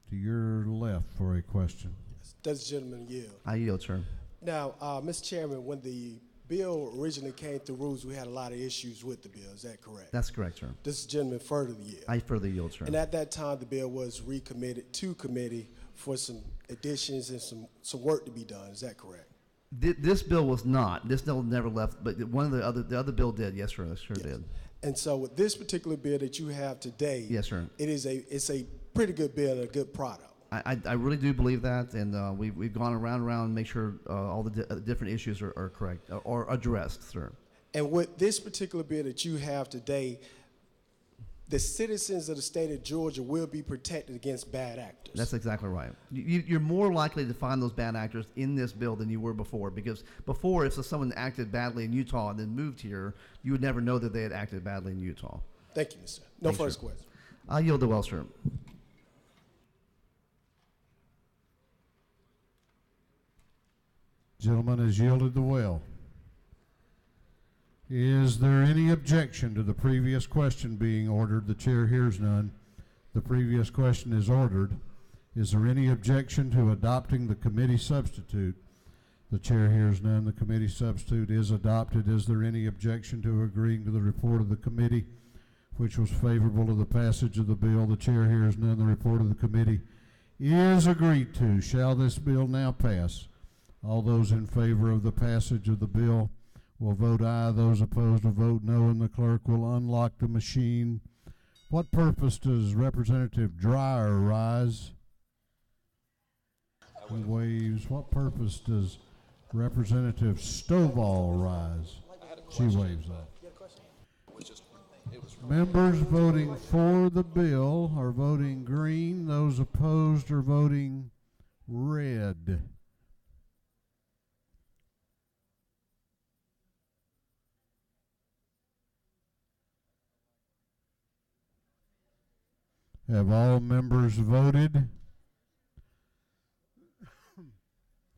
to your left for a question. Does the gentleman yield? I yield, sir. Now, Mr. Chairman, when the bill originally came through rules, we had a lot of issues with the bill. Is that correct? That's correct, sir. This gentleman further yield. I further yield, sir. And at that time, the bill was recommitted to committee for some additions and some work to be done. Is that correct? This bill was not. This bill never left, but one of the other bill did. Yes, sir. It sure did. And so with this particular bill that you have today, Yes, sir. It's a pretty good bill and a good product. I really do believe that, and we've gone around and make sure all the different issues are correct or addressed, sir. And with this particular bill that you have today, the citizens of the state of Georgia will be protected against bad actors. That's exactly right. You're more likely to find those bad actors in this bill than you were before, because before, if someone acted badly in Utah and then moved here, you would never know that they had acted badly in Utah. Thank you, Mr. No Thanks, further sir. questions. I yield the well, sir. Gentleman has yielded the well. Is there any objection to the previous question being ordered? The chair hears none. The previous question is ordered. Is there any objection to adopting the committee substitute? The chair hears none. The committee substitute is adopted. Is there any objection to agreeing to the report of the committee, which was favorable to the passage of the bill? The chair hears none. The report of the committee is agreed to. Shall this bill now pass? All those in favor of the passage of the bill will vote aye. Those opposed will vote no, and the clerk will unlock the machine. What purpose does Representative Dreyer rise? He waves. What purpose does Representative Stovall rise? She waves that. Members voting for the bill are voting green. Those opposed are voting red. Have all members voted?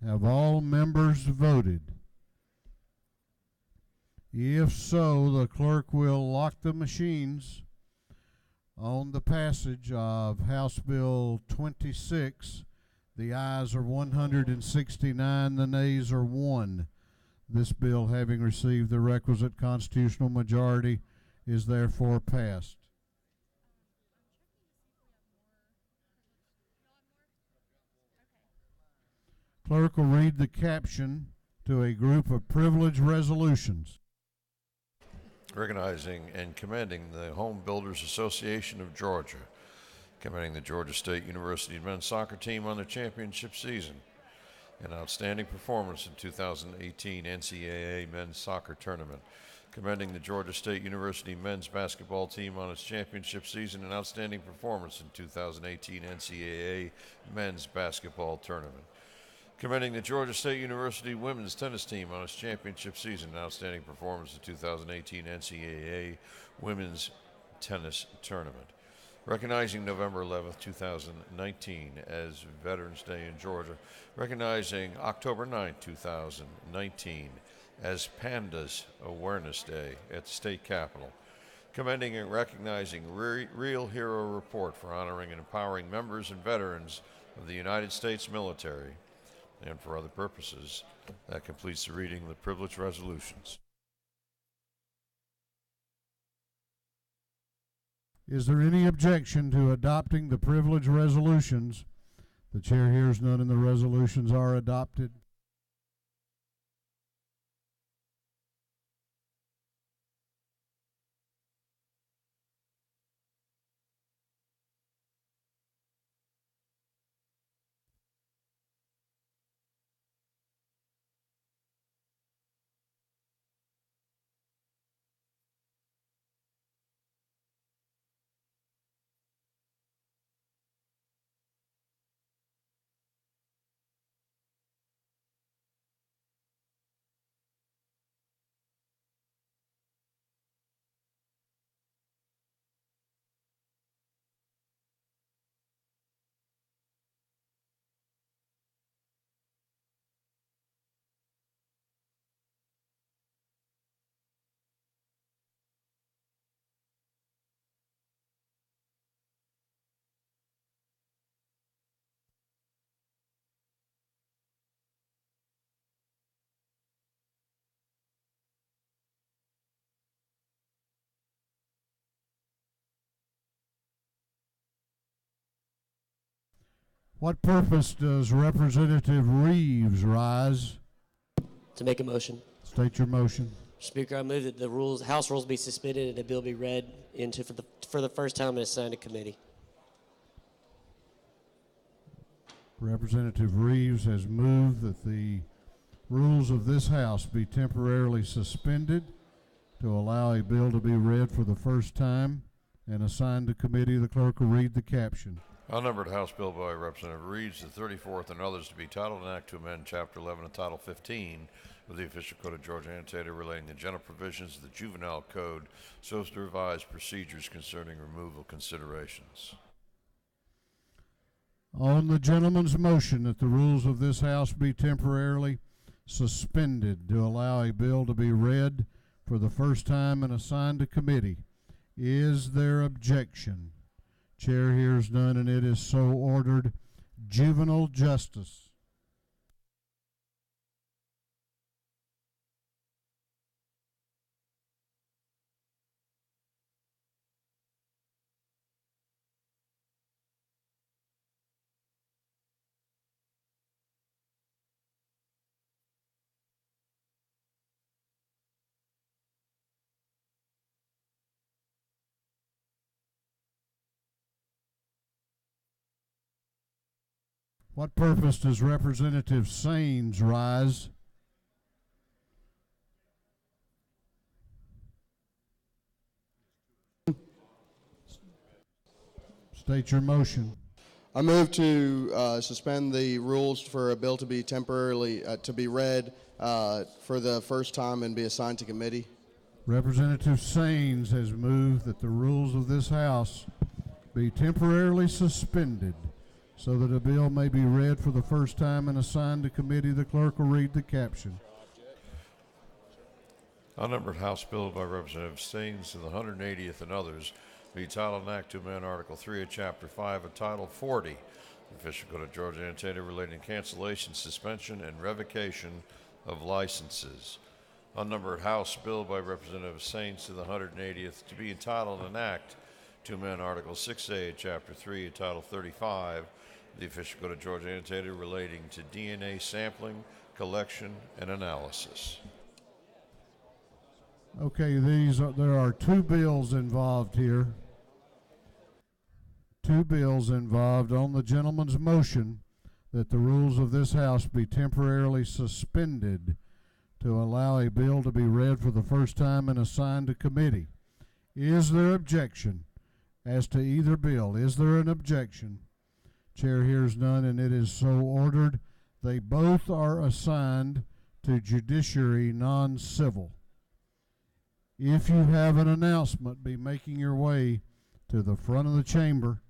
Have all members voted? If so, the clerk will lock the machines on the passage of House Bill 26. The ayes are 169, the nays are 1. This bill, having received the requisite constitutional majority, is therefore passed. Clerk will read the caption to a group of privileged resolutions. Recognizing and commending the Home Builders Association of Georgia, commending the Georgia State University men's soccer team on their championship season, an outstanding performance in 2018 NCAA men's soccer tournament, commending the Georgia State University men's basketball team on its championship season, an outstanding performance in 2018 NCAA men's basketball tournament, commending the Georgia State University women's tennis team on its championship season, an outstanding performance in 2018 NCAA women's tennis tournament. Recognizing November 11th, 2019 as Veterans Day in Georgia. Recognizing October 9th, 2019 as Pandas Awareness Day at the state capitol. Commending and recognizing Real Hero Report for honoring and empowering members and veterans of the United States military. And for other purposes, that completes the reading of the privileged resolutions. Is there any objection to adopting the privileged resolutions? The chair hears none, and the resolutions are adopted. What purpose does Representative Reeves rise? To make a motion. State your motion. Speaker, I move that the rules, House rules be suspended and the bill be read into for the first time and assigned to committee. Representative Reeves has moved that the rules of this House be temporarily suspended to allow a bill to be read for the first time and assigned to committee. The clerk will read the caption. Unnumbered House Bill by Representative Reeves, the 34th, and others to be titled an act to amend Chapter 11 of Title 15 of the Official Code of Georgia annotated relating to general provisions of the Juvenile Code so as to revise procedures concerning removal considerations. On the gentleman's motion that the rules of this House be temporarily suspended to allow a bill to be read for the first time and assigned to committee, is there objection? Chair hears none, and it is so ordered. Juvenile justice. What purpose does Representative Saines rise? State your motion. I move to suspend the rules for a bill to be temporarily to be read for the first time and be assigned to committee. Representative Saines has moved that the rules of this House be temporarily suspended so that a bill may be read for the first time and assigned to committee. The clerk will read the caption. Unnumbered House Bill by Representative Saines to the 180th and others be titled an act to amend Article 3 of Chapter 5 of Title 40, the Official Code of Georgia annotated relating to cancellation, suspension, and revocation of licenses. Unnumbered House Bill by Representative Saines to the 180th to be entitled an act to amend Article 6A of Chapter 3 of Title 35 the Official Code of Georgia annotated relating to DNA sampling, collection, and analysis. Okay, there are two bills involved here. Two bills involved. On the gentleman's motion that the rules of this House be temporarily suspended to allow a bill to be read for the first time and assigned to committee. Is there objection as to either bill? Is there an objection? Chair hears none, and it is so ordered. They both are assigned to Judiciary Non-Civil. If you have an announcement, be making your way to the front of the chamber.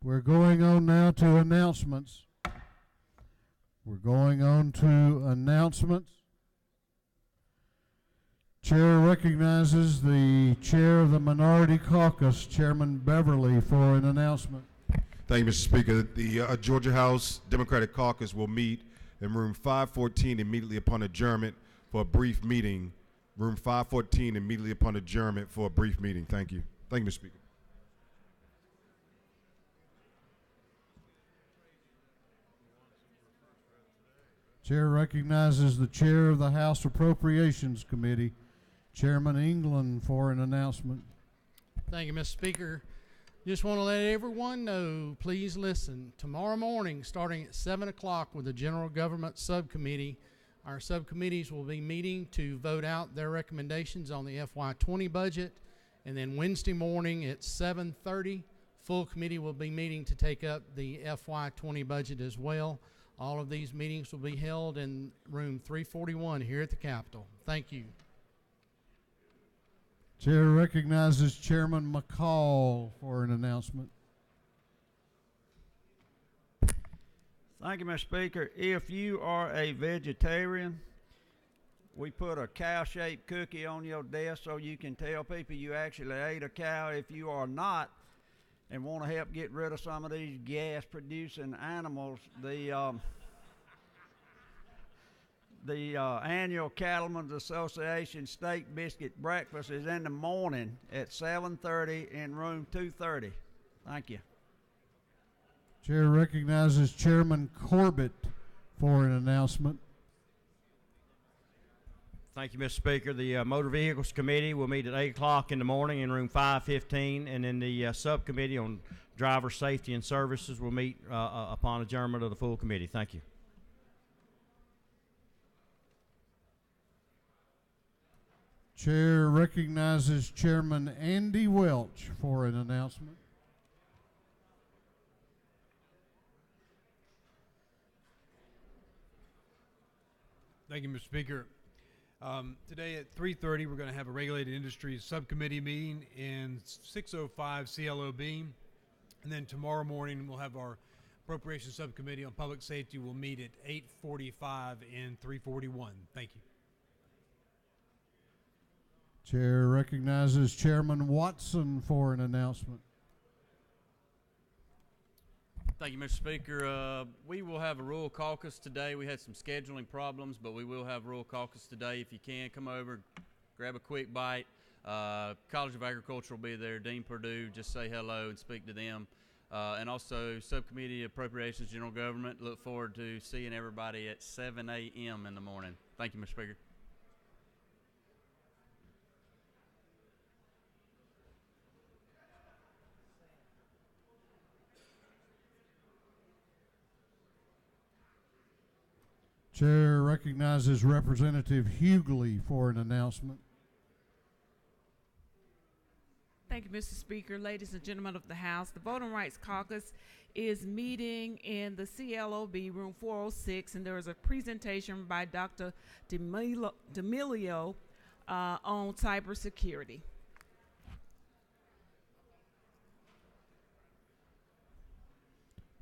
We're going on now to announcements. Chair recognizes the chair of the Minority Caucus, Chairman Beverly, for an announcement. Thank you, Mr. Speaker. The Georgia House Democratic Caucus will meet in room 514 immediately upon adjournment for a brief meeting. Room 514 immediately upon adjournment for a brief meeting. Thank you. Thank you, Mr. Speaker. Chair recognizes the chair of the House Appropriations Committee, Chairman England, for an announcement. Thank you, Mr. Speaker. Just want to let everyone know, please listen. Tomorrow morning, starting at 7 o'clock with the General Government Subcommittee, our subcommittees will be meeting to vote out their recommendations on the FY20 budget. And then Wednesday morning at 7:30, full committee will be meeting to take up the FY20 budget as well. All of these meetings will be held in room 341 here at the Capitol. Thank you. Chair recognizes Chairman McCall for an announcement. Thank you, Mr. Speaker. If you are a vegetarian, we put a cow-shaped cookie on your desk so you can tell people you actually ate a cow. If you are not and want to help get rid of some of these gas-producing animals, the annual Cattlemen's Association Steak Biscuit Breakfast is in the morning at 7:30 in room 230. Thank you. Chair recognizes Chairman Corbett for an announcement. Thank you, Mr. Speaker. The Motor Vehicles Committee will meet at 8 o'clock in the morning in room 515, and then the Subcommittee on Driver Safety and Services will meet upon adjournment of the full committee. Thank you. Chair recognizes Chairman Andy Welch for an announcement. Thank you, Mr. Speaker. Today at 3:30, we're going to have a Regulated Industries Subcommittee meeting in 605 CLOB. And then tomorrow morning, we'll have our Appropriations Subcommittee on Public Safety. We'll meet at 8:45 in 341. Thank you. Chair recognizes Chairman Watson for an announcement. Thank you, Mr. Speaker. We will have a rural caucus today. We had some scheduling problems, but we will have a rural caucus today. If you can, come over, grab a quick bite. College of Agriculture will be there. Dean Perdue, just say hello and speak to them. And also, Subcommittee Appropriations General Government. Look forward to seeing everybody at 7 a.m. in the morning. Thank you, Mr. Speaker. Chair recognizes Representative Hughley for an announcement. Thank you, Mr. Speaker. Ladies and gentlemen of the House, the Voting Rights Caucus is meeting in the CLOB room 406, and there is a presentation by Dr. D'Amelio on cybersecurity.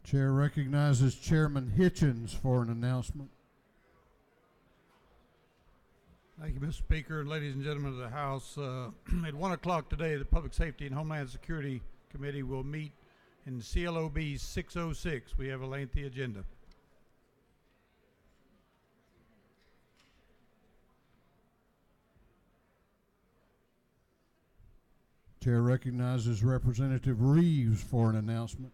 Chair recognizes Chairman Hitchens for an announcement. Thank you, Mr. Speaker. Ladies and gentlemen of the House, at 1 o'clock today, the Public Safety and Homeland Security Committee will meet in CLOB 606. We have a lengthy agenda. Chair recognizes Representative Reeves for an announcement.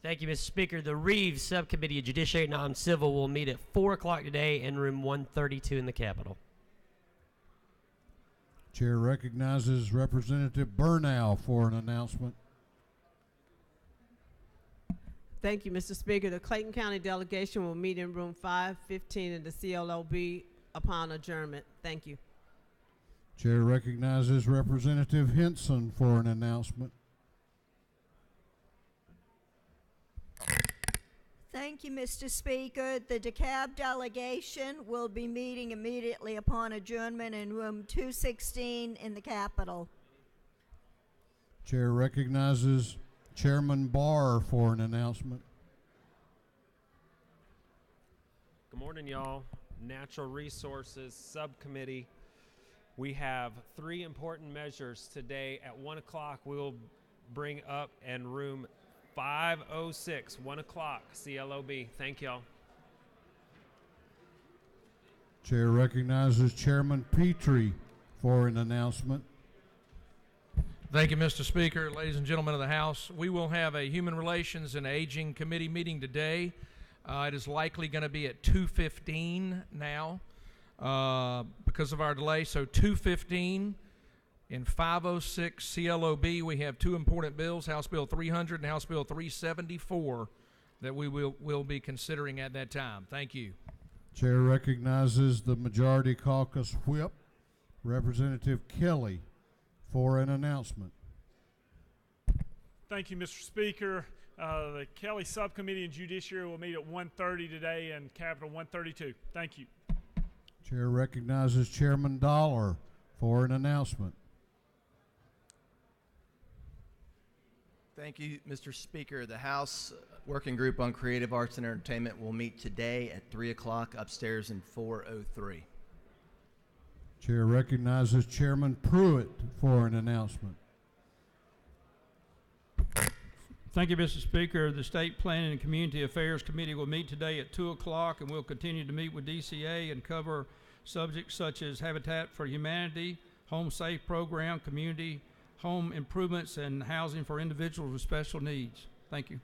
Thank you, Mr. Speaker. The Reeves Subcommittee of Judiciary and Non-Civil will meet at 4 o'clock today in room 132 in the Capitol. Chair recognizes Representative Burnow for an announcement. Thank you, Mr. Speaker. The Clayton County delegation will meet in room 515 in the CLOB upon adjournment. Thank you. Chair recognizes Representative Henson for an announcement. Thank you, Mr. Speaker. The DeKalb delegation will be meeting immediately upon adjournment in room 216 in the Capitol. Chair recognizes Chairman Barr for an announcement. Good morning, y'all. Natural Resources Subcommittee. We have 3 important measures today. At 1 o'clock, we will bring up in room 506, 1 o'clock, CLOB. Thank y'all. Chair recognizes Chairman Petrie for an announcement. Thank you, Mr. Speaker. Ladies and gentlemen of the House, we will have a Human Relations and Aging Committee meeting today. It is likely going to be at 2:15 now because of our delay. So 2:15 in 506 CLOB, we have 2 important bills, House Bill 300 and House Bill 374, that we will be considering at that time. Thank you. Chair recognizes the Majority Caucus Whip, Representative Kelly, for an announcement. Thank you, Mr. Speaker. The Kelly Subcommittee and Judiciary will meet at 1:30 today in Capitol 132. Thank you. Chair recognizes Chairman Dollar for an announcement. Thank you, Mr. Speaker. The House Working Group on Creative Arts and Entertainment will meet today at 3 o'clock upstairs in 403. Chair recognizes Chairman Pruitt for an announcement. Thank you, Mr. Speaker. The State Planning and Community Affairs Committee will meet today at 2 o'clock, and we'll continue to meet with DCA and cover subjects such as Habitat for Humanity, Home Safe Program, community home improvements, and housing for individuals with special needs. Thank you.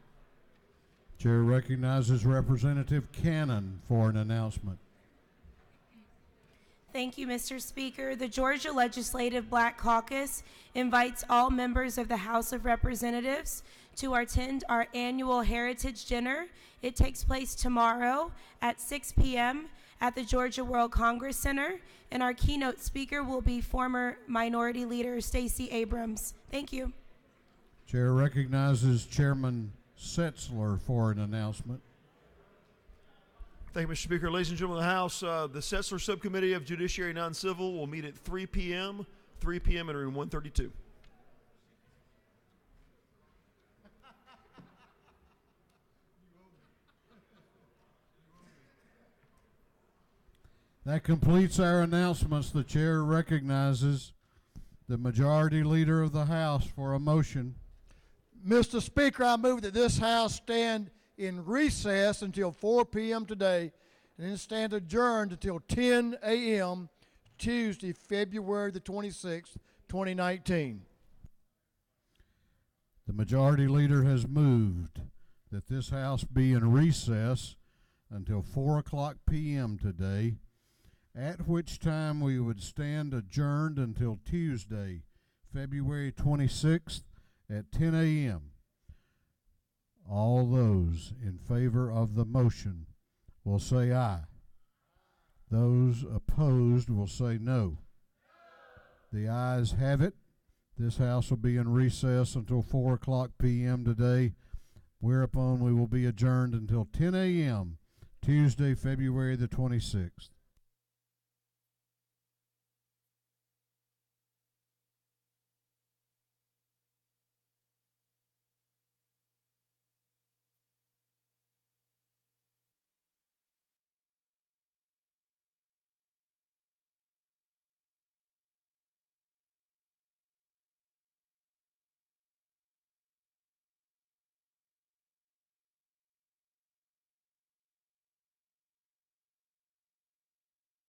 Chair recognizes Representative Cannon for an announcement. Thank you, Mr. Speaker. The Georgia Legislative Black Caucus invites all members of the House of Representatives to attend our annual Heritage Dinner. It takes place tomorrow at 6 p.m. at the Georgia World Congress Center, and our keynote speaker will be former Minority Leader Stacey Abrams. Thank you. Chair recognizes Chairman Setzler for an announcement. Thank you, Mr. Speaker. Ladies and gentlemen of the House, the Setzler Subcommittee of Judiciary Non-Civil will meet at 3 p.m. in room 132. That completes our announcements. The chair recognizes the Majority Leader of the House for a motion. Mr. Speaker, I move that this House stand in recess until 4 p.m. today and then stand adjourned until 10 a.m. Tuesday, February the 26th, 2019. The Majority Leader has moved that this House be in recess until 4 o'clock p.m. today, at which time we would stand adjourned until Tuesday, February 26th at 10 a.m. All those in favor of the motion will say aye. Those opposed will say no. The ayes have it. This House will be in recess until 4 o'clock p.m. today, whereupon we will be adjourned until 10 a.m. Tuesday, February the 26th.